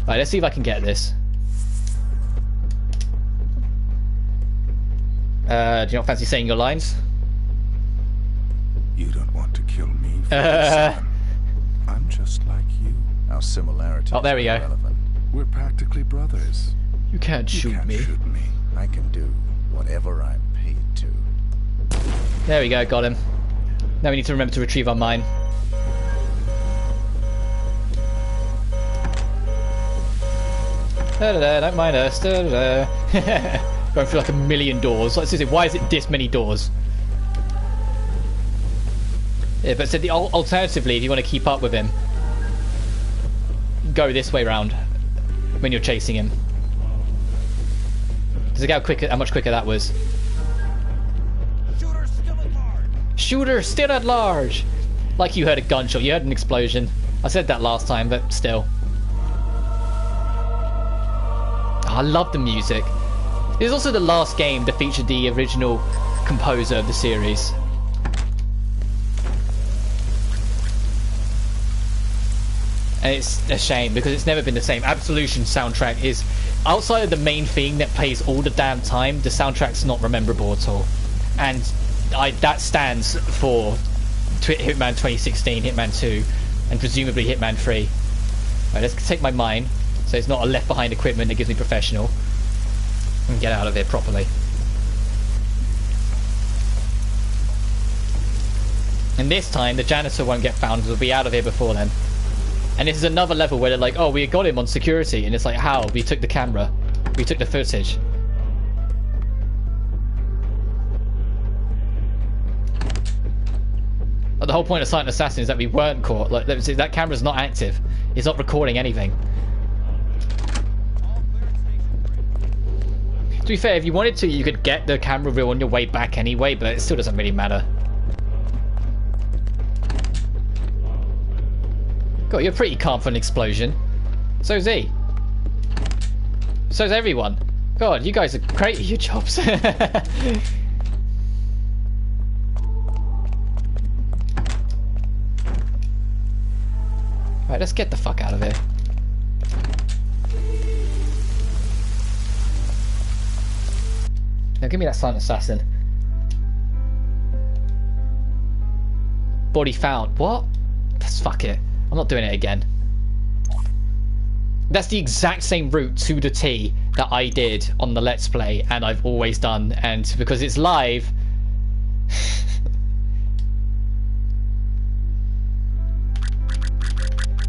Right, let's see if I can get this. Do you not fancy saying your lines? You don't want to kill me, 47. I'm just like you. Our similarities Oh, there we are go. irrelevant. We're practically brothers. You can't You shoot can't me. shoot me. I can do whatever I'm paid to. There we go, got him. Now we need to remember to retrieve our mine. Da-da-da, don't mind us. Da-da-da. Going through like a million doors. Like, seriously, why is it this many doors? Yeah, but said alternatively, if you want to keep up with him, go this way round when you're chasing him. Look how much quicker that was. Shooter still at large. Like you heard a gunshot, you heard an explosion. I said that last time, but still. Oh, I love the music. It was also the last game that featured the original composer of the series. And it's a shame because it's never been the same. Absolution's soundtrack is, outside of the main theme that plays all the damn time, the soundtrack's not rememberable at all. And that stands for Hitman 2016, Hitman 2, and presumably Hitman 3. Right, let's take my mine, so it's not a left behind equipment that gives me professional, and get out of here properly. And this time the janitor won't get found, we'll be out of here before then. And this is another level where they're like, oh, we got him on security, and it's like, how? We took the camera, we took the footage. But the whole point of Silent Assassin is that we weren't caught. Like, that camera's not active. It's not recording anything. To be fair, if you wanted to, you could get the camera reel on your way back anyway, but it still doesn't really matter. God, you're pretty calm for an explosion. So's he. So's everyone. God, you guys are great at your jobs. Right, let's get the fuck out of here. Now give me that Silent Assassin. Body found. What? Let's fuck it. I'm not doing it again. That's the exact same route to the T that I did on the Let's Play and I've always done, and because it's live...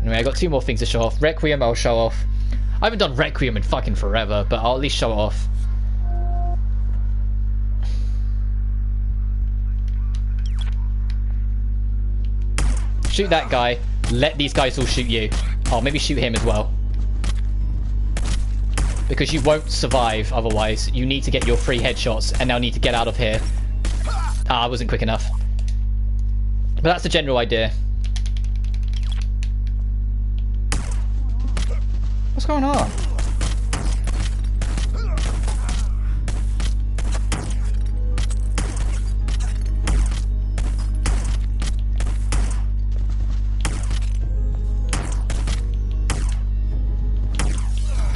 Anyway, I got 2 more things to show off. Requiem I'll show off. I haven't done Requiem in fucking forever, but I'll at least show it off. Shoot that guy. Let these guys all shoot you. Oh, maybe shoot him as well. Because you won't survive otherwise. You need to get your 3 headshots and now need to get out of here. Ah, I wasn't quick enough. But that's the general idea. What's going on?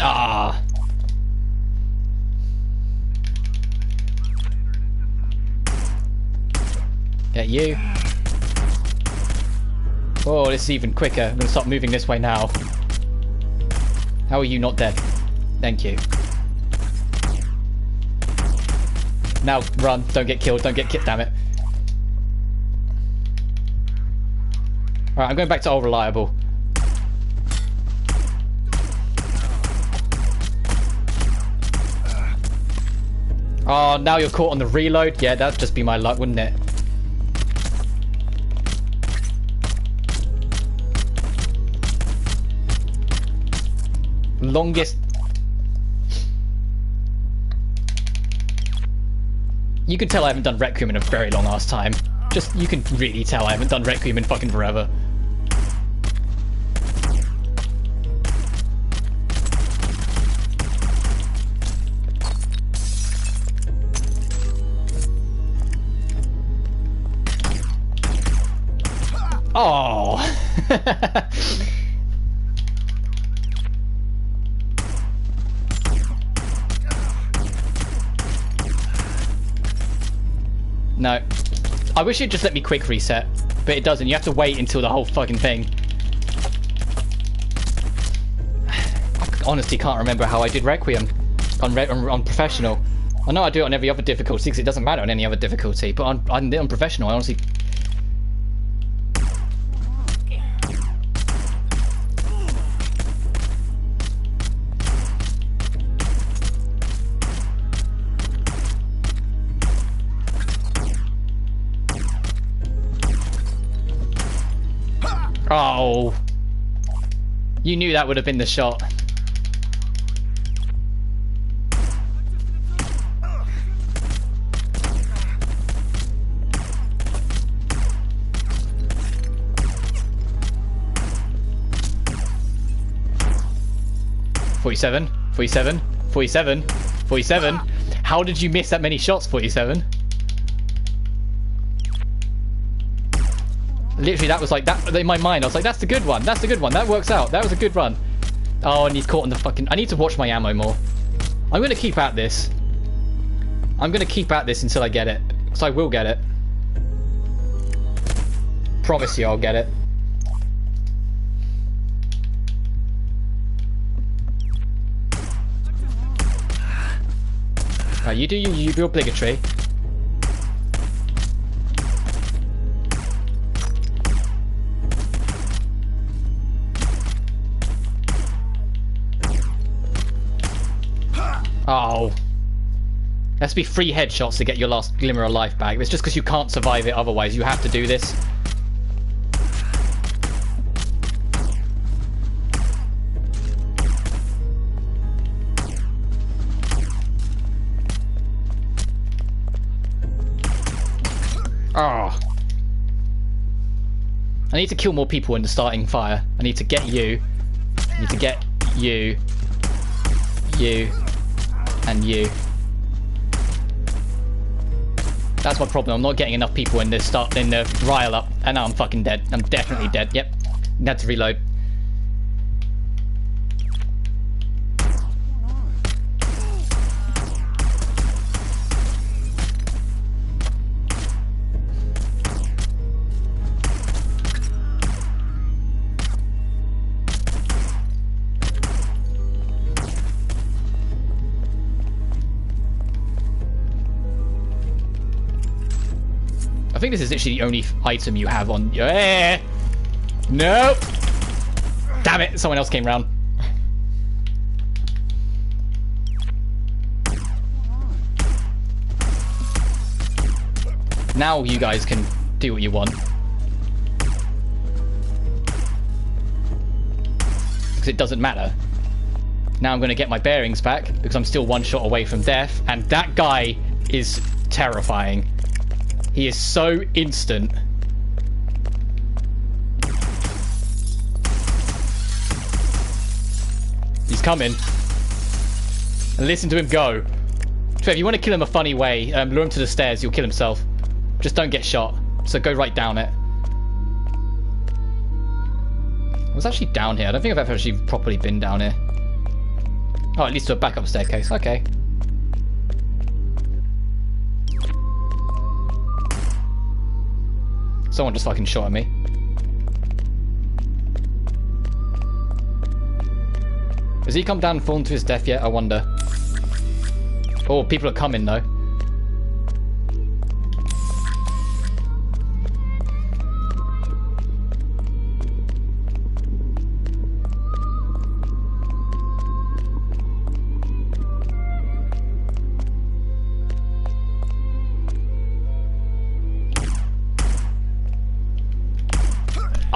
Ah. Get you. Oh, this is even quicker. I'm gonna start moving this way now. How are you not dead? Thank you. Now run. Don't get killed. Don't get kicked, damn it. Alright, I'm going back to old reliable. Oh, now you're caught on the reload? Yeah, that'd just be my luck, wouldn't it? Longest... You can tell I haven't done Requiem in a very long ass time. Just, you can really tell I haven't done Requiem in fucking forever. Oh! No. I wish it'd just let me quick reset, but it doesn't. You have to wait until the whole fucking thing. I honestly can't remember how I did Requiem on professional. I know I do it on every other difficulty because it doesn't matter on any other difficulty, but on professional, I honestly... Oh, you knew that would have been the shot. "47, 47, 47, 47. How did you miss that many shots, 47? Literally, that was like that in my mind. I was like, "That's the good one. That's the good one. That works out. That was a good run." Oh, and he's caught on the fucking. I need to watch my ammo more. I'm gonna keep at this. I'm gonna keep at this until I get it, because I will get it. Promise you, I'll get it. Right, you do your obligatory. Oh. There has to be 3 headshots to get your last glimmer of life back. It's just because you can't survive it otherwise. You have to do this. Oh. I need to kill more people in the starting fire. I need to get you. I need to get you. You. And you. That's my problem. I'm not getting enough people in the rile up, and now I'm fucking dead. I'm definitely dead. Yep. Had to reload. I think this is literally the only item you have on your... Nope! Damn it! Someone else came round. Now you guys can do what you want. Because it doesn't matter. Now I'm going to get my bearings back because I'm still 1 shot away from death. And that guy is terrifying. He is so instant. He's coming. And listen to him go. Trev, you want to kill him a funny way, lure him to the stairs, he'll kill himself. Just don't get shot. So go right down it. I was actually down here. I don't think I've ever actually properly been down here. Oh, at least to a backup staircase. Okay. Someone just fucking shot at me. Has he come down and fallen to his death yet? I wonder. Oh, people are coming though.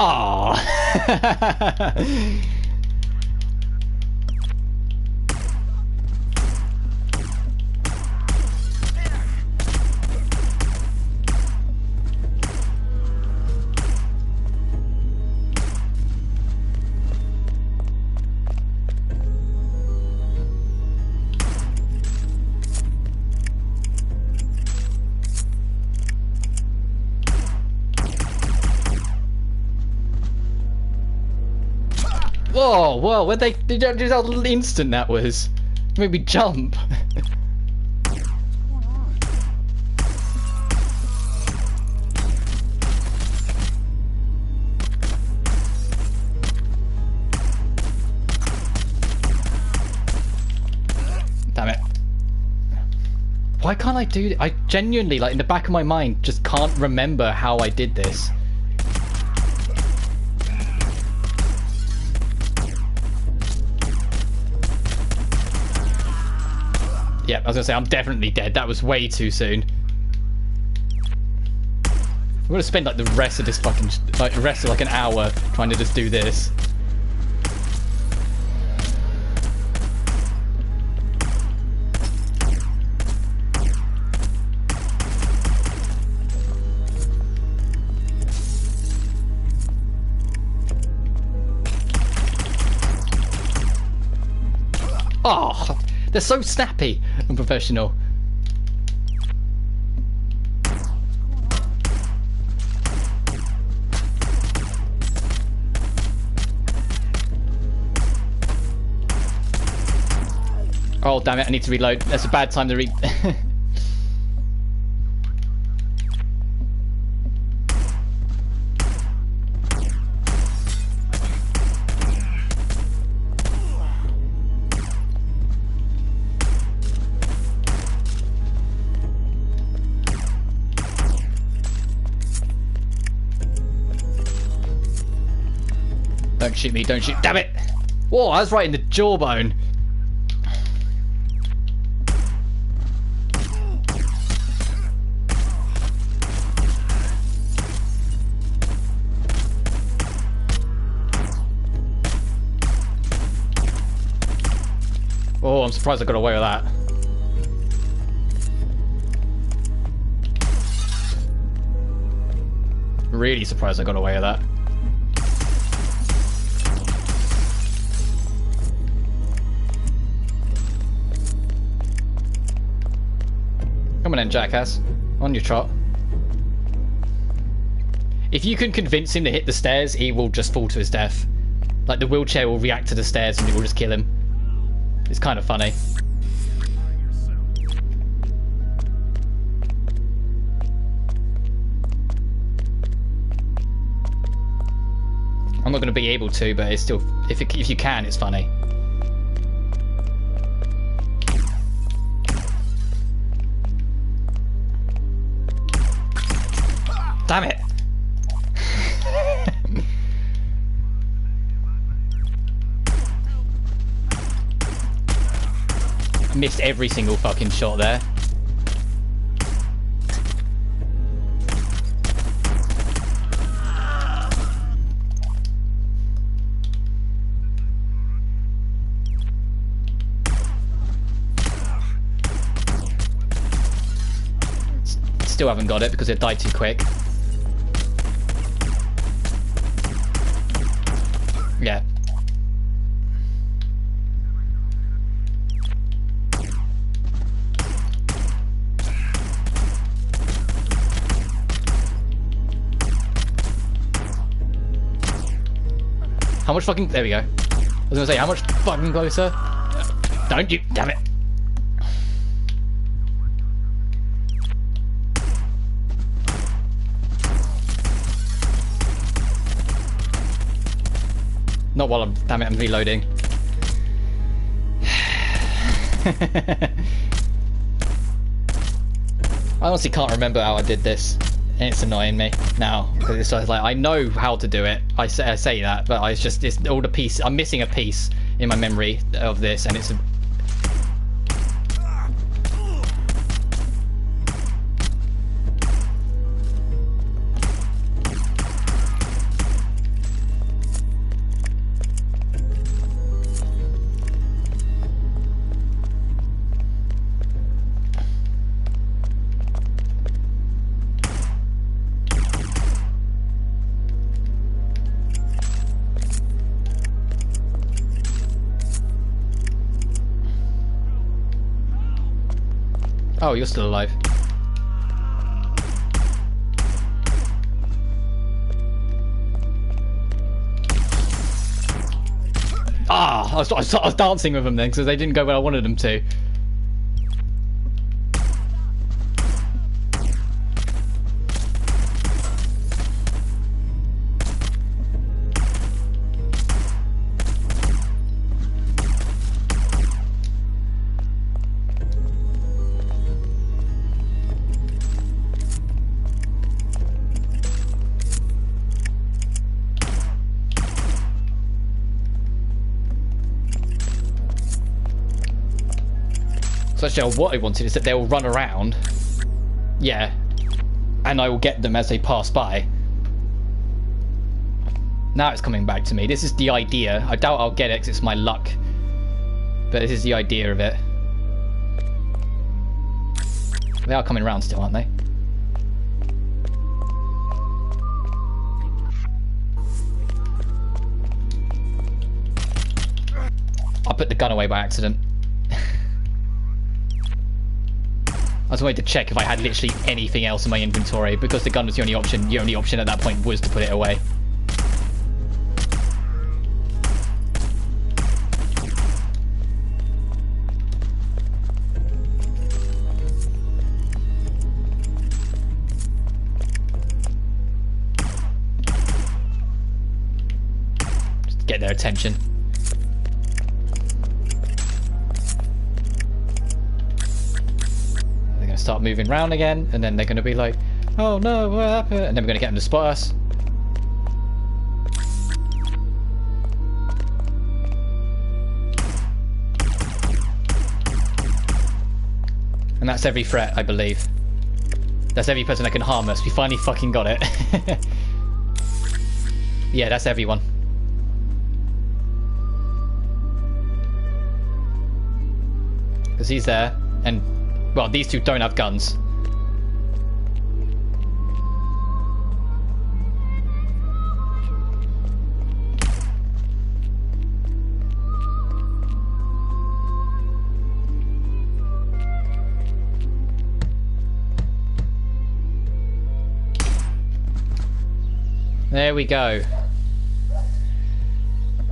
Ah. Whoa, whoa, where'd they just how instant that was? Made me jump. Why can't I do... I genuinely, like, in the back of my mind, just can't remember how I did this. Yeah, I was gonna say, I'm definitely dead. That was way too soon. I'm gonna spend, like, the rest of this fucking... like, the rest of, like, an hour trying to just do this. Oh, they're so snappy and professional. Oh, damn it, I need to reload. That's a bad time to read. Don't shoot me, don't shoot. Damn it! Whoa, I was right in the jawbone. Oh, I'm surprised I got away with that. Really surprised I got away with that. Come on then, jackass. On your trot. If you can convince him to hit the stairs, he will just fall to his death. Like, the wheelchair will react to the stairs and it will just kill him. It's kind of funny. I'm not going to be able to, but it's still... If you can, it's funny. Damn it! I missed every single fucking shot there. Still haven't got it because it died too quick. Yeah. How much fucking... There we go. I was gonna say, how much fucking closer? Don't you... Damn it. Not while I'm... Damn it, I'm reloading. I honestly can't remember how I did this. And it's annoying me now. Because it's just like, I know how to do it. I say that, but it's just... It's all the piece... I'm missing a piece in my memory of this, and it's... Oh, you're still alive. Ah, I was dancing with them then because they didn't go where I wanted them to. So actually what I wanted is that they'll run around. Yeah. And I will get them as they pass by. Now it's coming back to me. This is the idea. I doubt I'll get it because it's my luck. But this is the idea of it. They are coming around still, aren't they? I put the gun away by accident. I was waiting to check if I had literally anything else in my inventory, because the gun was the only option. The only option at that point was to put it away. Just get their attention. Start moving around again, and then they're going to be like, oh no, what happened? And then we're going to get them to spot us. And that's every threat, I believe. That's every person that can harm us. We finally fucking got it. Yeah, that's everyone. Because he's there, and well, these two don't have guns. There we go.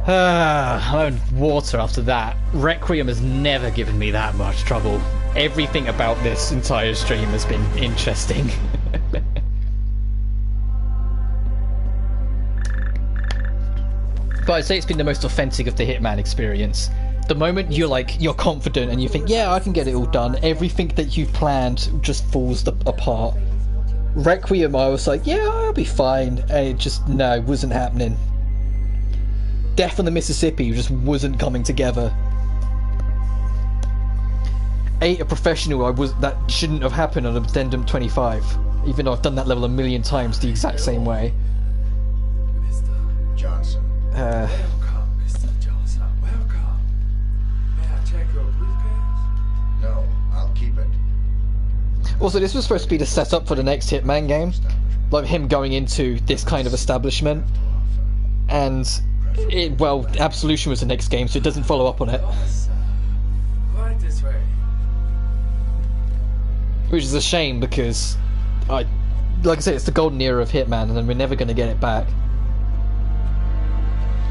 I'm having water after that. Requiem has never given me that much trouble. Everything about this entire stream has been interesting. But I'd say it's been the most authentic of the Hitman experience. The moment you're confident and you think, yeah, I can get it all done, everything that you've planned just falls apart. Requiem, I was like, yeah, I'll be fine. And it just, no, it wasn't happening. Death on the Mississippi just wasn't coming together. A professional, that shouldn't have happened on Addendum 25, even though I've done that level a million times the exact same way. Mr. Johnson. Welcome, Mr. Johnson. Welcome. May I check your briefcase? No, I'll keep it. Also, this was supposed to be the setup for the next Hitman game, like him going into this kind of establishment, and well, Absolution was the next game, so it doesn't follow up on it. Right this way. Which is a shame because, like I said, it's the golden era of Hitman, and then we're never going to get it back.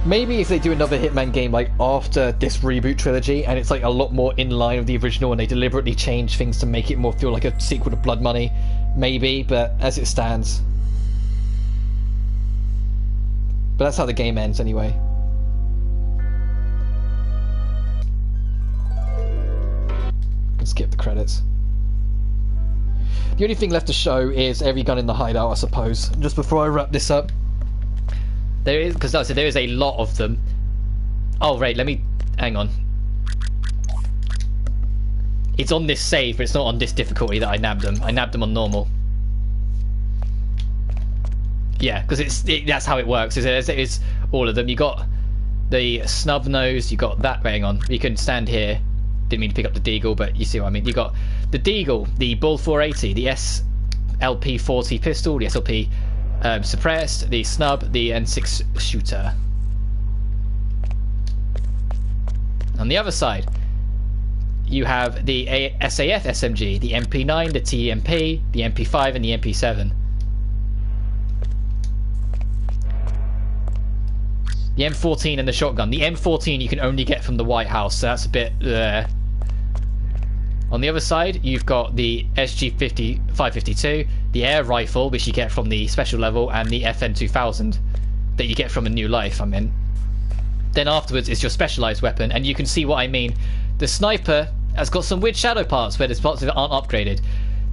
Maybe if they do another Hitman game like after this reboot trilogy, and it's like a lot more in line with the original, and they deliberately change things to make it more feel like a sequel to Blood Money, maybe. But as it stands, but that's how the game ends anyway. Can skip the credits. The only thing left to show is every gun in the hideout, I suppose. Just before I wrap this up, there is, because like I said, there is a lot of them. Oh right, let me hang on. It's on this save, but it's not on this difficulty that I nabbed them. I nabbed them on normal. Yeah, because that's how it works. It's all of them. You got the snub nose. You got that. Hang on. You can stand here. Didn't mean to pick up the deagle, but you see what I mean. You got the deagle, the Bull 480, the SLP 40 pistol, the SLP suppressed, the snub, the N6 shooter. On the other side, you have the SAF SMG, the MP9, the TMP, the MP5, and the MP7. The M14 and the shotgun. The M14 you can only get from the White House, so that's a bit... On the other side, you've got the SG-552, the air rifle, which you get from the special level, and the FN-2000 that you get from A New Life, I mean. Then afterwards is your specialized weapon, and you can see what I mean. The sniper has got some weird shadow parts where there's parts of it aren't upgraded.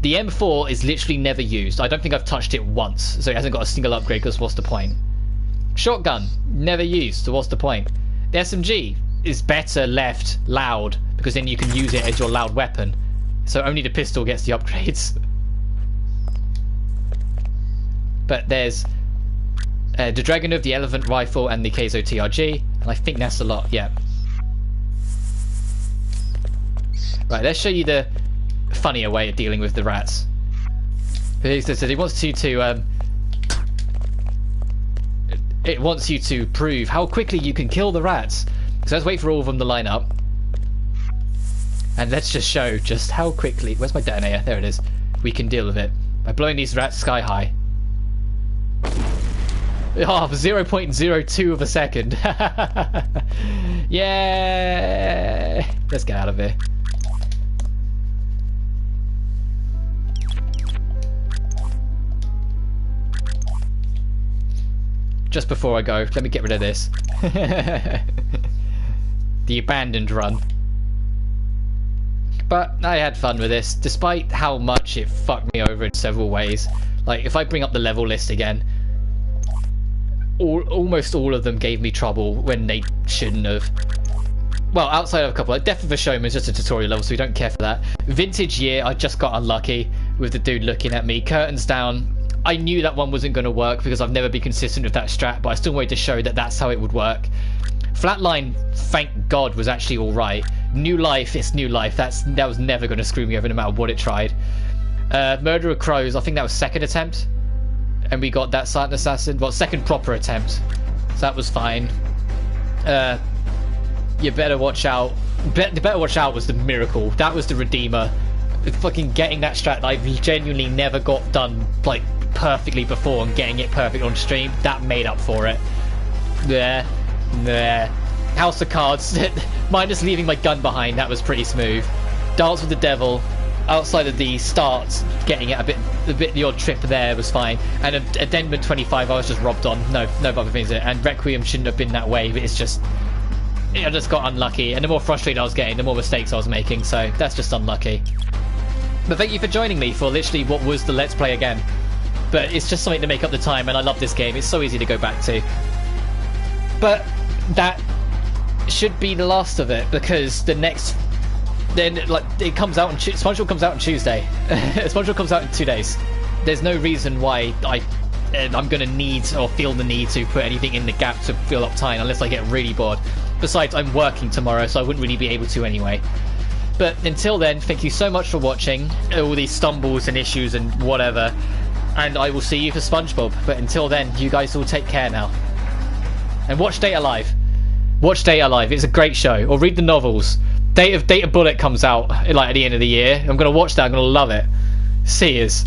The M4 is literally never used. I don't think I've touched it once, so it hasn't got a single upgrade, because what's the point? Shotgun, never used, so what's the point? The SMG, is better left loud, because then you can use it as your loud weapon. So only the pistol gets the upgrades. But there's the Dragunov, the Elephant Rifle, and the Keizo TRG, and I think that's a lot, yeah. Right, let's show you the funnier way of dealing with the rats. So he wants you to it wants you to prove how quickly you can kill the rats. So let's wait for all of them to line up. And let's just show just how quickly... Where's my detonator? There it is. We can deal with it. By blowing these rats sky high. Oh, 0.02 of a second. Yeah! Let's get out of here. Just before I go, let me get rid of this. The abandoned run. But I had fun with this, despite how much it fucked me over in several ways. Like, if I bring up the level list again, almost all of them gave me trouble when they shouldn't have. Well, outside of a couple, like Death of a Showman is just a tutorial level, so we don't care for that. Vintage Year, I just got unlucky with the dude looking at me. Curtains Down, I knew that one wasn't going to work because I've never been consistent with that strat, but I still wanted to show that that's how it would work. Flatline, thank God, was actually alright. New Life, it's New Life. That was never going to screw me over no matter what it tried. Murder of Crows, I think that was second attempt. And we got that Silent Assassin. Well, second proper attempt. So that was fine. You Better Watch Out. The Better Watch Out was the miracle. That was the redeemer. Fucking getting that strat that I've genuinely never got done, like, perfectly before, and getting it perfect on stream, that made up for it. There. House of Cards, minus leaving my gun behind, that was pretty smooth. Dance with the Devil, outside of the starts, getting it a bit the odd trip there was fine. And Addendum 25, I was just robbed on. No other things in it. And Requiem shouldn't have been that way, but it's just, I just got unlucky. And the more frustrated I was getting, the more mistakes I was making. So that's just unlucky. But thank you for joining me for literally what was the Let's Play again. But it's just something to make up the time, and I love this game. It's so easy to go back to. But that should be the last of it, because the next, then like it comes out on SpongeBob comes out on Tuesday. SpongeBob comes out in 2 days. There's no reason why I'm gonna need or feel the need to put anything in the gap to fill up time unless I get really bored. Besides, I'm working tomorrow, so I wouldn't really be able to anyway. But until then, thank you so much for watching all these stumbles and issues and whatever, and I will see you for SpongeBob. But until then, you guys all take care now. And watch Data Live. Watch Data Live. It's a great show. Or read the novels. Data Bullet comes out like at the end of the year. I'm gonna watch that. I'm gonna love it. See yous.